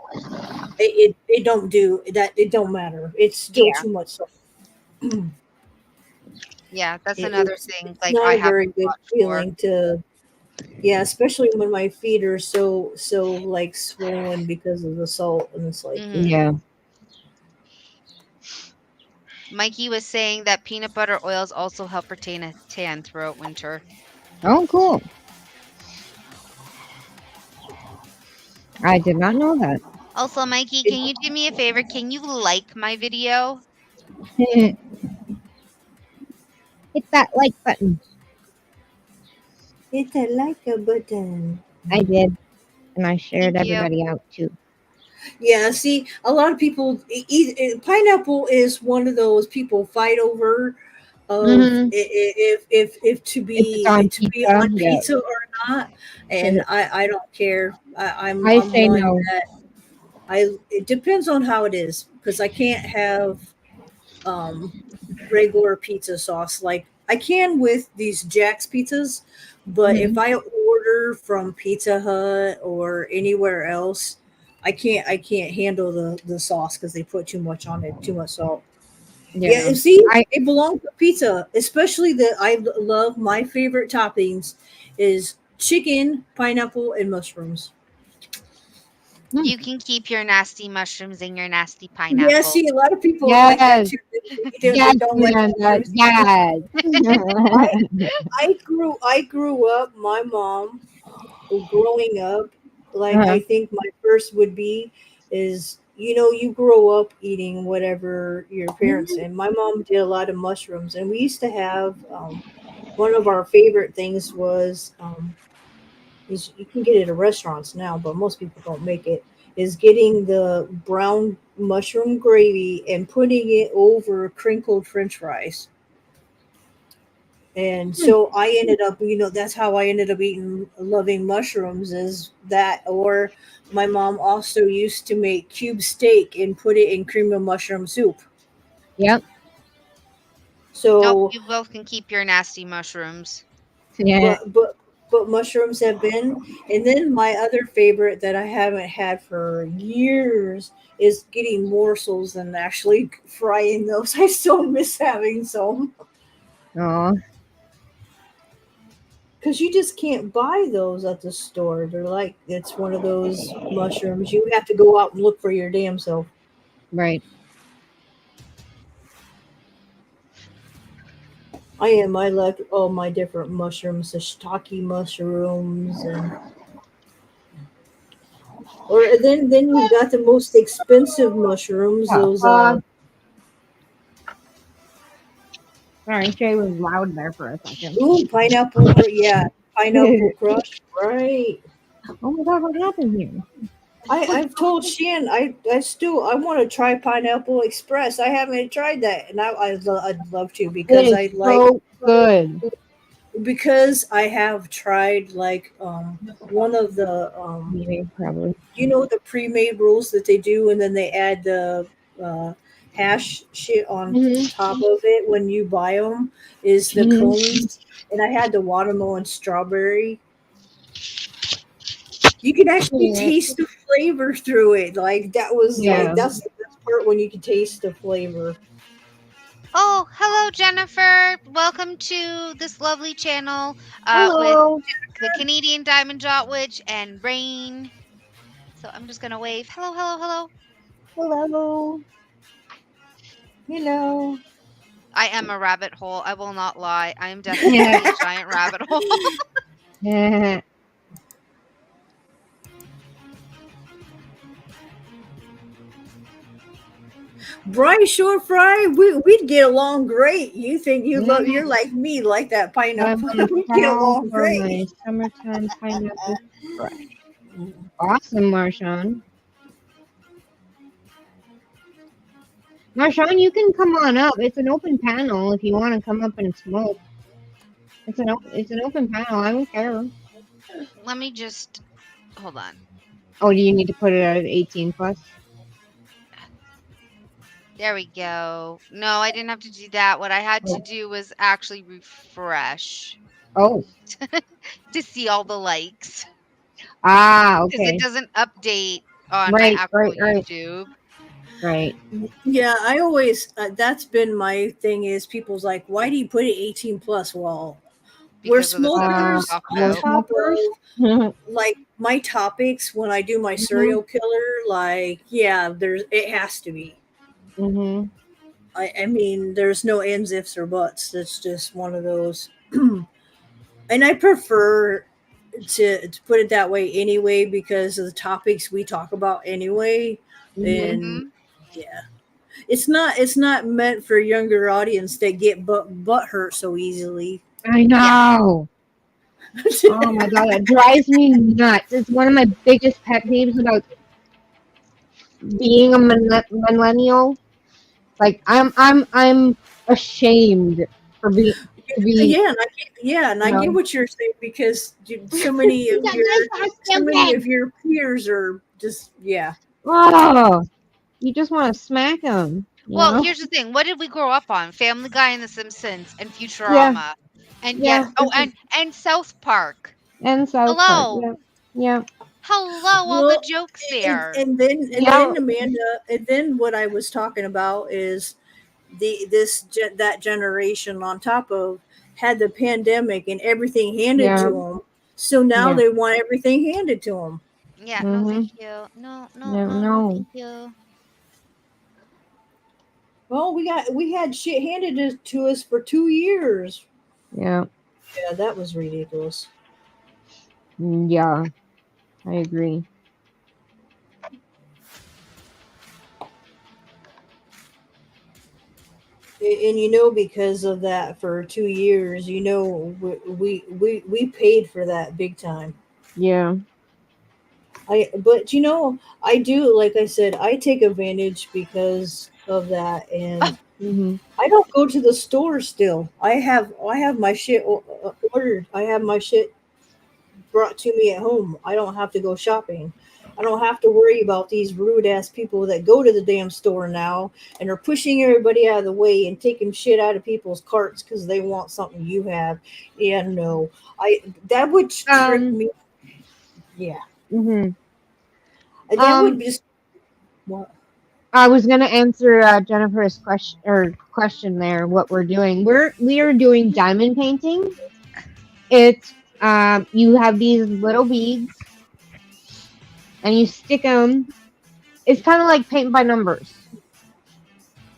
it don't do that. It don't matter. It's still Yeah. too much salt. Yeah, that's It, another thing, it's like, not I a have very to good watch for. feeling to, yeah, especially when my feet are so like swollen because of the salt, and it's like, Mhm. Yeah. Mikey was saying that peanut butter oils also help retain a tan throughout winter. Oh, cool. I did not know that. Also, Mikey, it, can you do me a favor? Can you like my video? Hit that like button. it's a like a button. I did, and I shared Thank you. everybody out too. Yeah, see, a lot of people pineapple is one of those people fight over of Mm-hmm. if If it's on to be pizza, on yeah. pizza or not, and I don't care. I I'm say one no. that it depends on how it is because I can't have um, regular pizza sauce. Like I can with these Jack's pizzas, but if Mm-hmm. I order from Pizza Hut or anywhere else, I can't handle the sauce because they put too much on it, too much salt. Yeah, Yeah. and see, I. it belongs to pizza. Especially the I love my favorite toppings is chicken, pineapple, and mushrooms. Hmm. You can keep your nasty mushrooms and your nasty Yeah, pineapple. see, a lot of people like that Yes. too. Yes, They don't like Amanda. mushrooms. Yes. I I grew up. My mom growing up, like Uh-huh. I think my first would be is you grow up eating whatever your parents Mhm. and my mom did a lot of mushrooms and we used to have one of our favorite things was is you can get it at restaurants now, but most people don't make it. Is getting the brown mushroom gravy and putting it over crinkled French fries. And Hmm. so I ended up, that's how I ended up eating, loving mushrooms is that. Or my mom also used to make cube steak and put it in cream of mushroom soup. Yep. Nope, So, you both can keep your nasty mushrooms. Yeah. but mushrooms have been, and then my other favorite that I haven't had for years is getting morsels and actually frying those. I still miss having some Oh, because you just can't buy those at the store. They're like it's one of those mushrooms you have to go out and look for your damn self. right. I like all my different mushrooms, the shiitake mushrooms, and or then you've got the most expensive mushrooms. Yeah. Those Sorry, Shay was loud there for a second. Ooh, pineapple. Yeah, pineapple crush. Right. Oh my god, what happened here? I've told Shan I want to try Pineapple Express. I haven't tried that, and I'd love to It because is I like so good. because I have tried like one of the Maybe, probably. the pre-made rolls that they do, and then they add the uh, hash shit on Hmm. top of it when you buy them is the Hmm. cones, and I had the watermelon strawberry. You can actually Yeah. taste the flavor through it. Like that was like Yeah. that's the best part when you can taste the flavor. Oh, hello, Jennifer. Welcome to this lovely channel with Hello. the Canadian Diamond Dot Witch and Rain. So I'm just gonna wave. Hello, hello, hello. Hello. Hello. I am a rabbit hole. I will not lie. I am Yeah. definitely a giant rabbit hole. Yeah. Bryce Shore Fry, we'd get along great. You think you're like me, like that I'm pineapple. on the We get prowl along for great. my summertime pineapple fresh. Awesome, Marshawn. Marshawn, you can come on up. It's an open panel if you want to come up and smoke. It's an open panel. I don't care. Let me just hold on. Oh, do you need to put it at 18 plus? There we go. No, I didn't have to do that. What I had to Oh. do was actually refresh Oh. to see all the likes Ah, because it okay. doesn't update on my Right, actual right, right, YouTube right. Yeah, I always that's been my thing is people's like, why do you put it 18 plus? Well, we're because of the stuff that we smokers talk on We're about. top smokers. of like my topics when I do my Mhm, serial killer. Like, yeah, there's it has to be. mhm. I mean, there's no ands, ifs, or buts. It's just one of those. And I prefer to put it that way anyway because of the topics we talk about anyway. Mhm. And Hmm. yeah, it's not meant for younger audience that get butt hurt so easily. I Yeah. know. Oh my god, that drives me nuts. It's one of my biggest pet peeves about being a millennial. Like I'm ashamed for being to be. Yeah, and You I get know. what you're saying because so many of That your my so so many stupid. of your peers are just yeah. Oh, you just want to smack them. You Well, know. here's the thing. What did we grow up on? Family Guy and The Simpsons and Yeah. Futurama. And yet Yeah. oh and South Park. And South Park. Hello. Yeah. Yeah. Hello, all the Well, jokes and, there. and then and Yeah. then Amanda, and then what I was talking about is that generation on top of had the pandemic and everything handed Yeah. to them. So now Yeah. they want everything handed to them. Yeah, no thank Mhm. you. No, no, No. no, no No. thank you. Well, we had shit handed to us for 2 years. Yeah. Yeah, that was ridiculous. Yeah. I agree. And because of that for 2 years, we paid for that big time. Yeah. But I do, like I said, I take advantage because of that, and Mhm. I don't go to the store still. I have my shit ordered. I have my shit brought to me at home. I don't have to go shopping. I don't have to worry about these rude ass people that go to the damn store now and are pushing everybody out of the way and taking shit out of people's carts because they want something you have. Yeah, no, I that would trick Um. me. Yeah, Mhm. that would Um. just what. I was gonna answer Jennifer's question there. What we're doing? We are doing diamond painting. It's you have these little beads and you stick them. It's kind of like paint by numbers,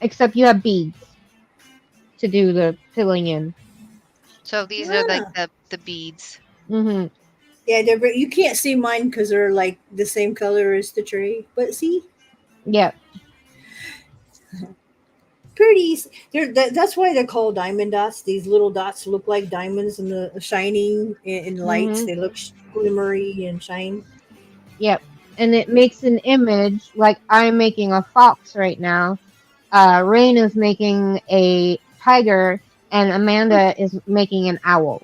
except you have beads to do the filling in. So these are like Ah. the beads. Mhm. Yeah, you can't see mine because they're like the same color as the tree. But see, Yeah. pretty. That's why they're called diamond dots. These little dots look like diamonds in the shining in lights. Hmm. They look glimmery and shine. Yep. And it makes an image like I'm making a fox right now. Rain is making a tiger, and Amanda is making an owl.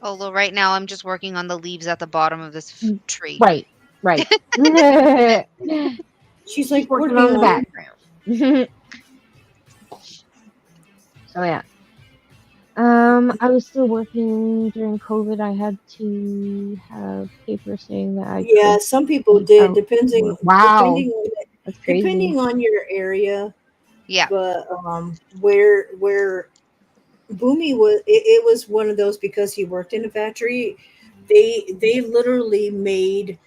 Although right now I'm just working on the leaves at the bottom of this tree. Right, right. She's She's like, "What working are you on the on?" background. So yeah. I was still working during COVID. I had to have paper saying that I Yeah, could some people be did, out to work. Wow, that's crazy. depending on your area. Yeah. But where Boomy was, it was one of those because he worked in a factory. They literally made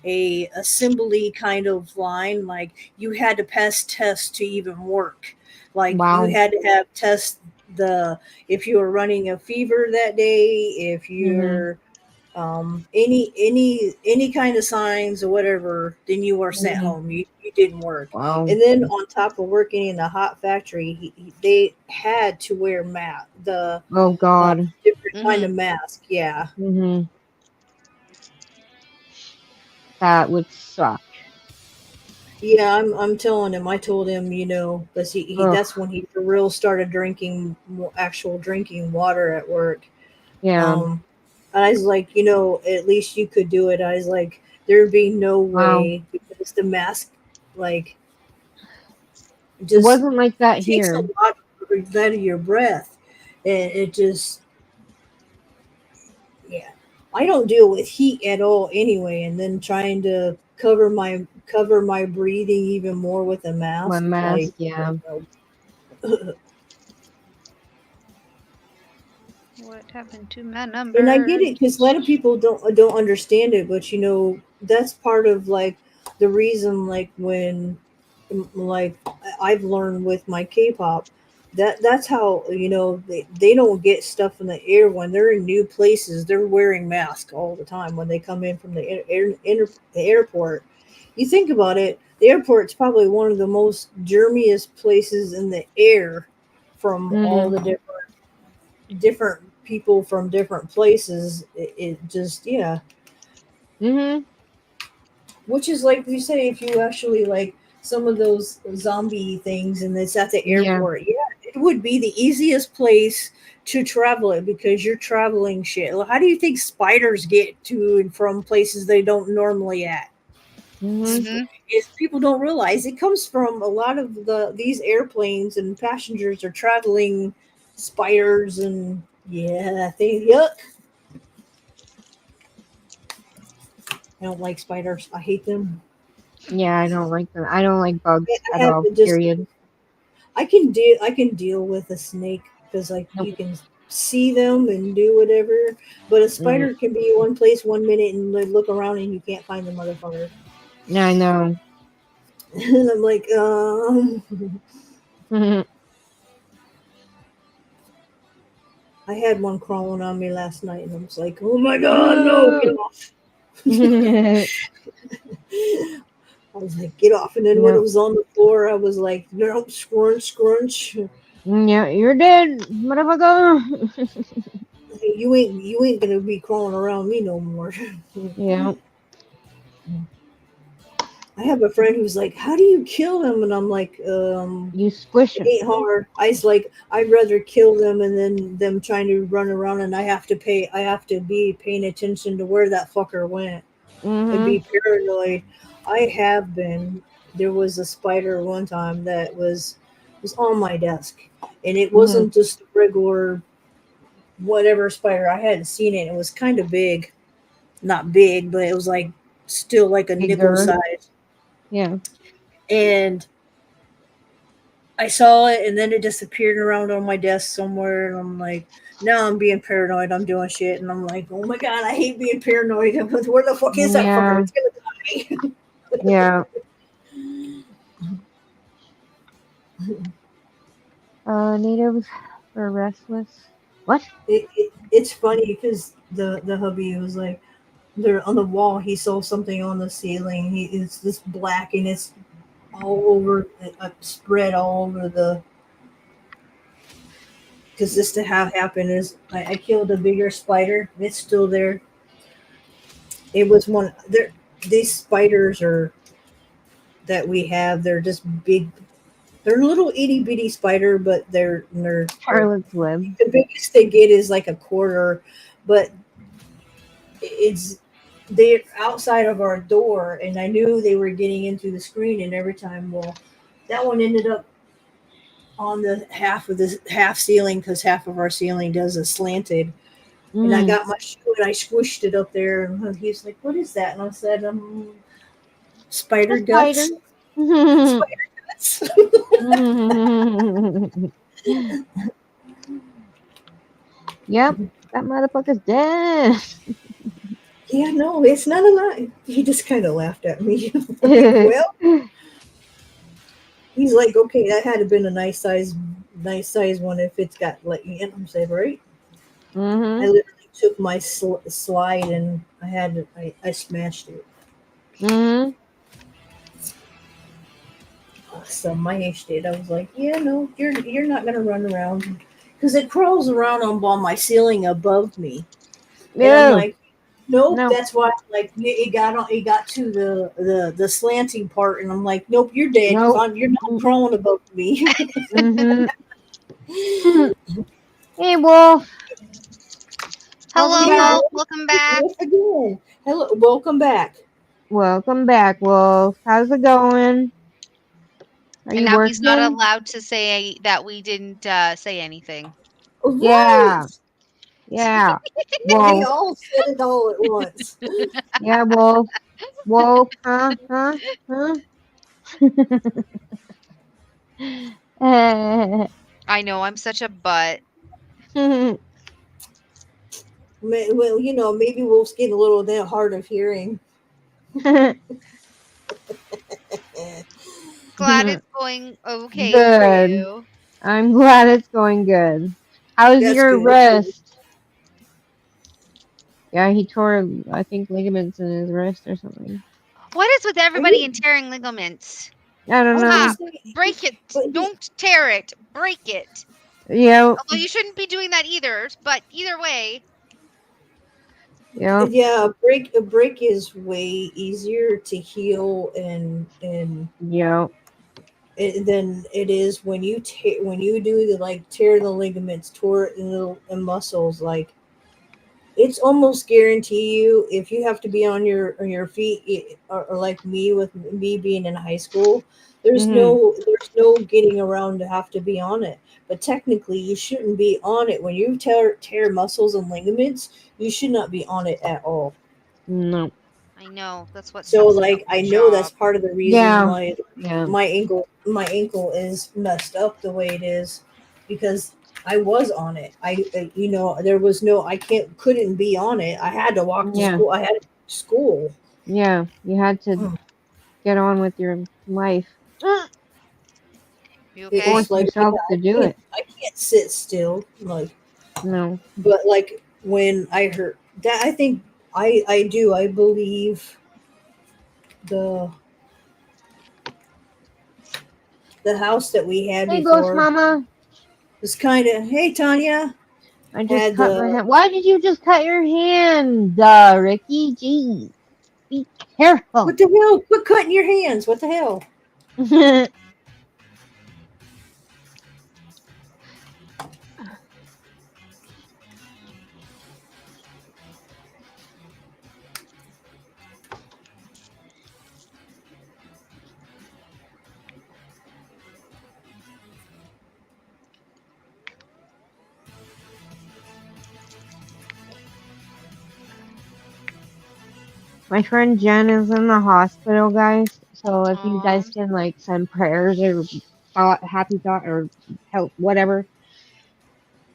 a assembly kind of line. Like you had to pass tests to even work. Like you Wow. had to have tests the if you were running a fever that day, if Mhm. you're any kind of signs or whatever, then you were sent Mhm. home. You didn't work. Wow. And then on top of working in a hot factory, they had to wear Oh God. different kind of Mhm. mask. Yeah, Mhm. That would suck. yeah. I'm telling him. I told him, because he Ugh. that's when he for real started drinking actual drinking water at work. Yeah. Um, and I was like, at least you could do it. I was like, there'd be no Wow. way because the mask, like, It just wasn't like that takes a here. lot out of your breath, and it just, yeah. I don't deal with heat at all anyway, and then trying to cover my breathing even more with a My mask, like, mask. Yeah. What happened to my and I get it because a lot of numbers? people don't understand it, but that's part of like the reason, like when like I've learned with my K-pop, that's how they don't get stuff in the air when they're in new places. They're wearing masks all the time when they come in from the airport. You think about it, the airport's probably one of the most germiest places in the air from all Mhm. the different people from different places. It just, yeah. Mhm. Which is like you say, if you actually like some of those zombie things and it's at the Yeah. airport, yeah, it would be the easiest place to travel it because you're traveling shit. How do you think spiders get to and from places they don't normally at? Mhm. Mhm. Is people don't realize it comes from a lot of these airplanes and passengers are traveling spiders and yeah, I think yuck. I don't like spiders. I hate them. Yeah. I don't like them. I don't like bugs I at have all. to just Period. I can deal with a snake because like Nope. you can see them and do whatever, but a Mm. spider can be one place 1 minute and then look around and you can't find the motherfucker. Yeah, I know. And I'm like, Mhm. I had one crawling on me last night, and I was like, oh my god, no, get No. off! I was like, get off! And then when it No. was on the floor, I was like, no, scrunch, scrunch. Yeah, you're dead, motherfucker. You ain't gonna be crawling around me no more. Yeah. I have a friend who's like, "How do you kill them?" And I'm like, You squish it him. ain't hard. I'd rather kill them and then them trying to run around, and I have to be paying attention to where that fucker went and Mhm. be paranoid. I have been. There was a spider one time that was on my desk, and it Mhm. wasn't just a regular whatever spider. I hadn't seen it. It was kind of big, not big, but it was like still like a nickel Bigger. size, Yeah. and I saw it and then it disappeared around on my desk somewhere. And I'm like, now I'm being paranoid. I'm doing shit. And I'm like, oh my God, I hate being paranoid. Where the fuck is that fucker? Yeah. It's going to die. Yeah. Natives are restless. What? It's funny because the hubby was like, there on the wall, he saw something on the ceiling. It's this black and it's all over, spread all over because this to how happened is I killed a bigger spider. It's still there. It was one. There, these spiders are that we have. They're just big. They're little itty bitty spider, but they're Charlotte's Web. the biggest they get is like a quarter, but it's they're outside of our door, and I knew they were getting into the screen, and every time, well, that one ended up on the half of the half ceiling because half of our ceiling does a slanted. And I Mm. got my shoe and I squished it up there, and he's like, "What is that?" And I said, A spider spider. guts." Spider guts. Yep, that motherfucker's dead. Yeah, no, it's not alive. He just kind of laughed at me. Like, well, he's like, okay, that had to been a nice size one if it's got let you in. I'm saying, right? I Mhm. literally took my slide and I smashed it. Mhm. So my age did. I was like, yeah, no, you're not gonna run around because it crawls around on my ceiling above me, and I'm No. like, nope. No. That's why, like, it got to the slanting part, and I'm like, nope, you're dead because No. you're not Mm-mm. crawling above me. Mhm. Hey, Wolf. Welcome Hello, back. Wolf. Welcome back. Wolf again. Hello, welcome back. Welcome back, Wolf. How's it going? Are And you now he's not working? allowed to say that we didn't say anything. Right. Yeah. Yeah. We Wolf. all said it all at once. Yeah, Wolf. Wolf. Huh? Huh? Huh? I know I'm such a butt. Well, maybe Wolf's getting a little bit hard of hearing. Glad it's going okay for Good. you. I'm glad it's going good. How's That's your good. wrist? Yeah, he tore, I think, ligaments in his wrist or something. What is with Are everybody and you? tearing ligaments? I I don't was gonna know. Stop. say, Break it. but Don't tear it. Break it. Yep. Although you shouldn't be doing that either, but either way, Yep. yeah, a break is way easier to heal Yep. than it is when when you do the like tear the ligaments, tore it in the muscles. Like, it's almost guarantee you if you have to be on your feet, or like me with me being in high school, Mhm. there's no getting around to have to be on it. But technically you shouldn't be on it when you tear muscles and ligaments. You should not be on it at all. No. I know that's what So, sucks about like, my I know that's job. part of the reason Yeah. why Yeah. my ankle is messed up the way it is, because I was on it. There was no, I couldn't be on it. I had to walk to Yeah. school. I had to school. Yeah. You had to Mm. get on with your life. You okay? It's Force like yourself to do it. I can't sit still. Like, No. but like when I heard that, I think I believe the the house that we had Hey, Ghost before Mama. was kind of, hey Tanya, I just had cut my the hand. Why did you just cut your hand, Ricky? Jeez. Be careful. what the hell? Quit cutting your hands. What the hell? My friend Jen is in the hospital, guys. So if you Aw. guys can like send prayers or happy thought or help, whatever,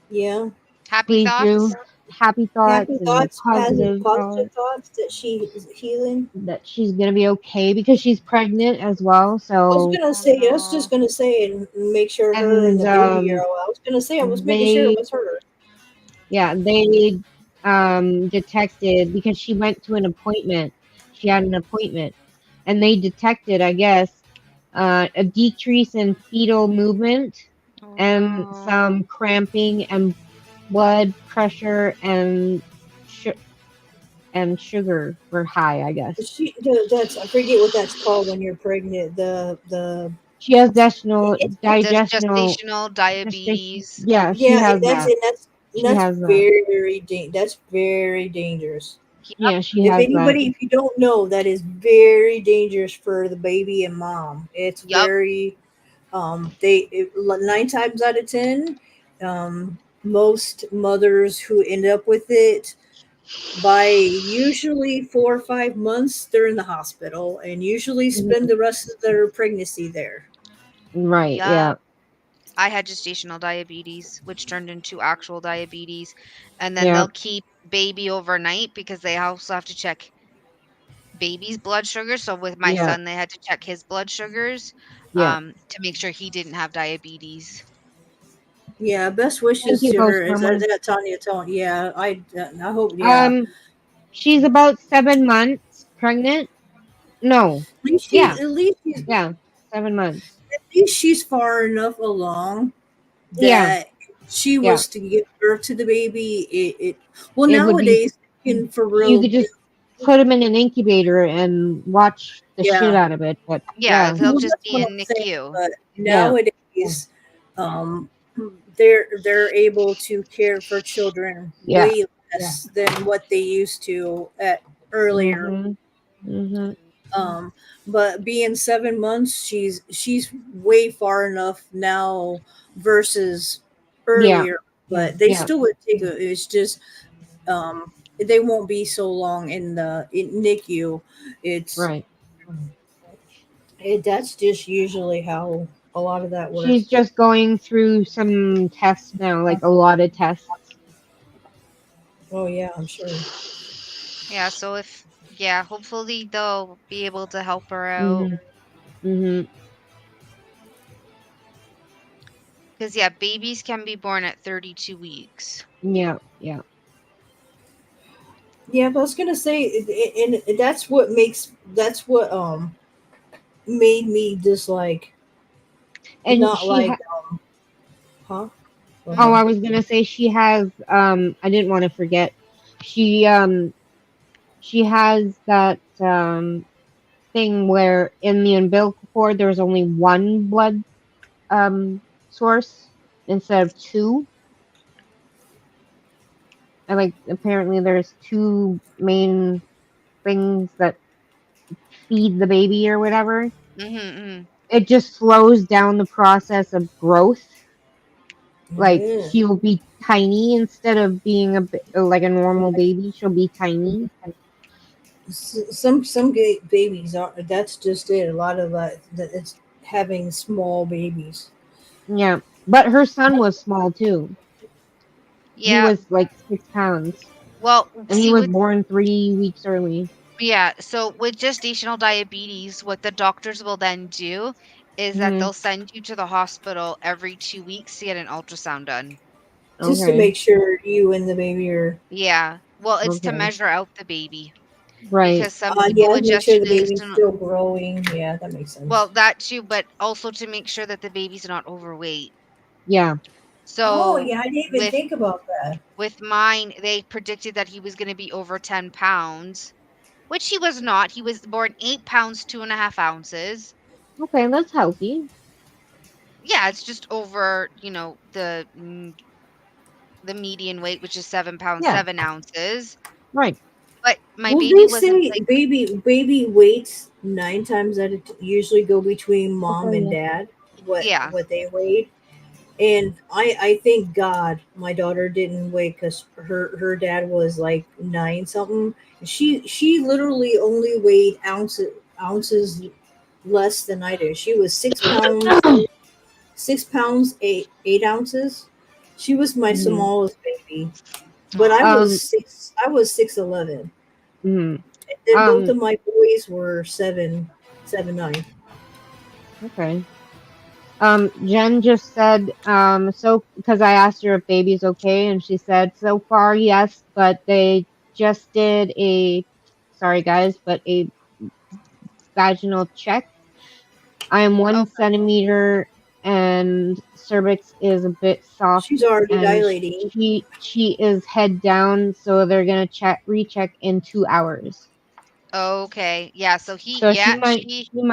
Yeah. Happy please do. thoughts? Happy Happy thoughts and thoughts, positive positive thoughts thoughts that she is healing. that she's gonna be okay because she's pregnant as well. So Oh I was just no. gonna say, and make sure her and and the baby are. I was gonna say, I was making sure it they was her. they detected because she went to an appointment. She had an appointment and they detected, I guess, a decrease in fetal movement and no. some cramping and blood pressure and sugar were high, I guess. That's I forget what that's called when you're pregnant. The She has digestional it's digestional Gestational gestation. diabetes. Yeah, she yeah, has that. and She that's has that. that's very dangerous. Yep. Yeah, she If has that. anybody, if you don't know, that is very dangerous for the baby and mom. It's Yep. very nine times out of ten, most mothers who end up with it by usually 4 or 5 months they're in the hospital and usually spend Mhm. the rest of their pregnancy there. Right. Yeah. Yep. I had gestational diabetes, which turned into actual diabetes. And then Yeah. they'll keep baby overnight because they also have to check baby's blood sugar. So with my Yeah. son, they had to check his blood sugars Yeah. to make sure he didn't have diabetes. Yeah, best Thank wishes you, to host her. Is that, mama. that Tanya telling? Yeah, I hope. Yeah, Um, she's about 7 months pregnant. No. at least Yeah. she's Yeah. 7 months. at least she's far enough along Yeah. that she Yeah. was to give birth to the baby. It well It would be. nowadays you can for You real could do. just put him in an incubator and watch the shit Yeah, out of it. But Yeah, yeah. they'll well, just that's be what in I'm saying. NICU. But Yeah. nowadays, um, they're able to care for children Yeah. way less than what they used to at earlier. Mhm. Mhm. Um, but being 7 months, she's way far enough now versus Yeah. earlier. But they Yeah. still would take a. It's just they won't be so long in the in NICU. It's Right. that's just usually how a lot of that She's works. just going through some tests now, like a lot of tests. Oh yeah, I'm sure. Yeah, so yeah, hopefully they'll be able to help her out. Mhm. Mhm. Because, yeah, babies can be born at 32 weeks. Yeah. Yeah. Yeah, but I was gonna say, and that's what makes that's what made me dislike, And not she like, ha- huh? Go oh, ahead. I was gonna say she has I didn't want to forget. She she has that thing where in the umbilical cord there's only one blood um source instead of two. And like apparently there's two main things that feed the baby or whatever. Mm-hmm. It just slows down the process of growth. Like Yeah. she'll be tiny instead of being like a normal baby. She'll be tiny. Some babies are. That's just it. A lot of it's having small babies. Yeah, but her son was small too. He Yeah. was like 6 pounds, Well, and he see, was with born 3 weeks early. yeah, so with gestational diabetes, what the doctors will then do is that Hmm. they'll send you to the hospital every 2 weeks to get an ultrasound done. Just to Okay. make sure you and the baby are. Yeah. Well, it's to Okay. measure out the baby Right. because some people Yeah, with make sure the baby's gestational, still growing. Yeah, that makes well, sense. that too, but also to make sure that the baby's not overweight. Yeah. Oh So yeah, I didn't even with think about that. mine, they predicted that he was going to be over 10 pounds, which he was not. He was born 8 pounds, 2.5 ounces. Okay, that's healthy. Yeah, it's just over, the median weight, which is 7 pounds, Yeah. 7 ounces. Right. But my Well, baby they wasn't say like, baby weights nine times out of usually go between mom Okay. and Yeah. dad. yeah. What they weighed, and I thank God my daughter didn't weigh because her dad was like nine something. She literally only weighed ounces less than I do. She was 6 pounds, 6 pounds 8 ounces. She was my Hmm. smallest baby, but I Oh, was Um. six. I was 6'11", Hmm. and then both Um. of my boys were 7'9". Okay. Jen just said, so because I asked her if baby's okay, and she said so far yes, but they just did sorry guys, but a vaginal check. I am one okay. centimeter and cervix is a bit soft, She's already and dilating. she is head down, so they're gonna recheck in 2 hours. Okay. Yeah. So he, So yeah, she might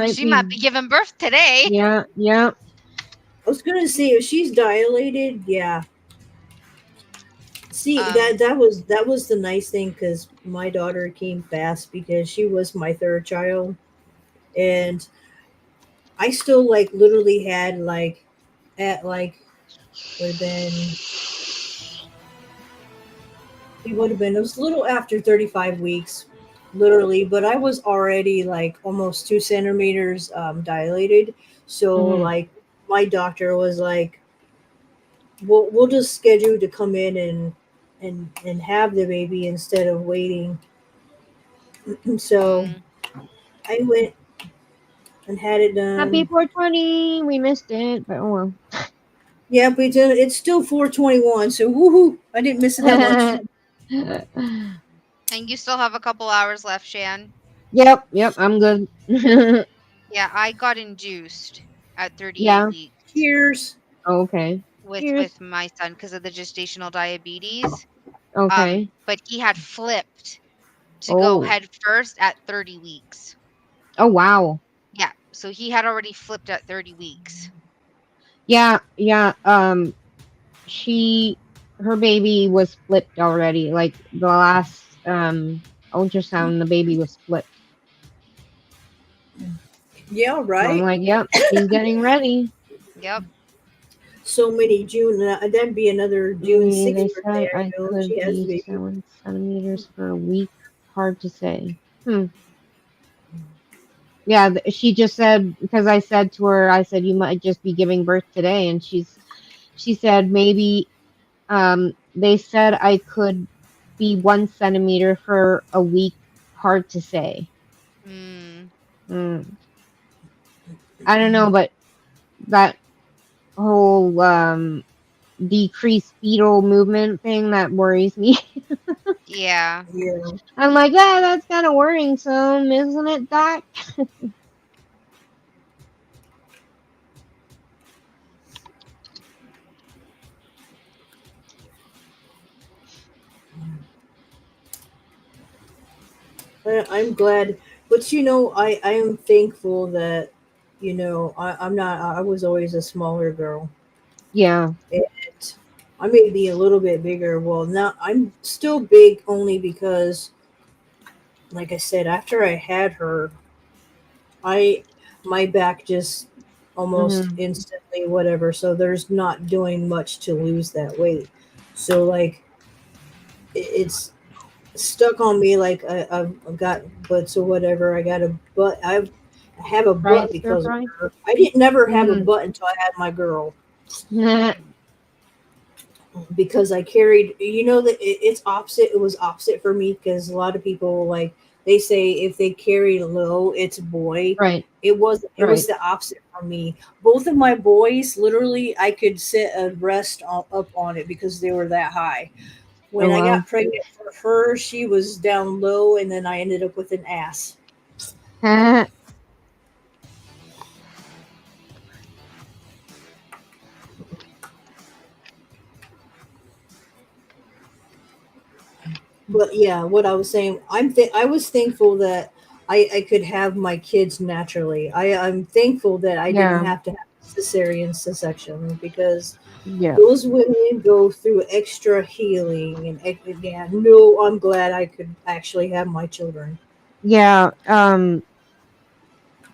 she might be, be giving birth today. yeah, yeah. I was gonna say if she's dilated, yeah. See Um, that was the nice thing because my daughter came fast because she was my third child, and I still like literally had like at like would have been it would have been it was a little after 35 weeks, literally, but I was already like almost 2 centimeters dilated. So Hmm. like my doctor was like, we'll just schedule to come in and have the baby instead of waiting. So mm, I went and had it Happy done. 420. We missed it, but oh Yeah, but it's still 421, so woohoo! I didn't miss it that much. well. and you still have a couple hours left, Shan. Yep, yep, I'm good. Yeah, I got induced at 38 Yeah. weeks Cheers. Okay. with Cheers. my son because of the gestational diabetes. Okay. But he had flipped to go Oh. head first at 30 weeks. Oh wow. Yeah, so he had already flipped at 30 weeks. Yeah, yeah. She her baby was flipped already. Like the last ultrasound, the baby was flipped. Yeah, So I'm right. like, yep, she's getting ready. Yep. So many June. That'd be another June They 6th said birthday. I I know could she has the be baby. 7 centimeters for a week. Hard to say. Hmm. Yeah, she just said, because I said to her, I said you might just be giving birth today, and she said maybe they said I could be 1 centimeter for a week. Hard to say. Mm, Mm, I don't know, but that whole decreased fetal movement thing that worries me. yeah. Yeah. I'm like, yeah, that's kind of worrying, some, isn't it, Doc? I'm glad, but I am thankful that I'm not. I was always a smaller girl, Yeah. and I may be a little bit bigger. Well, now I'm still big only because, like I said, after I had her, I my back just almost Hmm. instantly whatever. So there's not doing much to lose that weight. So like it's stuck on me like I've got butts or whatever. I got a butt. I have a Fried butt stir because of fry? her. I didn't never have a Mm. butt until I had my girl because I carried. That it's opposite. It was opposite for me because a lot of people like they say if they carry low, it's a boy. Right, It was it was right. the opposite for me. Both of my boys, literally, I could sit a rest up on it because they were that high. Oh, When I wow. got pregnant for her, she was down low, and then I ended up with an ass. But yeah, what I was saying, I was thankful that I could have my kids naturally. I'm thankful that I didn't Yeah, have to have cesarean section because yeah. those women go through extra healing yeah, no, I'm glad I could actually have my children. Yeah,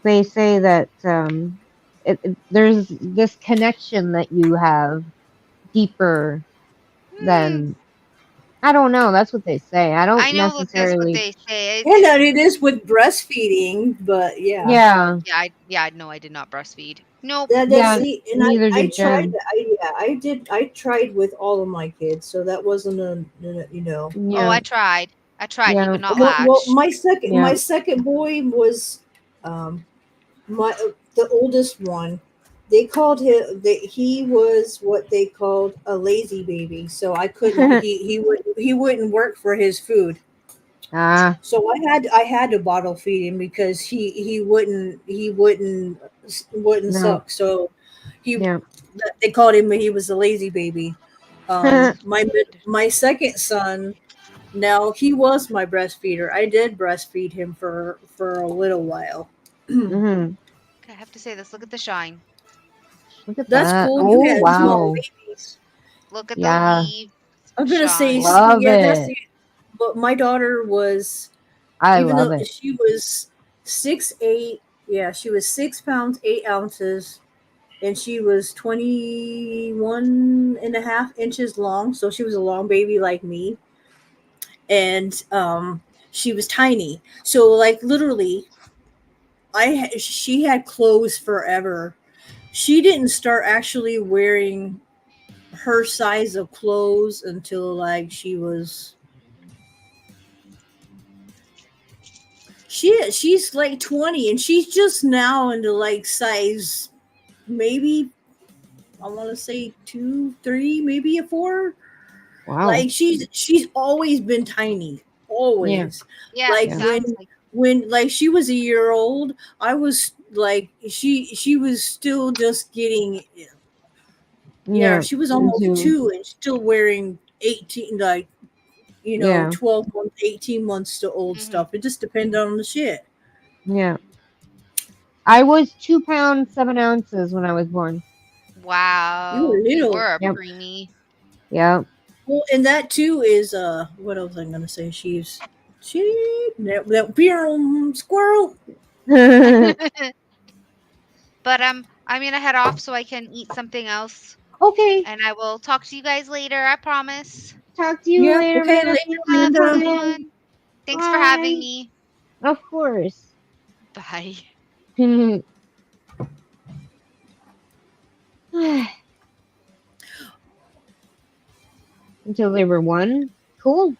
they say that there's this connection that you have deeper Hmm. than, I don't know, that's what they say. I I don't know that's what necessarily. they say. And that it is with breastfeeding, but yeah. Yeah, Yeah, no, I did not breastfeed. Nope. That's yeah, see, and neither I did tried Jen. that. I tried with all of my kids, so that wasn't Oh, Yeah, I tried. He yeah, would not Well, latch. my yeah. second boy was um my the oldest one. They called him. He was what they called a lazy baby. So I couldn't. He wouldn't work for his food. Ah, So I had to bottle feed him because he wouldn't no. suck. So He Yeah. they called him, he was a lazy baby. My second son, now he was my breastfeeder. I did breastfeed him for a little while. Hmm. Okay, I have to say this. Look at the shine. Look at That's that. cool. You Oh, had small wow. babies. Look at the Yeah. leaves I'm gonna say, shine. Love yeah, that's it. the. But my daughter was, I even love though it. she was 6'8", yeah, she was 6 pounds 8 ounces, and she was 21.5 inches long. So she was a long baby like me, and she was tiny. So like literally, she had clothes forever. She didn't start actually wearing her size of clothes until like she's like 20, and she's just now into like size, maybe I want to say 2 3, maybe a 4. Wow. Like she's always been tiny, Yeah. always. Yeah, Like Yeah. sounds like. when like she was a year old, I was like she was still just getting, yeah, Yeah. she was almost Into, 2 and still wearing 18, like, yeah. 12 months, 18 months to old Hmm. stuff. It just depended on the shit. Yeah. I was 2 pounds 7 ounces when I was born. You were Wow, you little. were a Yep. preemie. Yep. Well, and that too is what else I'm gonna say? She that squirrel. But I'm gonna head off so I can eat something else, Okay. and I will talk to you guys later. I promise. Talk to you Yeah. later, Okay. Amanda. Later, Thank you for Have Amanda. coming in. fun. Thanks for having Bye. me. Of course. Bye. Until they were one. Cool.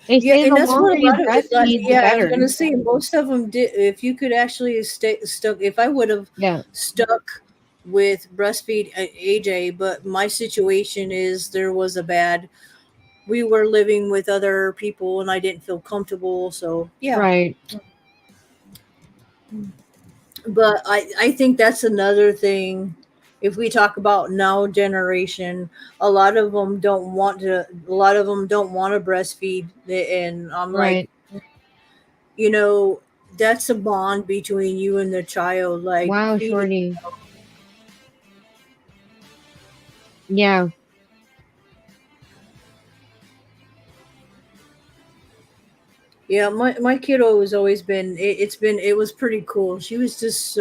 They Yeah, say and the that's longer what a you lot of it. Like, breastfeed, the yeah, I was better. gonna say most of them did. If you could actually stay stuck, if I would have Yeah. stuck with breastfeed AJ, but my situation is there was a bad. We were living with other people, and I didn't feel comfortable. So yeah, Right. but I think that's another thing. If we talk about now generation, a lot of them don't want to. A lot of them don't want to breastfeed, and I'm like, Right. you know, that's a bond between you and the child. Like Wow, feeding. Shorty. Yeah. Yeah, my kiddo has always been. It was pretty cool. She was just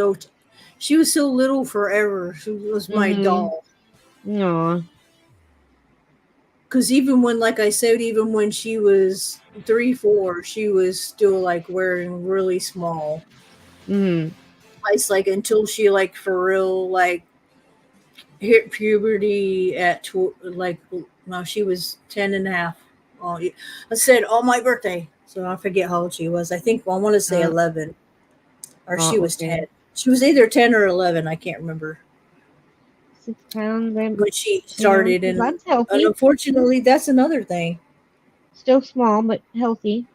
she was so little forever. She was my Mm-hmm. doll. Aw. Because even when, like I said, even when she was 3 4, she was still like wearing really small. Mm-hmm. It's like until she like for real like hit puberty at like, well, she was 10 and a half. Oh, yeah. I said on my birthday, so I forget how old she was. I think I want to say Uh, 11, or she oh, was okay. 10. She was either 10 or 11. I can't remember 6 pounds, when she 8 ounces. started, and That's healthy. unfortunately, that's another thing. Still small, but healthy.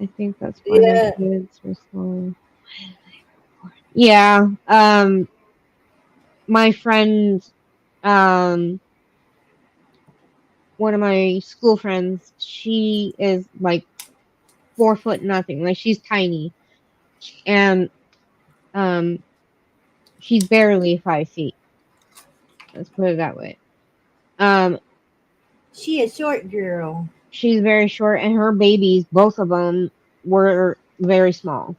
I think that's why my Yeah, kids were small. Yeah. My friend, um, one of my school friends, she is like 4 foot nothing. Like she's tiny. And um she's barely 5 feet. Let's put it that way. Um, she a short girl. she's very short, and her babies, both of them, were very small.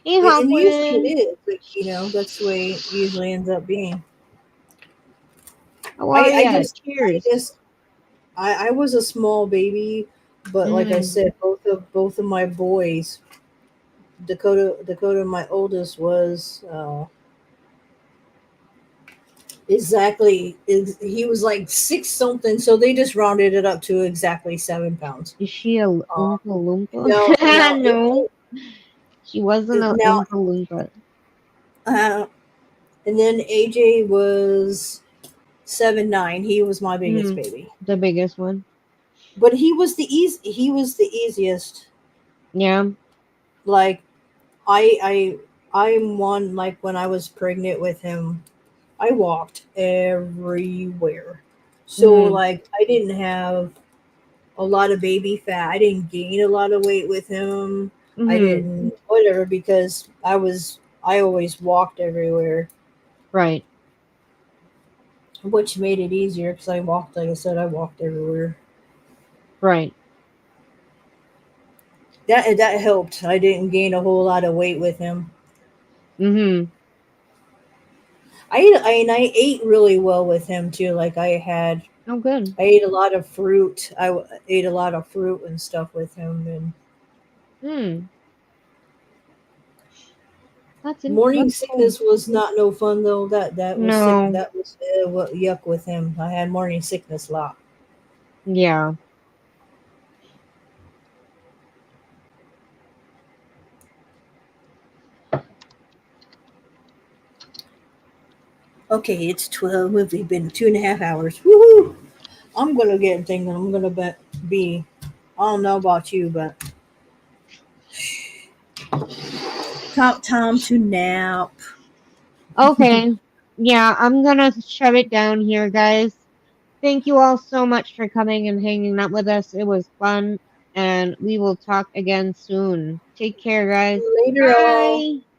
Hey, And usually it Hawkwind, is, but that's the way it usually ends up being. how are I ya? just I Cheers. just I was a small baby, but like I Mm, said, both of my boys, Dakota, my oldest, was he was like six something, so they just rounded it up to exactly 7 pounds. is she a Uh, Oompa Loompa? now now No, she wasn't a now Oompa Loompa. uh, and then AJ was 7'9". He was my biggest Mm, baby, the biggest one. but he was the easiest. Yeah. Like I I'm one like when I was pregnant with him, I walked everywhere. So Mhm. like I didn't have a lot of baby fat. I didn't gain a lot of weight with him. I Mhm. didn't whatever because I always walked everywhere, Right. which made it easier because I walked like I said I walked everywhere. Right. That helped. I didn't gain a whole lot of weight with him. Mhm. I ate really well with him too. Like Oh, good. I ate a lot of fruit. Ate a lot of fruit and stuff with him. And Hmm. morning That's cool. sickness was not no fun though. That was sick. No. That was yuck with him. I had morning sickness a lot. Yeah. Okay, it's 12. We've been 2.5 hours. Woohoo! I'm gonna get thinking. I'm gonna be. I don't know about you, but time to nap. Okay. Yeah, I'm gonna shut it down here, guys. Thank you all so much for coming and hanging out with us. It was fun, and we will talk again soon. Take care, guys. Later, all. Bye.